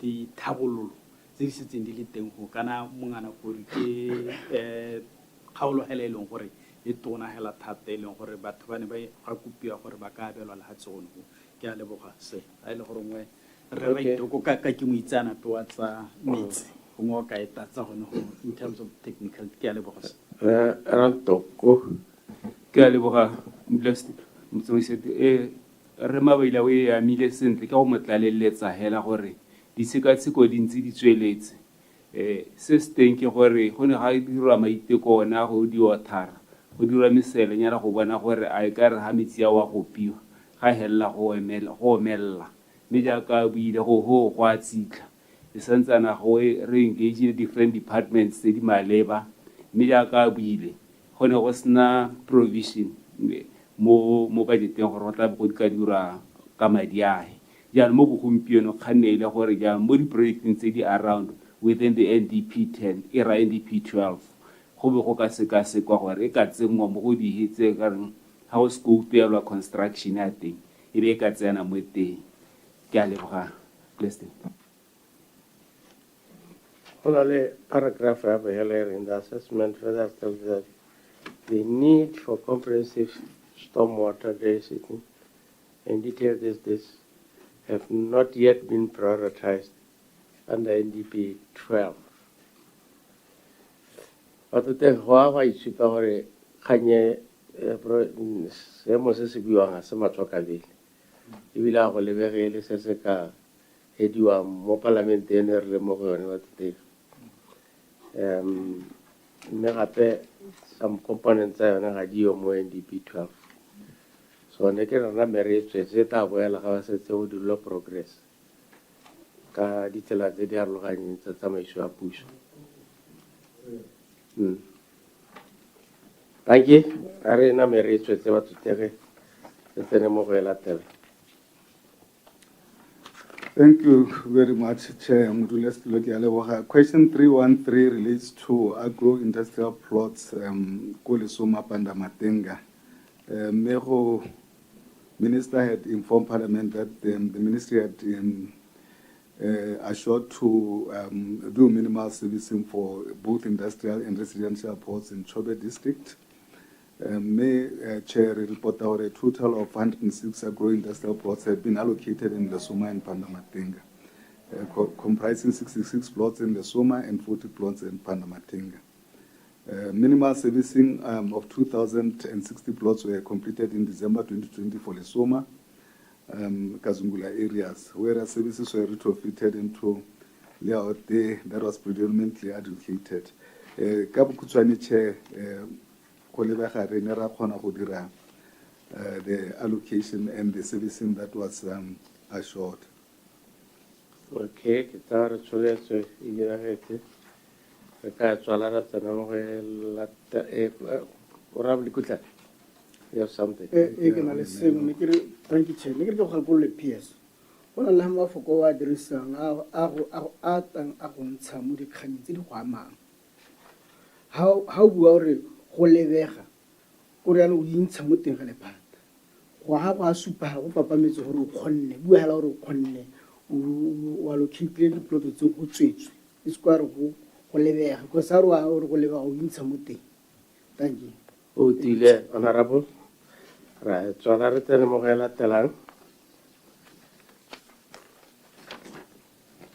S3: dithabololo tse di setseng di le teng go kana mongana kore ke kgaologela e leng gore e tona hela thata e leng gore batho ba ne ba ga kopiwa gore ba ka abelwa lehatse gone go ke a leboga se a ile gore ngwe re ra itoko ka ke mo itsanape wa tsa metsi gongwe o ka e tatsa gone go in terms of technical ke a leboga se
S1: Rantoko.
S6: ke a leboga motsamaisedi re mabaila o e amile sentle ka go mo tlaleletsa hela gore ditshekatsheko dintsi di tsweletse se se teng ke gore go ne ga dirwa maiteko ona go di-water go dirwa meselenyana go bona gore a e ka re ga metsi a wa gopiwa ga helela go omelela mme jaaka buile go a tshitla e santsana go re engage different departments tse di maleba mme jaaka buile go ne go sena provision mo budgeteng gore go tla go ka dira ka madi ae jaanong mo bogompieno kganne ile gore jaanong mo di-projecteng tse di around within the NDP 10 e ra NDP 12 go be go ka seka-sekwa gore e ka tsenngwa mo go dihetse ka reng ga go scope ya construction ya teng e be e ka tsena mo teng ke a leboga Blessing.
S1: Paragraph in the assessment further states that the need for comprehensive stormwater drainage system and detail this have not yet been prioritized under NDP 12. But the Huawei is super Kanye seemo se se buang se matlhokabele ebile a go lebegele se se ka hediwa mo parlamenteng re le mo go yone wa teng mme gape some components tsa yone ga dio mo NDP 12 so ne ke rena mere tsetse ta boela ga ba setse go dilo progress ka ditsela tse di arologaneng tsa tsamaiso ya puso. Thank you. Arena mere tsetse ba tsutege tsene mo go elatela.
S2: Thank you very much, Chair. Question 313 relates to agro-industrial plots, Kolisoma Pandamatenga. Mego Minister had informed Parliament that the Ministry had assured to do minimal servicing for both industrial and residential plots in Chobe District. Chair report out a total of 106 agro-industrial plots have been allocated in the Soma and Pandamatenga, comprising 66 plots in the Soma and 40 plots in Pandamatenga. Minimal servicing of 2,060 plots were completed in December 2020 for the Soma, Kazungula areas, whereas services were retrofitted into layout there that was predominantly allocated. Kabukutswani Chair, the allocation and the servicing that was assured.
S1: Okay, guitar chole so ira hete. Ka chola ra tsana mo la ora blikutla. You have something.
S8: Thank you, Chair. Ne ke go galkolle PS. Bona le ma foko wa dirisang a tang a go ntsha mo dikganyeng tse di go amang. How bua re go lebega go re o intsha mo teng ga lephata go ha ba supa go papametse gore o khonne bua hela gore o khonne o allocate le plot tse go tswetswe e se kwa re go lebega go sa re wa gore go lebega o intsha mo teng. Thank you.
S1: O tile honorable ra tswala re tsene mo go elatelang.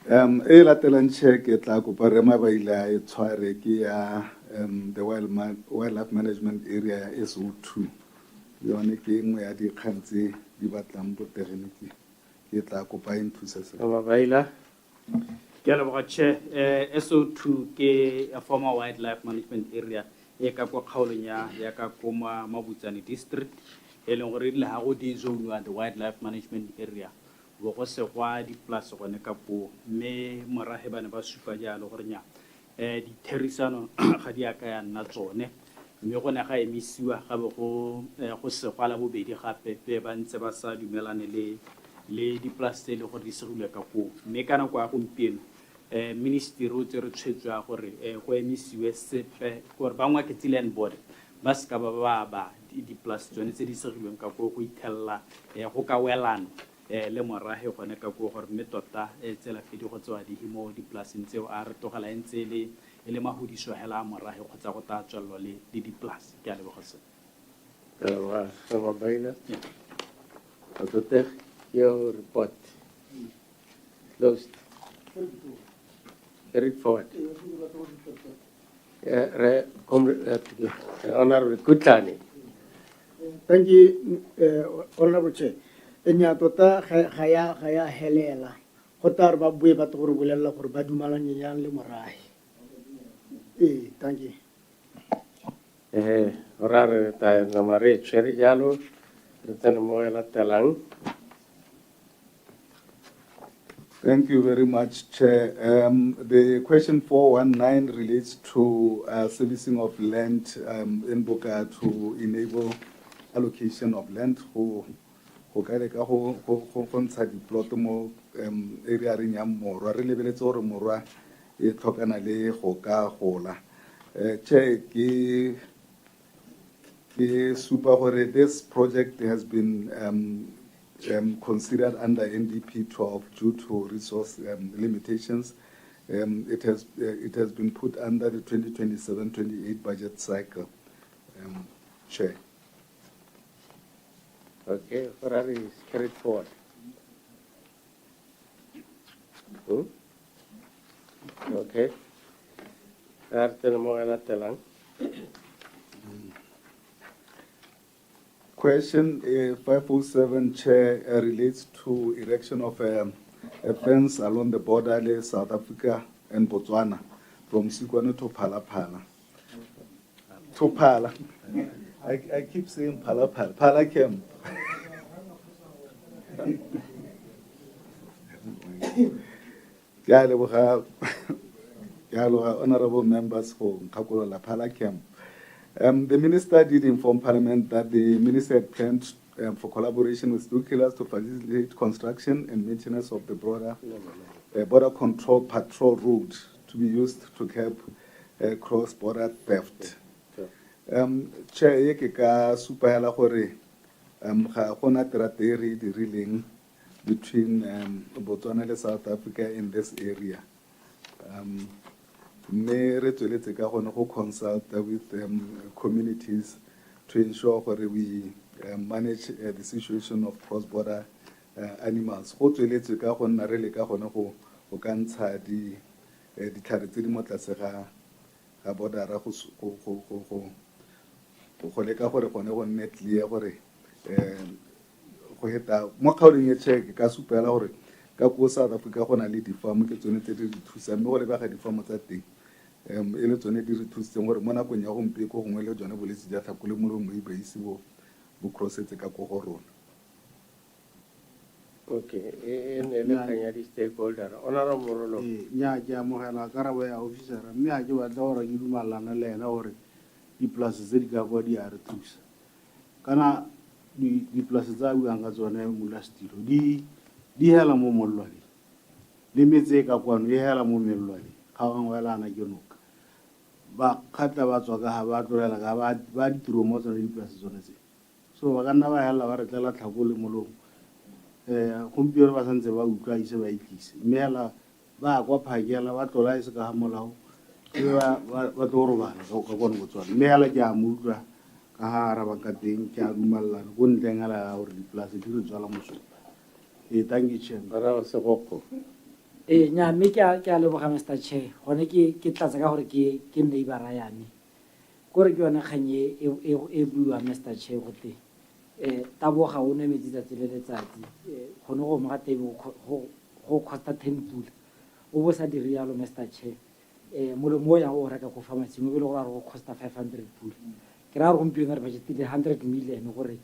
S2: E latelang check e tla kopa re mabaila e tshware ke ya the wildlife management area SO2 yone ke nngwe ya dikgang tse di batlang botegeniki ke tla kopa e nthusa se
S1: Mabaila
S3: ke a leboga Chair. SO2 ke a former wildlife management area e ka kwa kgaolong ya ka koma Mabutsane district e leng gore le ha go di zone the wildlife management area bo go se gwa di-plus gone ka koo mme morage ba ne ba supa jalo gore nya ditherisano ga di aka ya nna tsone mme go ne ga emisiwa gabe go segwa la bobedi gape pe ba ntse ba sa dumelane le di-plus tse e le gore di segilwe ka koo mme ka nako ya gompieno ministry o tsere tshwetso ya gore go emisiwe sepe gore ba ngwaketse land board ba seka ba di-plus tsone tse di segilweng ka koo go ithelela go ka welana le morage gone ka koo gore mme tota tsela fedi go tsewa dihi mo dipolaseng tseo a re togela e ntse e le mahodiso hela a morage kgotsa go tla tswelelwa le dipolase ke a leboga se
S1: Your report. Closed. Carried forward. Honorable Kutani.
S8: Thank you, Honorable Chair. Enya tota ga ya helela. Go tla re ba bue batho gore bolelela gore ba dumalanye yang le morae. Thank you.
S1: Orare ta namare chere jalo.
S2: Thank you very much, Chair. The question 419 relates to servicing of land in Boka to enable allocation of land who ntsha di-plot mo area ring ya morwa re lebeletse gore morwa e tlhokana le go ka gola. Chair, ke super gore this project has been considered under NDP 12 due to resource limitations. It has been put under the 2027-28 budget cycle. Chair.
S1: Okay, Ferrari is carried forward. Okay.
S2: Question 507, Chair, relates to erection of a fence along the border with South Africa and Botswana from Sikwane to Phala. To Phala. I keep saying Phala. Phala Camp. Honorable members for Kakulola Phala Camp. The minister did inform Parliament that the minister had planned for collaboration with Stukilers to facilitate construction and maintenance of the border control patrol route to be used to curb cross-border theft. Chair, ye ke ka supahela gore ga gona terateri di rileng between Botswana and South Africa in this area. Mme re tsweletse ka gone go consult with communities to ensure that we manage the situation of cross-border animals. Go tsweletse ka go nna re le ka gone go ka ntsha ditlhare tse di mo tlase ga border go leka gore gone go nne clear gore go heta mo kgaolong e check ka supela gore ka ko South Africa go na le di-farm ke tsone tse di thusa mme go lebega di-farm tsa teng e le tsone di re thusitseng gore mo nakong ya gompieno ko gongwe le tsone bolwetse ja tlhakole molomo e ba ise bo crossetse ka ko go rona.
S1: Okay, le kanya di stakeholder. Honorable Morolo.
S9: Nya ke amogela karabo ya officer mme a ke batla gore ke dumalana le ena gore di-plus tse di ka kwa di a re thusa kana di-plus tsa buang ka tsone molastilo di hela mo mollwane le metse ka kwano e hela mo mellwane ga ngwelana ke noka ba khatla ba tswa ka ha ba tlolela ka ba ditiro mo tsone di-plus tsone tse so ba ka nna ba hela ba re tlela tlhakole molomo gompieno ba santse ba utlwa ise ba itlise mme hela ba kwa phakela ba tlola e se ka ga molao ba tlo robala ka kone Botswana mme hela ke a mo utlwa ka ha araba ka teng ke a dumallana go ntleng hela gore di-plus di re tswala mosola. Thank you, Chair.
S5: Nya mme ke a leboga Mr. Chair gone ke tlatsa ka gore ke neighbor yane kore ke yone kganye e bua Mr. Chair gote taboga o ne metsi tsatsi le letsatsi gone go mo ga tebe go costa 10 pula o bo sa dire yalo Mr. Chair mo ya o reka go fa matsimo le go ra go costa 500 pula ke ra re gompieno re budgetile 100 million gore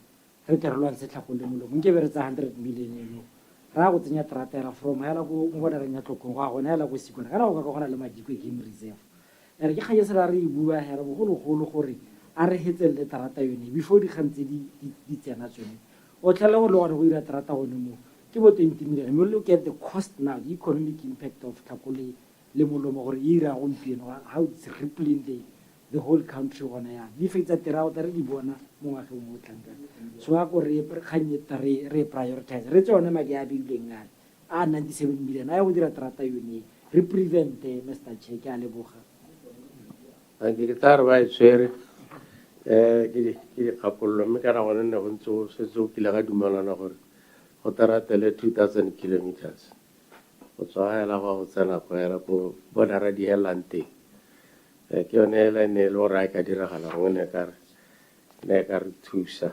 S5: re tle re lwantse tlhakole molomo nke be re tsa 100 million eno ra go tsenya tratela from hela go mo bona re nya tlokong go a gona hela go sikwana kana go ka gona le madiko e game reserve ere ke kganye sera re bua hera bogologolo gore a re hetselle trata yone before di gantse di tsena tsone o tlhela go le gone go dira trata gone mo ke bo 20 million mo look at the cost now the economic impact of Tlhakole le molomo gore e ira gompieno how it's rippling the whole country gona ya di fetsa terao tare di bona mo ngwageng mo tlanka so a go re kganyeta re prioritize re tsone madi a bileng a 97 million a go dira trata yone re prevent Mr. Che ke a leboga
S1: a ke tla re ba e tshwere ke dikgapollo mme kana gone ne go ntse go setse o kile ga dumelana gore go taratele 2000 kilometers go tswa hela go tsena go hela ko bodara di helang teng ke yone hela ne le gore a ka diragala go ne ka re thusa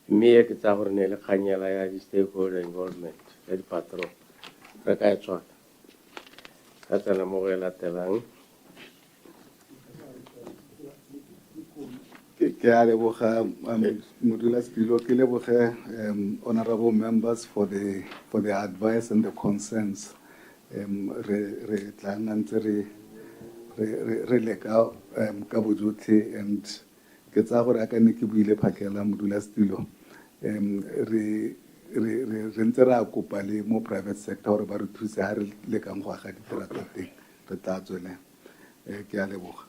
S1: mme ke tsa gore ne le kganyela ya di-stakeholder involvement ya dipatrol re ka e tswana ka tsena mo go e latelang
S2: ke a leboga modulasetulo ke leboge honorable members for the advice and the concerns re tla nna ntse re leka ka bojotlhe and ke tsaya gore a ka nne ke buile phakela modulasetulo re ntse re a kopa le mo private sector gore ba re thuse ha re lekang go aga diterata teng re tla tswelela ke a leboga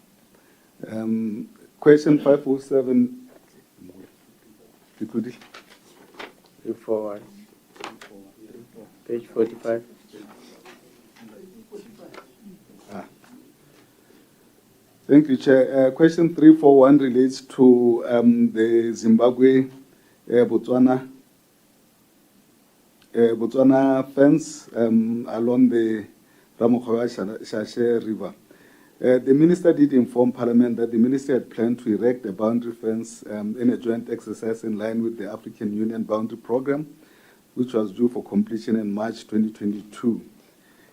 S2: question 507
S1: 341 page 45
S2: Thank you, Chair. Question 341 relates to the Zimbabwe Botswana fence along the Ramokgowa-Shashe River. The Minister did inform Parliament that the Ministry had planned to erect a boundary fence in a joint exercise in line with the African Union Boundary Programme, which was due for completion in March 2022.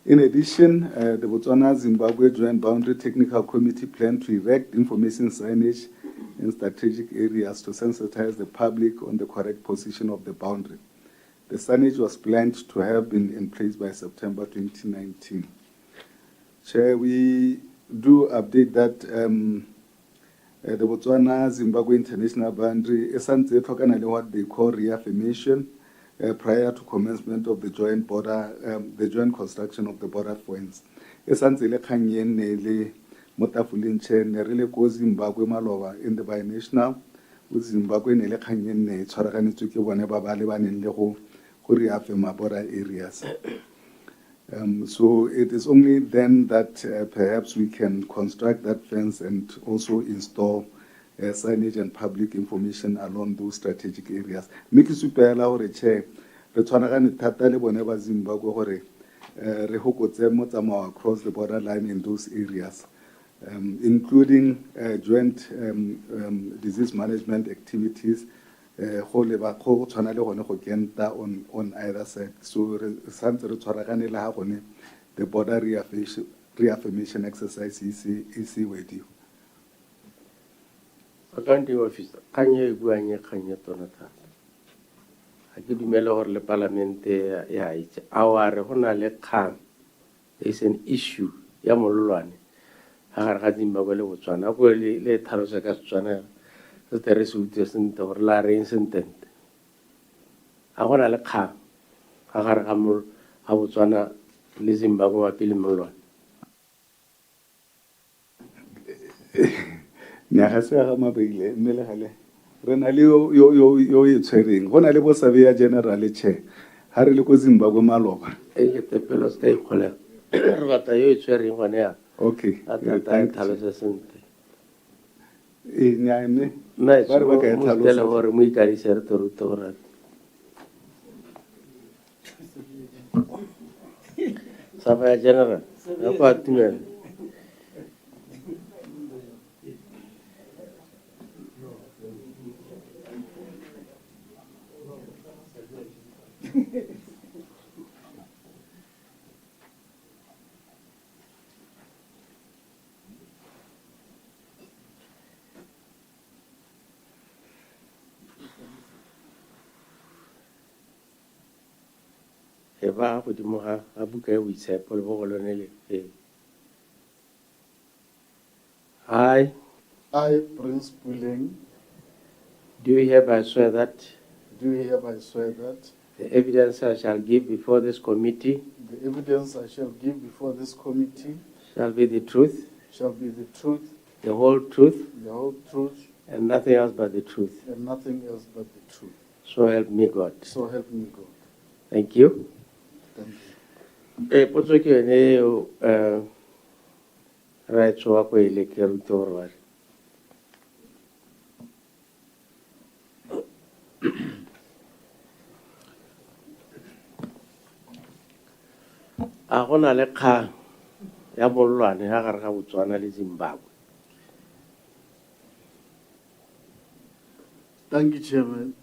S2: In addition, the Botswana-Zimbabwe Joint Boundary Technical Committee planned to erect information signage in strategic areas to sensitize the public on the correct position of the boundary. The signage was planned to have been in place by September 2019. Chair, we do update that the Botswana-Zimbabwe International Boundary is what they call reaffirmation prior to commencement of the joint construction of the border fence. Zimbabwe Maloba in the binational with Zimbabwe reaffirm border areas. So it is only then that perhaps we can construct that fence and also install signage and public information along those strategic areas. Miki supela hore che re tshwanagane thata le bone ba Zimbabwe gore re hokotse motsamao across the borderline in those areas, including joint disease management activities go tshwana le gone go kenta on either side. So re santse re tshwaragane le ha gone the border reaffirmation exercise is wedi.
S1: Accounting officer kanye buanye kanye tona thata ha ke dumele gore le parlamente ya itse aware gona le kgang is an issue ya mololwane ha gare ga Zimbabwe le Botswana go le thalosa ka Setswana se tere se utse sente gore la reng sentente ha gona le kgang ha gare ga Botswana le Zimbabwe wa pele mololwane
S2: Nyaga se ga mabile mmele gale re na le yo e tshwereng go na le bo Savia General Che ha re le ko Zimbabwe Maloba
S1: ke tepelo se e kgole re batla yo e tshwereng gone ya
S2: okay
S1: a tata thalosa sente
S2: nyaime
S1: ba
S2: ba re ba ka e
S1: mo
S2: tlhalosa.
S1: stela gore mo ikarise re toruto gore Savia General ya kwa tumela e ba godimo ga buka e boitshepo le bogo lone le I
S9: I, Prince Puleng,
S1: do hereby swear that
S9: do hereby swear that
S1: the evidence I shall give before this committee
S9: the evidence I shall give before this committee
S1: shall be the truth,
S9: shall be the truth,
S1: the whole truth,
S9: the whole truth,
S1: and nothing else but the truth.
S9: and nothing else but the truth.
S1: So help me God.
S9: So help me God.
S1: Thank you.
S9: Thank you.
S1: Potso ke yone eo rights wa ko ile ke rute gore ba a gona le kgang ya bollwane ya gare ga Botswana le Zimbabwe.
S9: Thank you, Chairman.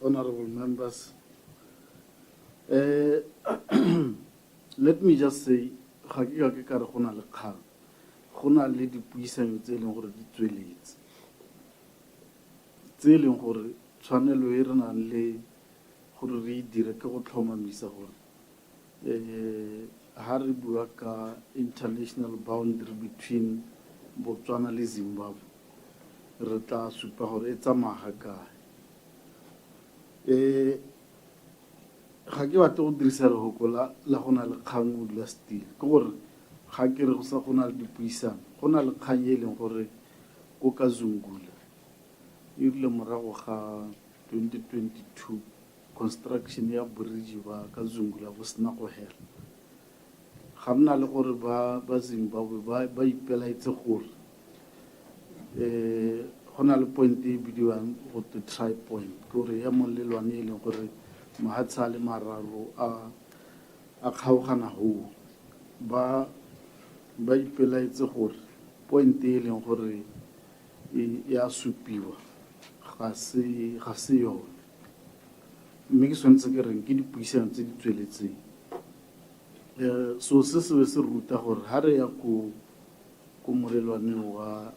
S9: Honorable members. Let me just say, ga ke ka re go na le kgang, go na le dipuisano tse e leng gore di tsweletse, tse e leng gore tshwanelo e re nang le gore re e dire ke go tlhomamisa gore ha re bua ka international boundary between Botswana le Zimbabwe, re tla supa gore e tsamaya kae. Ga ke batle go dirisa lehoko la go na le kgang o dula still, ke gore ga ke re go sa go na le dipuisano, go na le kgang e leng gore ko ka Zungula e rile morago ga 2022 construction ya bridge ba ka Zungula bo sena go hela. Ga nna le gore ba Zimbabwe ba ipelaetse gore go na le point e bidiwang go to try point, ke gore ya molelwane e leng gore mahatsha le mararo a kgaogana hoo, ba ipelaetse gore point e leng gore ya supiwa ga se yone. Mme ke swantse ke reng ke dipuisano tse di tsweletseng. So se se ruta gore ha re ya ko molelwaneng wa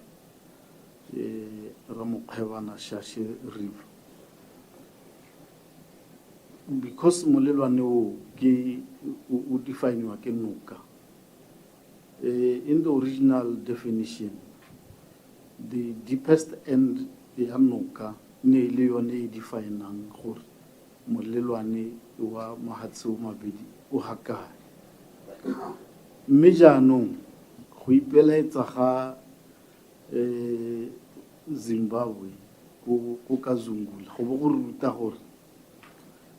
S9: Ramokgwebana Shashe River, because molelwane o ke o definiwa ke noka. In the original definition, the deepest end ya noka ne le yone e definang gore molelwane wa mahatshe o mabedi o hakae. Mme jaanong go ipelaetsa ga Zimbabwe ko ka Zungula go bo go ruta gore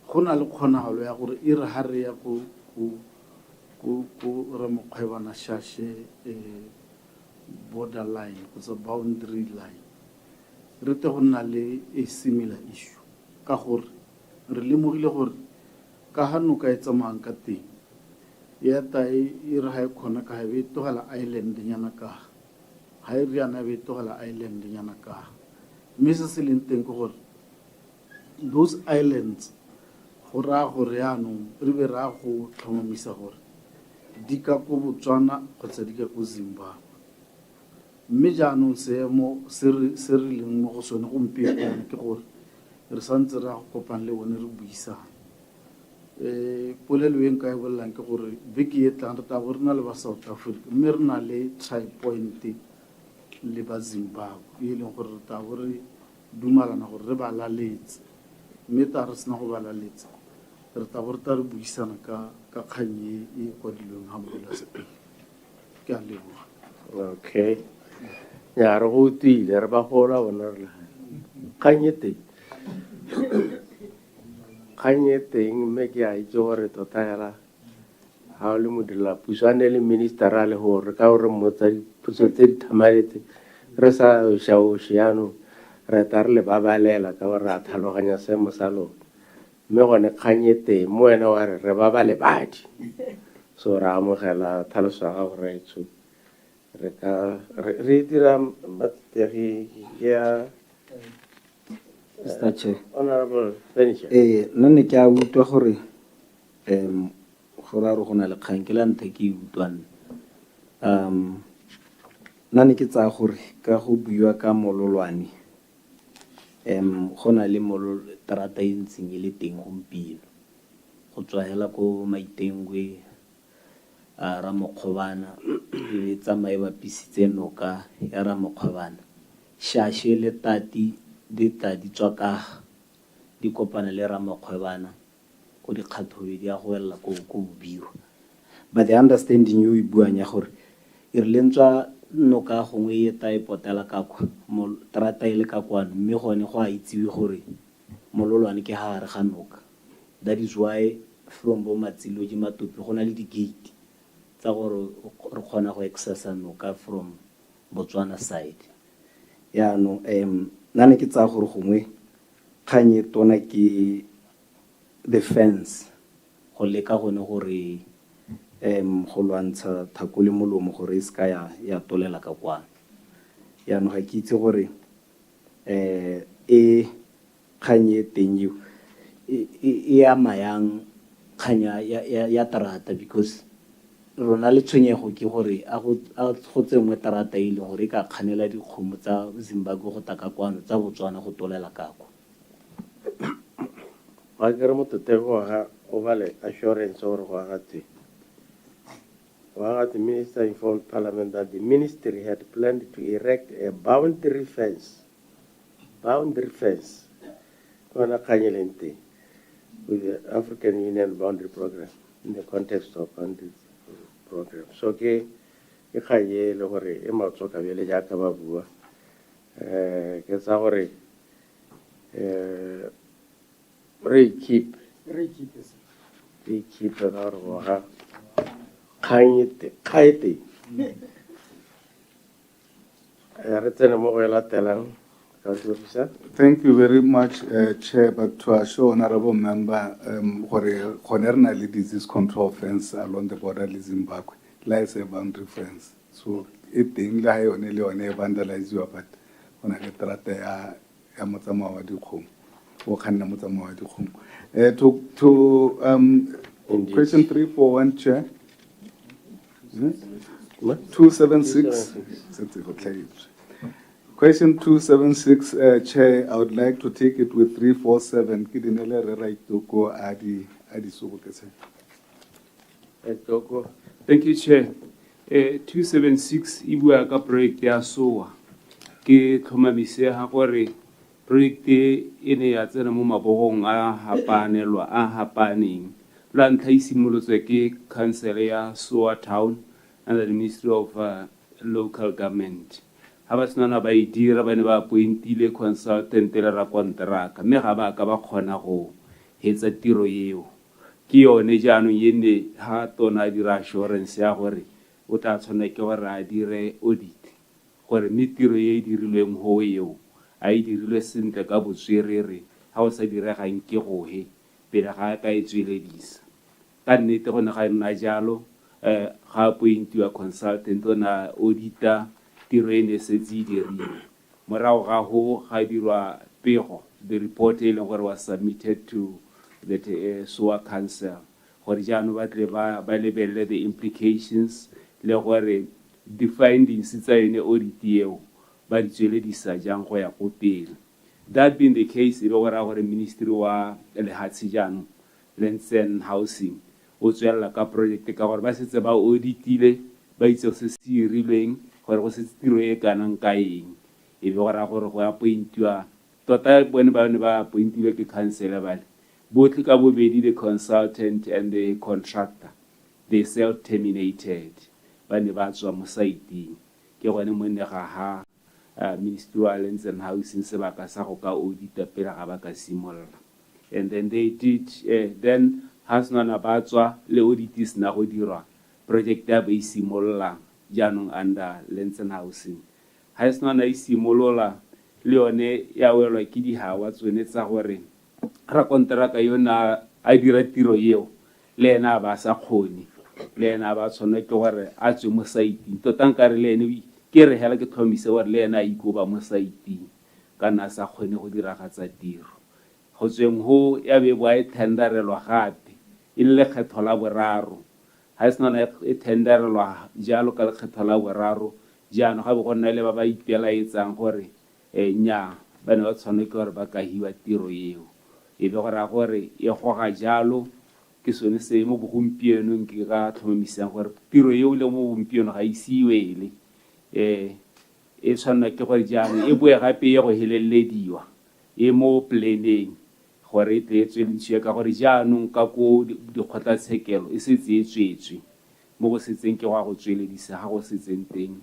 S9: go na le kgonagalo ya gore e re ha re ya ko Ramokgwebana Shashe borderline kgotsa boundary line, re te go nna le a similar issue ka gore re lemogile gore ka ha noka e tsamayang ka teng ya tae e re ha e kgona ka ha be togela island nyana ka ha e riana be togela island nyana ka. Mme se se leng teng ke gore those islands go raya gore yaanong re be raya go tlhomamisa gore di ka ko Botswana kgotsa di ka ko Zimbabwe. Mme jaanong seemo se re leng mo go sone gompieno ke gore re santse re go kopana le bone re buisana. Polelo e nka e bolelang ke gore beke e tlang re tla bo re na le ba South Africa, mme re na le try point le ba Zimbabwe e leng gore re tla bo re dumalana gore re ba laletse, mme ta re sena go ba laletse re tla bo re tla re buisana ka kgang e kwadilweng ga molasepele. Ke a leboga.
S1: Okay. Ya re go tuile re ba gola bona re la kgang e teng. Kgang e teng mme ke a itse gore tota hela ha o le modulapuso a ne le minister a le gore ka gore mmotsa dipotso tse di thamaletse re sa shaošiano re ta re le babalela ka gore a tlhaloganya seemo sa lona. Mme gone kgang e teng mo wena wa re babale badi, so re amogela tlhaloso ya gago raitso re dira mategi ya
S5: Mr. Chair.
S1: Honorable Furniture.
S5: Nna ne ke a utlwa gore gore a re go na le kgang ke la ntha ke utlwane. Nna ne ke tsaya gore ka go buiwa ka mololwane go na le terata e ntseng e le teng gompieno
S10: go tswa hela ko Maitengwe a Ramokgobana e tsamaye ba pisitse noka ya Ramokgobana shashe le tati di tswa ka di kopana le Ramokgobana ko dikgathobedi ya go wela ko Bobiro. But the understanding you buang ya gore e re lentswa noka gongwe e ta ipotela ka kwa mo trata ile ka kwa mme gone go a itsewe gore mololwane ke ha re ga noka. That is why from bo Matsiloji Matopi go na le di gate tsa gore re kgona go accessa noka from Botswana side. Ya no nane ke tsa gore gongwe khanye tona ke the fence go leka gone gore go lwantsha thakole molomo gore iska ya tolela ka kwa. Ya no ga ke itse gore khanye tenyu e amayang khanya ya tarata because rona le tshwenyego ke gore a go tsengwe tarata ile gore ka kganela dikgomo tsa Zimbabwe go taka kwano tsa Botswana go tolela kako.
S1: Wa ke re mototego ga o bale assurance gore go agate. The minister informed Parliament that the ministry had planned to erect a boundary fence on Kanyelente with the African Union Boundary Program in the context of boundary program. So ke khaye le gore e matsoka bele ja ka ba bua ke sa gore re keep ra go ha khayete re tsena mo go latelang.
S2: Thank you very much, Chair. But to assure honorable member, the disease control fence along the border with Zimbabwe lies a boundary fence. So it thing lie on vandalize you, but on a letter ya motsama wa dikgomo o khanna motsama wa dikgomo. To question 341, Chair. 276. Question 276, Chair, I would like to take it with 347. Kidinele right to go adi
S6: Thank you, Chair. 276 ibua ka project ya SOA ke tlhomamise ha gore project e ne ya tsena mo mabogong a hapaneng la ntlha isimolotswe ke council ya SOA town under the Ministry of Local Government. Haba sena ba idira ba ne ba appointile consultant le ra kontraka mme ga ba ka ba kgona go hetsa tiro eo ke yone jaanong yene ha tona dira assurance ya gore o tla tshwana ke gore a dire audit gore mme tiro e dirilweng ho eo a e dirilwe sentle ka botswerere ha o sa diregang ke gohe pele ga ka e tsweledisa ka nnete go ne ga nna jalo ga appointiwa consultant ona auditor tiro e ne setse dirile morago ga ho ga dirwa pego the report e leng gore was submitted to the SOA council gore jaanong ba tle ba lebelele the implications le gore the findings tsa yone audit eo ba di tsweledisa jang go ya go pele. That being the case e be gore ministry wa lehatsi jaanong lands and housing o tswela ka project ka gore ba setse ba auditile ba itse se se dirilweng gore go se tiro e kanang ka eng e be gore go appointiwa tota bone ba ne ba appointilwe ke councilor bale botlhe ka bobedi the consultant and the contractor they self terminated ba ne ba tswa mo site ke gone mo ne ga ha Ministry of Lands and Housing sebaka sa go ka audita pele ga ba ka simolla and then they did then has nona ba tswa le audits na go dirwa project ya ba isimolla jaanong under Lands and Housing has nona isimolola le yone ya welwa ke dihawa tsone tsa gore ra kontraka yona a dira tiro eo le ena ba sa kgone le ena ba tshone ke gore a tswe mo site tota nkare le ene ke re hela ke tlhomise gore le ena ikoba mo site kana sa kgone go diragatsa tiro go tsweng ho ya be bua e tenderelwa gape e le kgetho la boraro ha se nona e tenderelwa jalo ka lekgetho la boraro jaano ga go nna le ba ba ipela etsang gore nya ba ne ba tshwane ke gore ba ka hiwa tiro eo e be gore e goga jalo ke sone se mo bogompienong ke ga tlhomamisang gore tiro eo le mo bogompieno ga isiwele e tshwanela ke gore jaanong e boe gape ye go helelediwa e mo planeng gore e tle e tsweledišiwe ka gore jaanong ka ko dikgotlatshekelo e setse e tswetswe mo go setseng ke go a go tsweledisa ga go setseng teng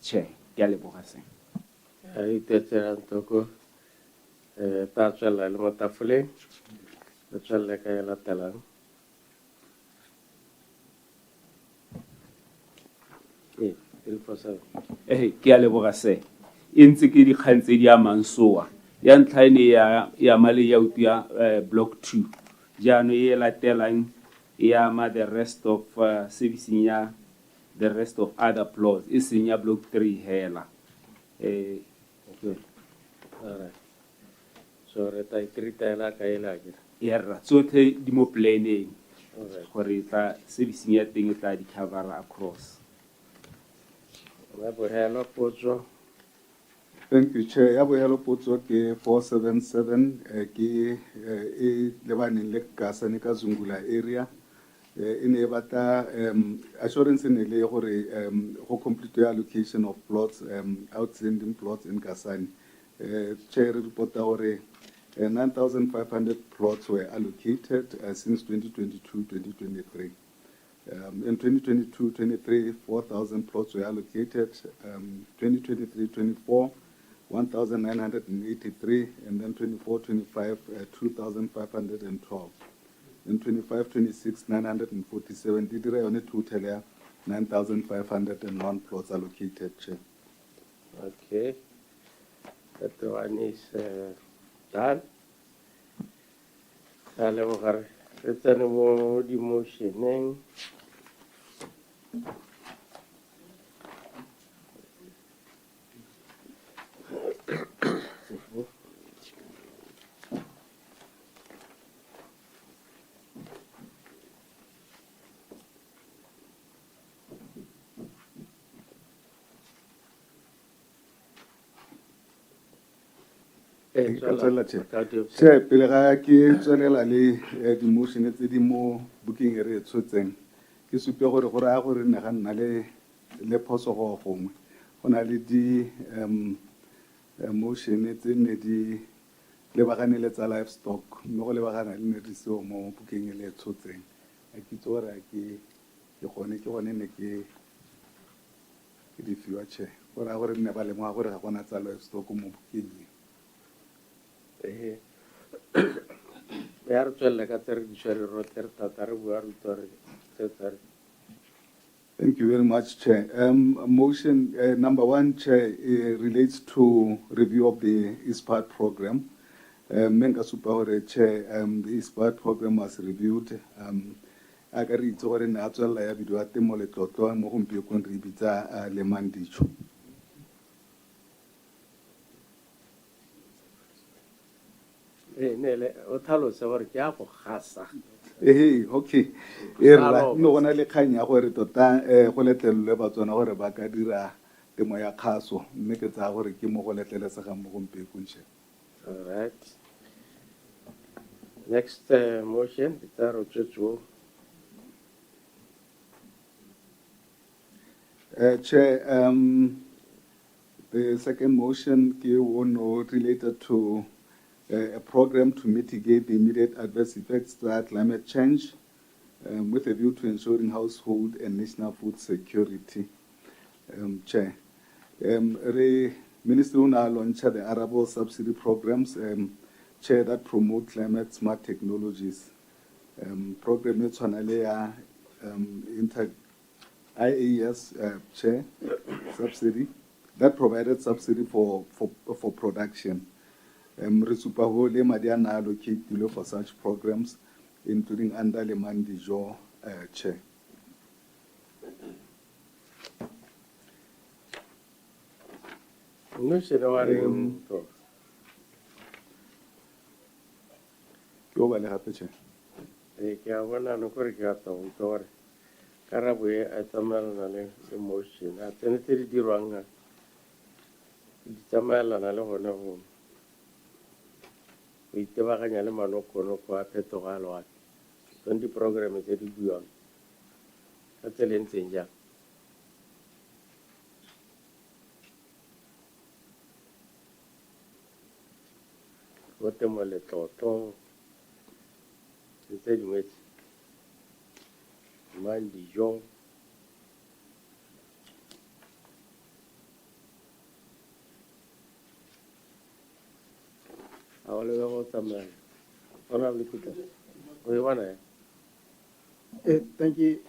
S6: Chair ke a leboga se
S1: a itetselang toko ta tswela le mo tafoleng re tswelle ka e latelang
S6: ke a leboga se e ntse ke dikgang tse di amang soa ya ntlha ene ya male ya utu ya block 2 jaanong e latelang e ama the rest of servicing ya the rest of other plots e seng ya block 3 hela
S1: alright so re ta itritela ka e la ke
S6: era tsotlhe di mo planning
S1: alright
S6: gore tla servicing ya teng e tla di cover across
S1: la bohelo potso
S2: Thank you, Chair. Ya boelo potso ke 477 ke e lebaneng le Kasane ka Zungula area. E ne batla assurance ne le gore go complete the allocation of plots outstanding plots in Kasane. Chair reporta gore 9,500 plots were allocated since 2022-2023. In 2022-23, 4,000 plots were allocated. 2023-24, 1,983, and then 24-25, 2,512. In 25-26, 947. Did I only total 9,501 plots allocated, Chair?
S1: okay that one is done a leboga re tsene mo di-motioneng
S2: Chair, pele ga ke tswelela le di-motion tse di mo booking e re e tshotseng ke supe gore go raya gore ne ga nna le phoso go gongwe go na le di-motion tse ne di lebagane le tsa livestock mme go lebagana le ne di seo mo booking e le e tshotseng a ke itse gore ke gone ne ke di fiwa Chair go raya gore ne ba lemoga gore ga gona tsa livestock mo booking
S1: ya re tswelle ka tse re di tshwere rote re thata re bua re utlwa re tse tsare
S2: Thank you very much, Chair. Motion number 1, Chair, relates to review of the ISPAT program. Menka Super Chair, the ISPAT program was reviewed. I can read over in actual video at the Moletoto and Mohumpi contributor Lemandicho.
S1: nele o tlhalose gore ke a go gasa
S2: Okay. No one le kanya gore tota go letlelwe batswana gore ba ka dira temo ya kgaso mme ke tsa gore ke mo go letlelesegang mo gompiekong Chair.
S1: all right next motion ke tsa re tswetso
S2: Chair, the second motion related to a program to mitigate the immediate adverse effects of climate change with a view to ensuring household and national food security. Chair, Minister Una launched the arable subsidy programs, Chair, that promote climate smart technologies. Program IAS Chair subsidy that provided subsidy for production. Resupa ho le madi a na allocated for such programs, including under le Mandijo Chair.
S1: no se no are to
S2: Go ba le gape Chair.
S1: ke a bona no gore ke a tsa go gore karabo e a tsamaelana le emotion a tsene tse di dirwang di tsamaelana le gone go itebaganya le manokonoko a phetogo a loapi tsone di-program tse di buang ka tsela e ntseng jang. Go temo letlotlo le tse dingwe tse mang dijo a go lebe go tsamaya go na le kuta o e bona ya.
S8: Thank you,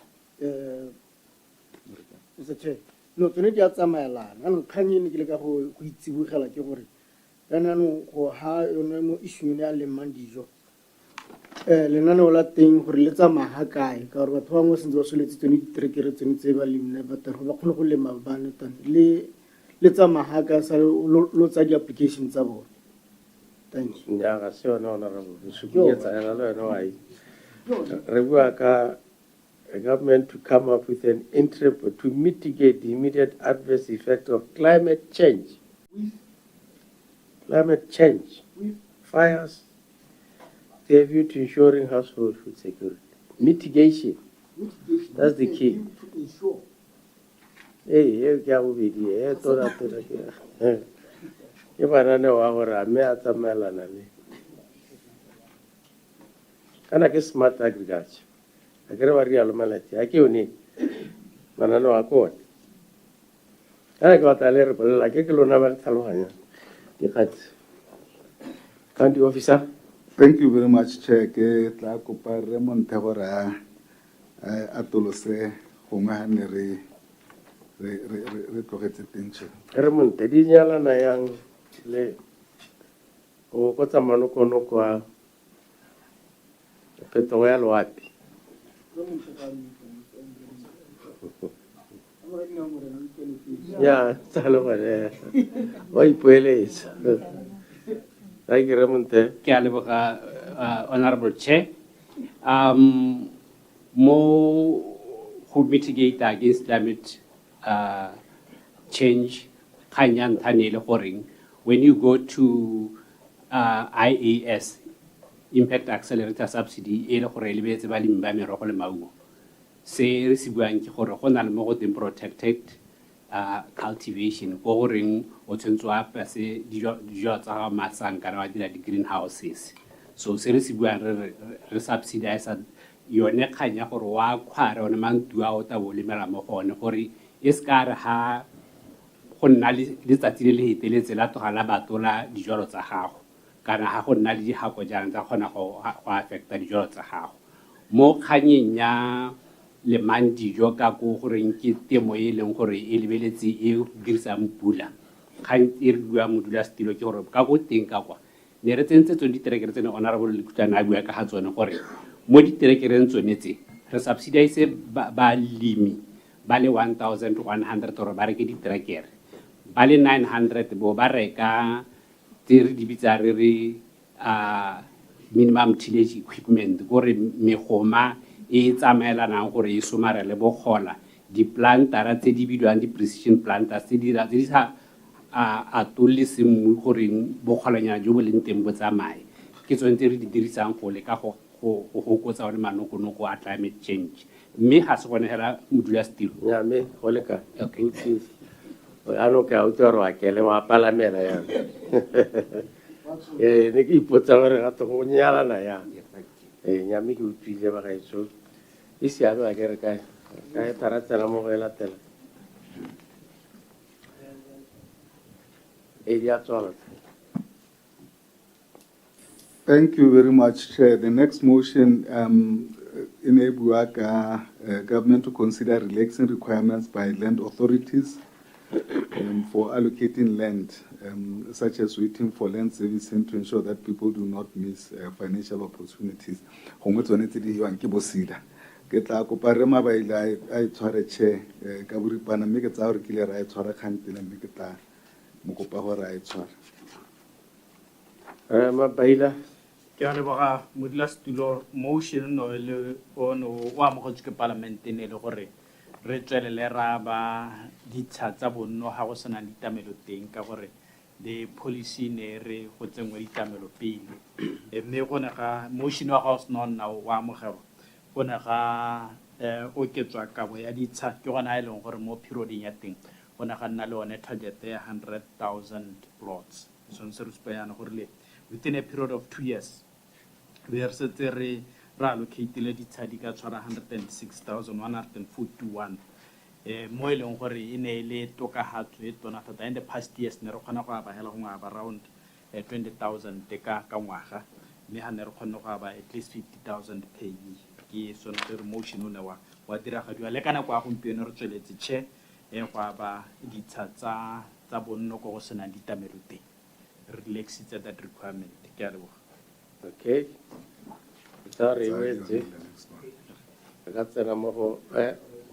S8: Mr. Chair. No, tsone di a tsamaelana. Anong kgang e ne ke le ka go itsibogela ke gore jaanong go ha yone mo issue ya lemang dijo lenaneo la teng gore le tsamaya ga kae ka gore batho ba bangwe sentse ba soletse tsone diterekere tsone tse ba lemile batho ba kgone go lema banetane le tsamaya ga kae sa lo tsa di-application tsa bone. Thank you.
S1: Nyaga se yone honorable re supanyetsana le wena wa re bua ka a government to come up with an interim to mitigate the immediate adverse effect of climate change. Climate change, fires, the view to ensuring household food security. Mitigation, that's the key. Hey, kya bobedi e tola ke e bana ne wa gore a me a tsamaelana le kana ke smart agriculture a kere ba rialo malati a ke yone manane wa kone kana ke batla le re bolela ke lona ba tlhaloganya dikgatsi. County officer.
S2: Thank you very much, Chair. Ke tla kopa Raymond gore a tolose gongwe ha ne re tlogetse teng Chair.
S1: Raymond di nyalana yang le go kotsa manokonoko a phetogo ya loapi. Ya tsalo gore wa ipoeletsa ra ke Raymond
S3: ke a leboga honorable chair mo go mitigate against climate change kanya nthanele goreng when you go to IAS impact accelerator subsidy e le gore le betse ba limba merogo le maungo se re se buang ke gore go na le mo go teng protected cultivation go goreng o tshwantse wa pase dijo tsa masang kana wa dira di-greenhouses so se re se buang re subsidize yone kganya gore wa kgware one mantua o ta bo lemela mo gone gore e se ka re ha go nna le letsatsi le le heteletse la togala batola dijalo tsa gago kana ha go nna le dihako jang tsa kgona go affecta dijalo tsa gago mo kganyeng ya le mang dijo ka go goreng ke temo e leng gore e lebeletse e dirisang pula kgang e re bua modula stilo ke gore ka go teng ka kwa ne re tsentse tsone diterekere tsene honorable le kutlana a bua ka ga tsone gore mo diterekereng tsone tse re subsidize balemi ba le 1100 gore ba reke diterekere ba le 900 bo ba reka tse re di bitsa re re minimum tillage equipment gore megoma e tsamaelanang gore e somarele bogola di-plantara tse di bidiwang di-precision planters tse di sa atolole semmu gore bogolanyana jo bo leng teng bo tsamaye ke tsone tse re di dirisang go leka go hokotsa one manokonoko a climate change mme ga se gone hela modula stilo
S1: ya me go leka a no ka utlwa re wa kele wa palamela ya ne ke ipotsa gore ga to go nyalana ya nya me ke utlwile ba gaetso e siame a kere ka taratsela mo go e latela di a tswala.
S2: Thank you very much, Chair. The next motion enable government to consider relaxing requirements by land authorities for allocating land, such as waiting for land servicing to ensure that people do not miss financial opportunities. Ke tla kopa re mabaila a itshware Chair ka boripana mme ke tsa gore kile ra itshwara kgantele mme ke tla mo kopa gore a itshware.
S1: Mabaila
S3: ke a leboga modulasetulo motion no le ono wa mogotse ke parlamenteng e le gore re tswelele ra ba ditsha tsa bonno ga go sena ditamelo teng ka gore the policy ne re go tsengwe ditamelo pele mme go ne ga motion wa gago sena nna wa amogelo go ne ga oketswa kabo ya ditsha ke gona e leng gore mo perioding ya teng go ne ga nna le one target ya 100,000 plots so se re speyana gore le within a period of 2 years we are setse re allocatile ditsha di ka tshwara 106,141 mo e leng gore e ne le tokahatso e tona thata in the past years ne re kgona go abagela go ngaba around 20,000 ka ngwaga mme ha ne re kgona go aba at least 50,000 per year ke sone re motion o ne wa diragadiwa le kana kwa gompieno re tsweletse che go aba ditsha tsa bonno go sena ditamelo teng relaxitse that requirement ke a leboga.
S1: Okay. Sorry, wait. I got the number.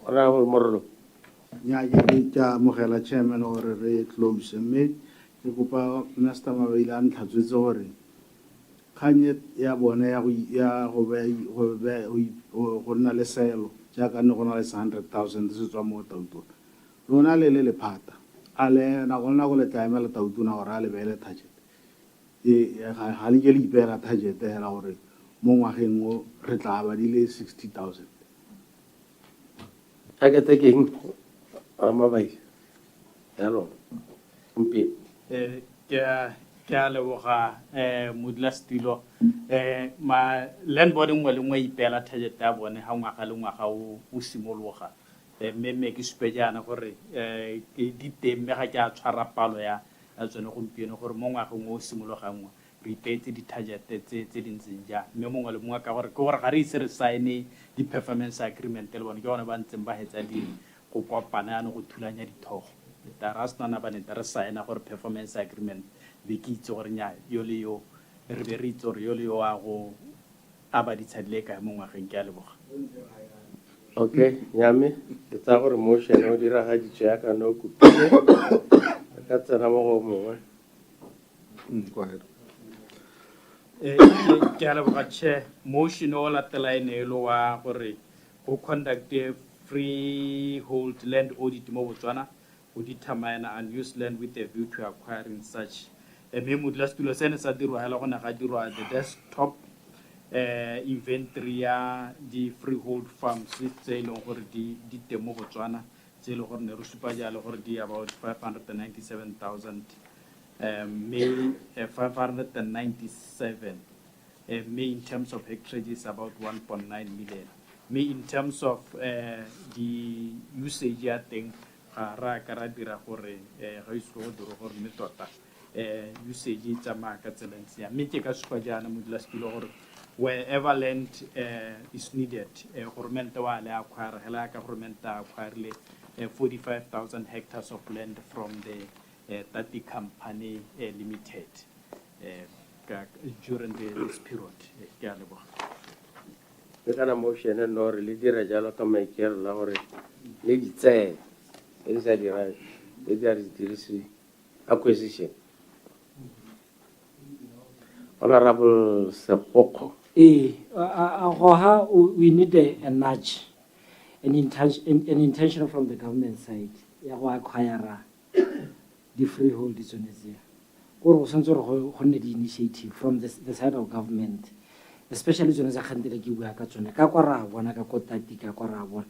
S1: Honorable Morlo.
S9: nya ke tja mogela chairman gore re close mme ke kopa Mr. Mabele a ntlhatswetse gore kganye ya bone ya go nna le selo jaaka ne go na le 100,000 se tswa mo Tautona lona le phata a le na gona go le tlaemela Tautona gore a le beele target ga le ke le ipela target hela gore mo ngwageng o re tla ba di le 60,000
S1: Target again. Amabai. Hello. Umpi.
S3: Ke a leboga modulasetilo ma land board ngwe le ngwe ipela target ya bone ha ngwaga le ngwaga o simologa mme ke supejana gore di teng me ga ke a tshwara palo ya tsone gompieno gore mo ngwageng o simologang re ipetse di target tse dintseng ja mme mongwe le mongwe ka gore ke gore ga re ise re sign di performance agreement le bone ke bone ba ntseng ba hetsa di go kopana yana go thulanya dithogo tara sna ba ne tara signa gore performance agreement be ke itse gore nya yo le yo re be re itse gore yo le yo a go aba di tshadile ka mo ngwageng ke a leboga.
S1: Okay, nyame ke tsa gore motion o dira ga ditse ya ka no kupile ka tsena mo go mongwe.
S2: Go ahead.
S3: Ke a leboga che motion o latela ene lo wa gore go conduct a freehold land audit mo Botswana go determine unused land with a view to acquiring such mme modulasetulo sene sa dirwa hela go ne ga dirwa the desktop inventory ya di freehold farms tse e leng gore di teng mo Botswana tse e leng gore ne re supa jalo gore di about 597,000 May 597 May in terms of hectare is about 1.9 million. May in terms of the usage ya teng ra ka ra dira gore ga iso go dira gore ne tota usage tsa maka tseleng ya mme ke ka supa jana modulasetulo gore wherever land is needed government wa le acquire hela ka government acquire 45,000 hectares of land from the 30 company limited during this period ke a leboga.
S1: Le kana motion no re le dira jalo ka maikelo la gore le ditse e sa dira le dira dirisi acquisition. Honorable Sepoko.
S5: We need a nudge, an intention from the government side. Ya go acquire the freehold is on there. Or some sort of initiative from the side of government, especially when the country give work at Kakora, Wanakakota, Kakora.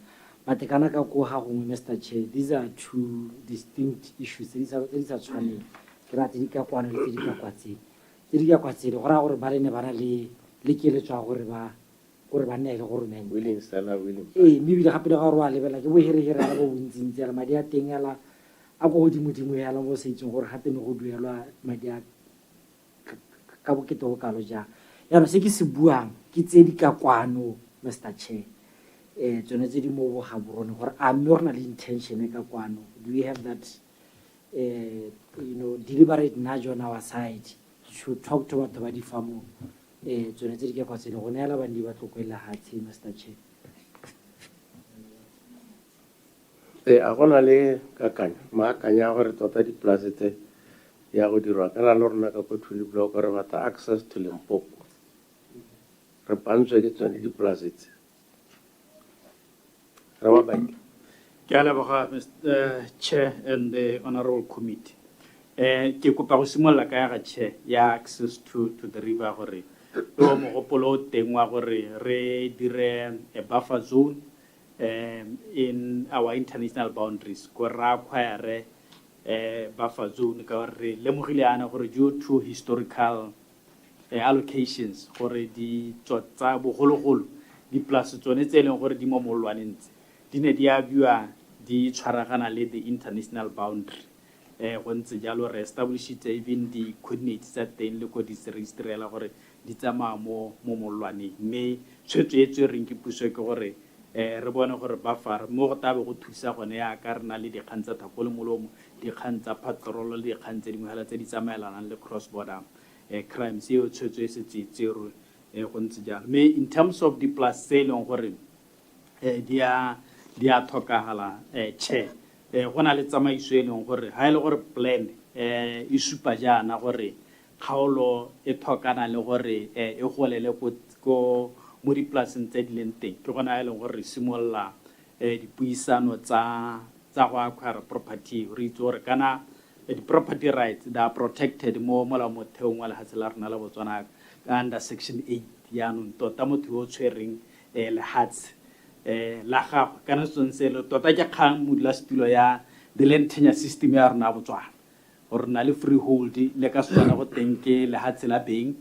S5: But the Kanaka Mr. Chair, these are two distinct issues. These are funny. Kratika Kwan and Tirika Kwati. Tirika Kwati, or Barine Barali, Likilcha or Banel or men.
S1: William Stella William.
S5: Maybe the happy hour level like we hear wins in Jeremiah Tingala. A go dimudimu ala mo se tsong gore gape ne go duelwa madi a ka bokete ka loja ya no se ke se buang ke tse di ka kwano Mr. Chair tsone tse di mo bo ga borone gore a mme re na le intention ka kwano do we have that deliberate nudge on our side to talk to batho ba di famo tsone tse di ka kwatsene go neela bandi ba tlokwela hatsi Mr. Chair.
S1: A gona le kakanya maakanya gore tota di-place tse ya go dirwa kana le rona ka Kotuli block gore bata access to Limpopo re pantswe ke tsone di-place tse re wa baile.
S3: Ke a leboga Mr. Chair and the honorable committee. Ke kopa go simolla ka ya ga chair ya access to the river gore lo mogopolo o teng wa gore re dire a buffer zone in our international boundaries go ra acquire buffer zone ka gore re lemogile ana gore due to historical allocations gore di tsa bogologolo di plus tsone tse leng gore di mo molwaneng tse di ne di abiwa di tshwaragana le the international boundary go ntse jalo re establishitse even di coordinates tsa teng le ko di se registrela gore di tsamaya mo molwaneng mme tshwetso e tsereng ke puso ke gore re bone gore ba fara mo go tabe go thusa gone ya ka re na le dikgang tsa thakolo molomo dikgang tsa patrol le dikgang tse dingwe hela tse di tsamaelanang le cross border crimes eo tshwetso e se tsero go ntse jalo mme in terms of the plus tse leng gore di a tlhokagala che go na le tsamaiso e leng gore ha e le gore plan e supa jaana gore kgaolo e tlhokana le gore e golele ko mo dipolaseng tse di leng teng ke gona e leng gore re simolola dipuisano tsa go acquire property re itse gore kana di-property rights they are protected mo molaotheong wa lefatshe la rona la Botswana under section 8 yaanong tota motho yo o tshwereng lefatshe la gago kana setsonselo tota ke kgang modulasetulo ya the land tenure system ya rona ya Botswana gore na le freehold le ka Setswana go teng ke lefatshe la beng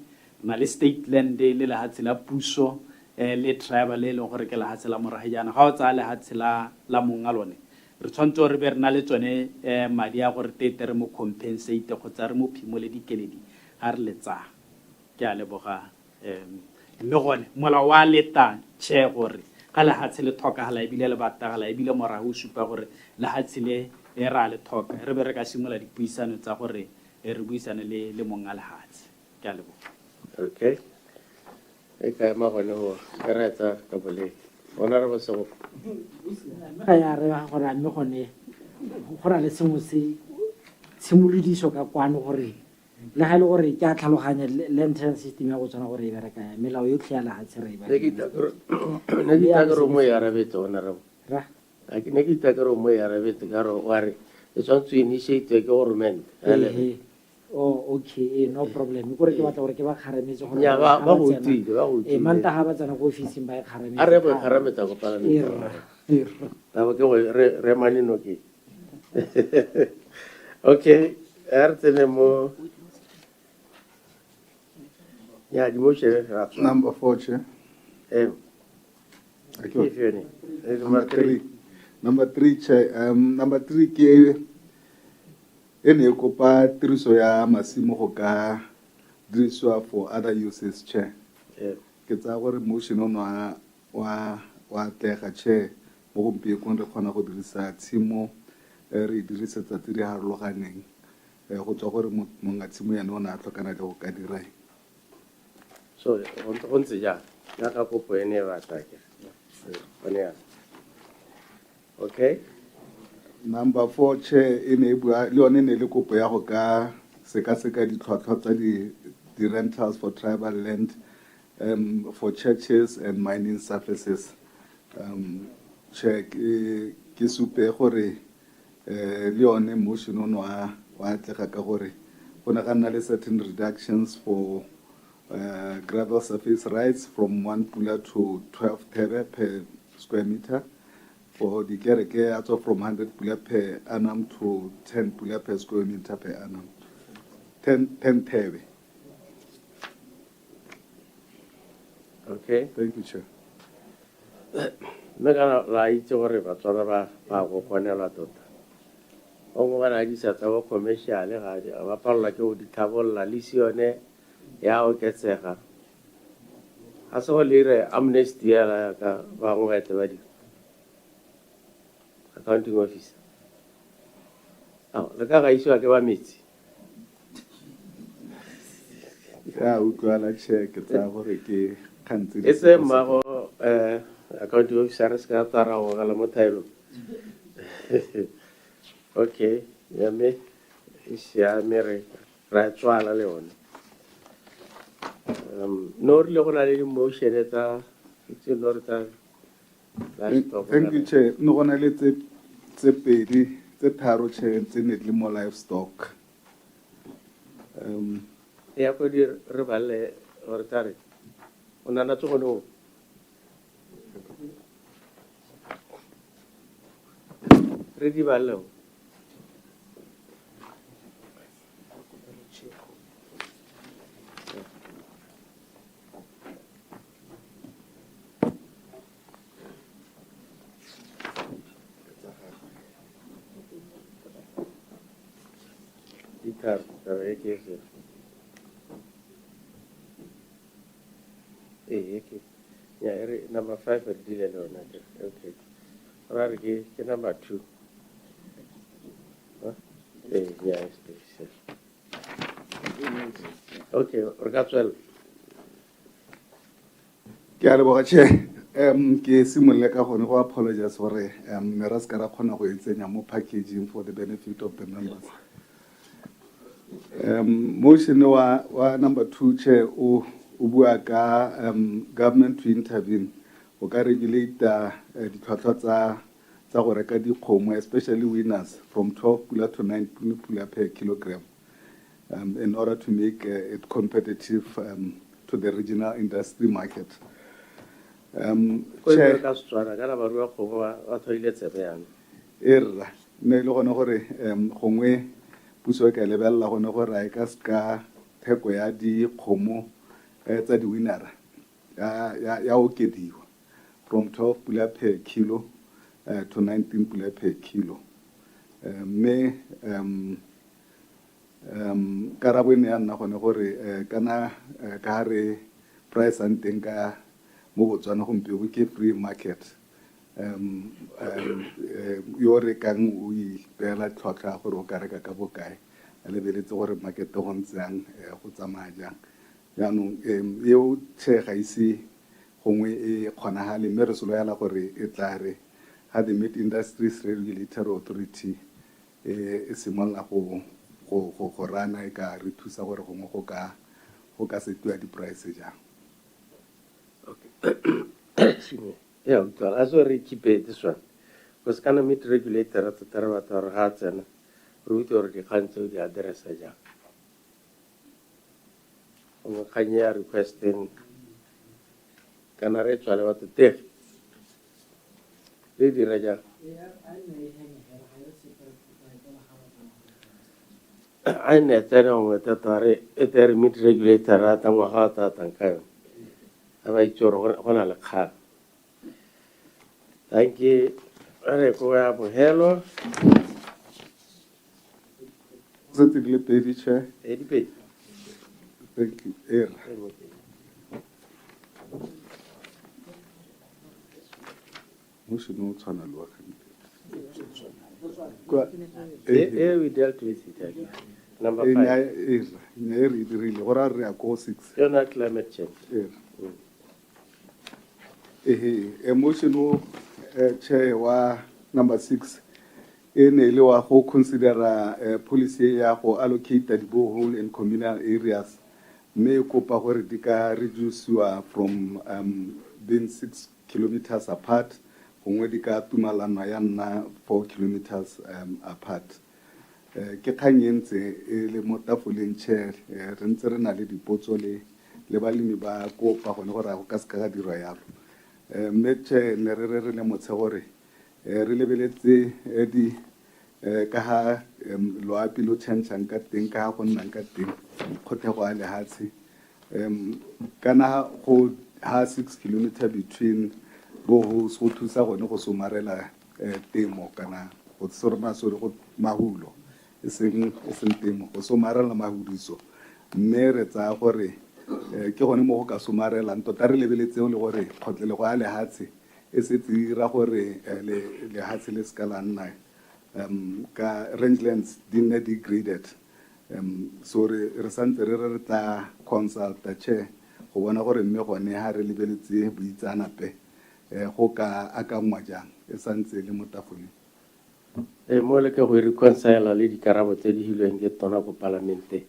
S3: na le state land le lefatshe la puso le tribal le leng gore ke lefatshe la moragejana ga o tsaya lefatshe la monga lone re tshwanetse re be re na le tsone madi a gore tete re mo compensate kgotsa re mo phimole dikeledi ga re le tsaya ke a leboga mme gone molao wa leta che gore ka lefatshe le tlhokagala ebile le batagala ebile morago o supa gore lefatshe le ra le tlhoka re be re ka simolola dipuisano tsa gore re buisane le monga lefatshe ke a leboga.
S1: Okay. Eka ma gone ho re etsa ka bole bona re bosego
S5: ga ya re ga gore mme gone go ra le sengwe se simolodiso ka kwano gore le ga le gore ke a tlhaloganya land tenure system ya go tsana gore e bereka melao yotlhe ya lefatshe re e
S1: ne ke takero mo ya rabetse ona ra a ke ne ke takero mo ya rabetse ka ro wa re e tshwantse initiate ke government
S5: oh okay no problem gore ke batla gore ke ba kharametse gore
S1: ya ba go tsile
S5: manta ha ba tsana go office ba e kharametse
S1: a re ba kharametse go pala ne ba ke re manino ke okay er tene mo ya di mo chere
S2: Number 4, Chair.
S1: Okay.
S2: Number 3, Chair. Number 3 ke ene e kopa tiriso ya masimo go ka dirisiwa for other uses, Chair. Ke tsa gore motion ono wa tlega, Chair, mo gompiekong re kgona go dirisa tshimo re dirisetsa tse di harologaneng go tswa gore monga tshimo yane o ne a tlhokana le go ka dirae.
S1: So go ntse ja ka kopo ene ba take okay.
S2: Number 4, Chair, ene bua le yone ne le kopo ya go ka seka ditlhwatlhwa tsa di rentals for tribal land for churches and mining surfaces. Chair, ke supe gore le yone motion ono wa tlega ka gore go ne ga nna le certain reductions for gravel surface rights from 1 pula to 12 thebe per square meter. For the kereke, also from 100 pula per annum to 10 pula per square meter per annum. 10 thebe.
S1: Okay.
S2: Thank you, Chair.
S1: Me kana la itse gore ba tswana ba go kgonela tota o mo bana di sa tsa go commercial ga ba palla ke o di thabolla le sione ya o ketsega a se go lere amnesty ya ka ba go ete ba di accounting officer le ka ga iswa ke ba metsi
S2: Ya utlwala, Chair, ke tsa gore ke kgantse
S1: e se mmago accounting officer se ka tsara go gala mo thaelo okay ya me siame ra tswala le one no rile go na le di-motion tsa tse no re tsa
S2: Thank you, Chair. No gona le tse pedi tse tharo, Chair, tse ne le mo livestock.
S1: ya go di re ba le or tare. Onana to no. Ready ballo. Itar, tare ke se. Okay. Yeah, number 5 at deal alone. Okay. Rarity, number 2. Huh? Yeah, yes. Okay, Ragatswell.
S2: Ke a leboga Chair. Ke simolle ka gone go apologize gore me ra ska ra kgona go etsenya mo packaging for the benefit of the members. Motion wa number 2 Chair o bua ka government to intervene o ka regulate ditlhwatlhwa tsa go reka dikgomo, especially winners, from 12 pula to 19 pula per kilogram, in order to make it competitive to the regional industry market.
S1: Chair, ka Setswana kana ba rua go ba toilet se beana.
S2: Erra ne le gone gore gongwe puso e ka lebella gone gore a ka ska theko ya dikgomo tsa di winner ya okediwa from 12 pula per kilo to 19 pula per kilo. Me karabo ne ya nna gone gore kana ka re price and teng ka mo Botswana gompieno ke free market. Yo rekang o ipela tlhwatlhwa gore o ka reka ka bokae a lebeletse gore market go ntsang go tsamaya jang. Jaanong eo Chair ga ise gongwe e kgonagale mme re soloela gore e tla re ha the Meat Industries Regulatory Authority e simolola go rana e ka re thusa gore gongwe go ka setiwa di-price jang.
S1: Yeah, well, as we keep this one. Because kind of meat regulator at the Tarawata or Hats and root or the council, the address. Kanya requesting can I reach what the take? Lady Raja. I know with the meat regulator at Amahata and Kayo. Have I chosen a Thank you. Hello.
S2: Certainly, Lady Chair.
S1: Thank
S2: Thank you. Motion no tshwana le wa
S1: Here we dealt with it. Number 5.
S2: really. What are we 6?
S1: You're not climate change.
S2: A motion Chair wa number 6 in a lower who consider policy ya go allocate the borehole in communal areas may kopa gore di ka reduce from being 6 kilometers apart gongwe di ka tumalana ya nna 4 kilometers apart. Ke kganyentse le mo tafoleng Chair re ntse re na le dipotso le balemi ba kopa gone gore go ka se ka dirwa yalo. Metse ne re le motse gore re lebeletse di ka ha loapi lo tshantshang ka teng ka go nnang ka teng kgothego a lehatshe kana go ha 6 kilometer between bo so thusa gone go somarela temo kana go sorona so go mahulo e seng temo go somarela mahudiso mme re tsa gore ke gone mo go ka somarela ntota re lebeletse le gore khotlele go a lehatshe e se tsira gore lehatshe le skala nna ka rangelands di nne degraded. So re santse re tla consult Chair go bona gore mme gone ha re lebeletse boitsanape go ka akangwa jang e santse le motafole.
S1: Mo le ke go reconcile le dikarabo tse di hilweng ke tona go parlamente.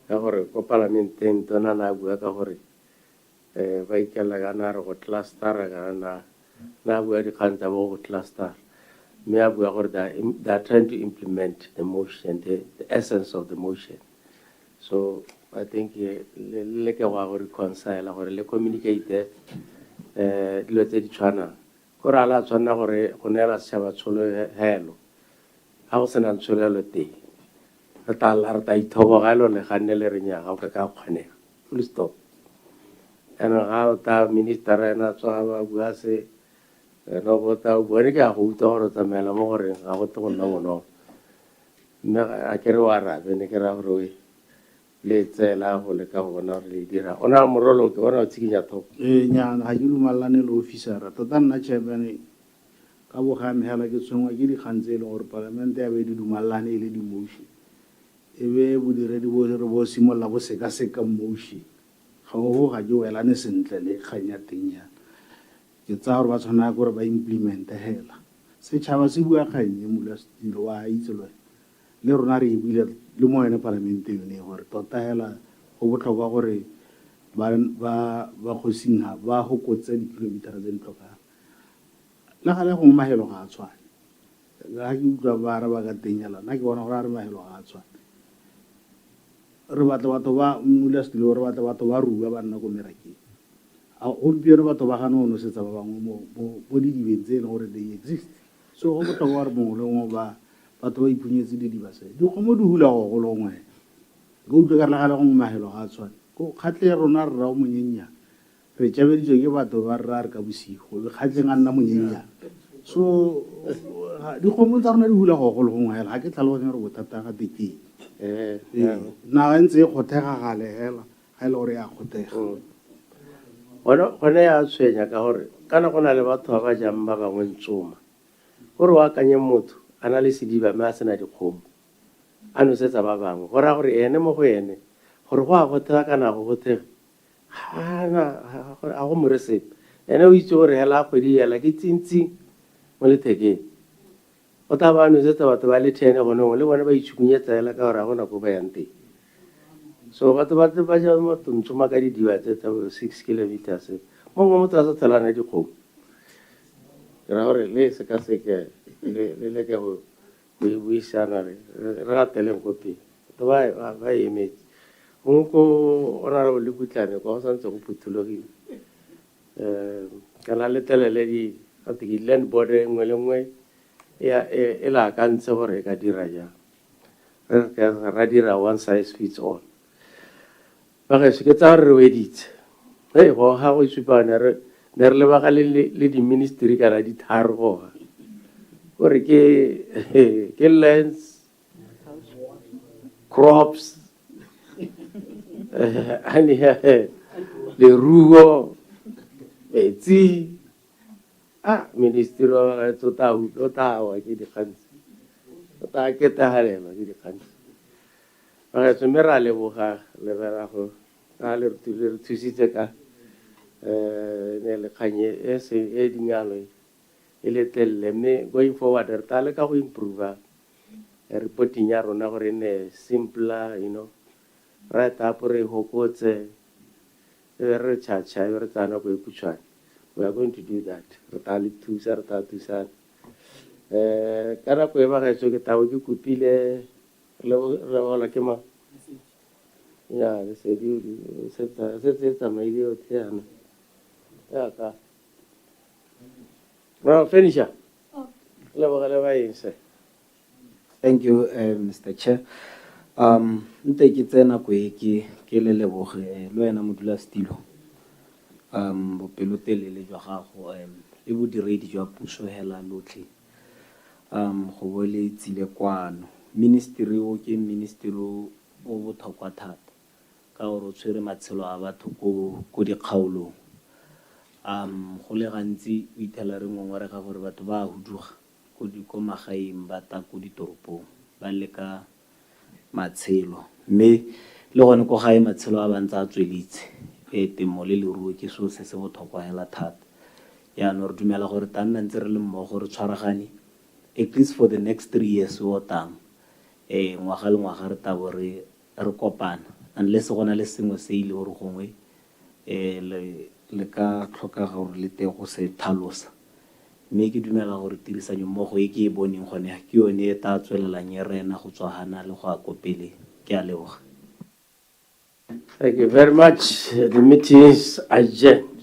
S1: Ka gore go parlamenteng tona na bua ka gore ba ikela ga na re go cluster ga na bua di khantsa bo go cluster. Me bua gore they are trying to implement the motion, the essence of the motion. So I think le ke wa go reconcile gore le communicate dilo tse di tshwanang gore ala tshwana gore go neela setšhaba tshologelo ga go sena tsholelo teng re ta ithobogelo le ganne le re nyaga o ka kgonega full stop yaanong ga o ta minister ena tswa ba bua se ena go ta bone ke a go utlwa gore o tsamaela mo goreng ga go te go nna bonolo mme a ke re wa rabe ne ke ra gore le tsela go le ka go bona gore le dira o na morolo ke bona o tsikinya thoko
S9: nyana ga ke dumalane le officera tota nna chairman ka bogame hela ke tshwengwa ke dikgang tse e leng gore palamente ya be di dumalane e le di-motion e be bodiredi bo re bo simolola bo sekaseka motion ga go ga ke welane sentle le kgang ya teng yana ke tsaya gore ba tshwana gore ba implemente hela setšhaba se bua kgang e Modulasetulo wa itse le rona re e buile le mo yone palamente yone gore tota hela go botlhokwa gore ba kgosing ha ba gokotse dikilomitara tse di tlhokang le gale go mahelo ga a tshwane ga ke utlwa ba re ba ka teng yala nna ke bona gore a re mahelo ga a tshwane re batla batho ba Modulasetulo re batla batho ba rua ba nna ko merakeng gompieno batho ba gane go nosetsa ba bangwe mo didibeng tse e leng gore they exist so go botlhokwa gore mongwe le mongwe batho ba iphunyetse didibasee dikgomo di hula go go longwe ke utlwe ka legale go mahelo ga a tshwane ko kgatle ya rona re rao monyennyana re tšabeditswe ke batho ba re ka bosigo kgatleng a nna monyennyana so dikgomo tsa rona di hula go go longwe hela ga ke tlhaloganya gore bothata ga tekeng naga ntse e kgothega gale hela ga e le gore ya kgothega
S1: gone ya tshwenya ka gore kana go na le batho ba ba jang ba bangwe ntsoma gore o akanye motho a na le sediba mme a sena dikgomo a nosetsa ba bangwe go raya gore ene mo go ene gore go a gothega kana go gothege a go moresepe ene o itse gore hela a kgwedi yela ke tsintsi mo lethekeng o ta ba nosetsa batho ba le 10 gonongwe le bone ba itšhukunyetsa hela ka gore a gona ko ba yang teng so batho ba ja motho ntsoma ka didiba tse tsa 6 kilometers mongwe motho a sa tshelana dikgomo ke ra gore le sekaseke le leke go buisana re rateleng ko pele batho ba emetse gongwe ko o na le kutlane kwa go santse go phuthulogile kana le telele di land board nngwe le nngwe e la akantse gore e ka dira jang ra dira one size fits all ba ge se ke tsa re weditse go ga go itsupane ne re lebaga le di-ministry kana di tharo goga gore ke lands crops leruo metsi ministry wa gaetso o tawa ke dikgantsi o ta ketegalelwa ke dikgantsi ba gaetso mme ra leboga leberago ka le re thusitse ka ne le kganye e dingalo e le tlelele mme going forward re ta leka go improve reporting ya rona gore ne simpler right up re hokotse re chacha re tsana go iputshwana. We are going to do that. Re ta thusa ka nako e ba gaetso ke tao ke kopile le ola ke ma ya le se tsamaile o theana ya ka no finish le ba le ba inse.
S5: Thank you, Mr. Chair. Nte ke tsena ko ke le leboge le wena Modulasetulo bopelotelele jwa gago le bodiredi jwa puso hela lotlhe go boletsile kwano ministry o ke ministry o botlhokwa thata ka gore o tshwere matshelo a batho ko dikgaolong go le gantsi o ithela re ngongorega gore batho ba huduga ko magaeng ba ta ko ditoropong ba le ka matshelo mme le gone ko gae matshelo a bantse a tsweletse temo le leruo ke so se botlhokwa hela thata yaanong re dumela gore ta nna ntse re le mmogo re tshwaragane at least for the next 3 years o tang ngwaga le ngwaga re tabo re kopana unless go na le sengwe se ile gore gongwe le ka tlhoka gore le te go se tlhalosa mme ke dumela gore tirisanyo mmogo e ke e boneng gone ke yone e ta tswelelang ye rena go tswagana le go a kopele ke a leboga.
S1: Thank you very much. The meeting is adjourned.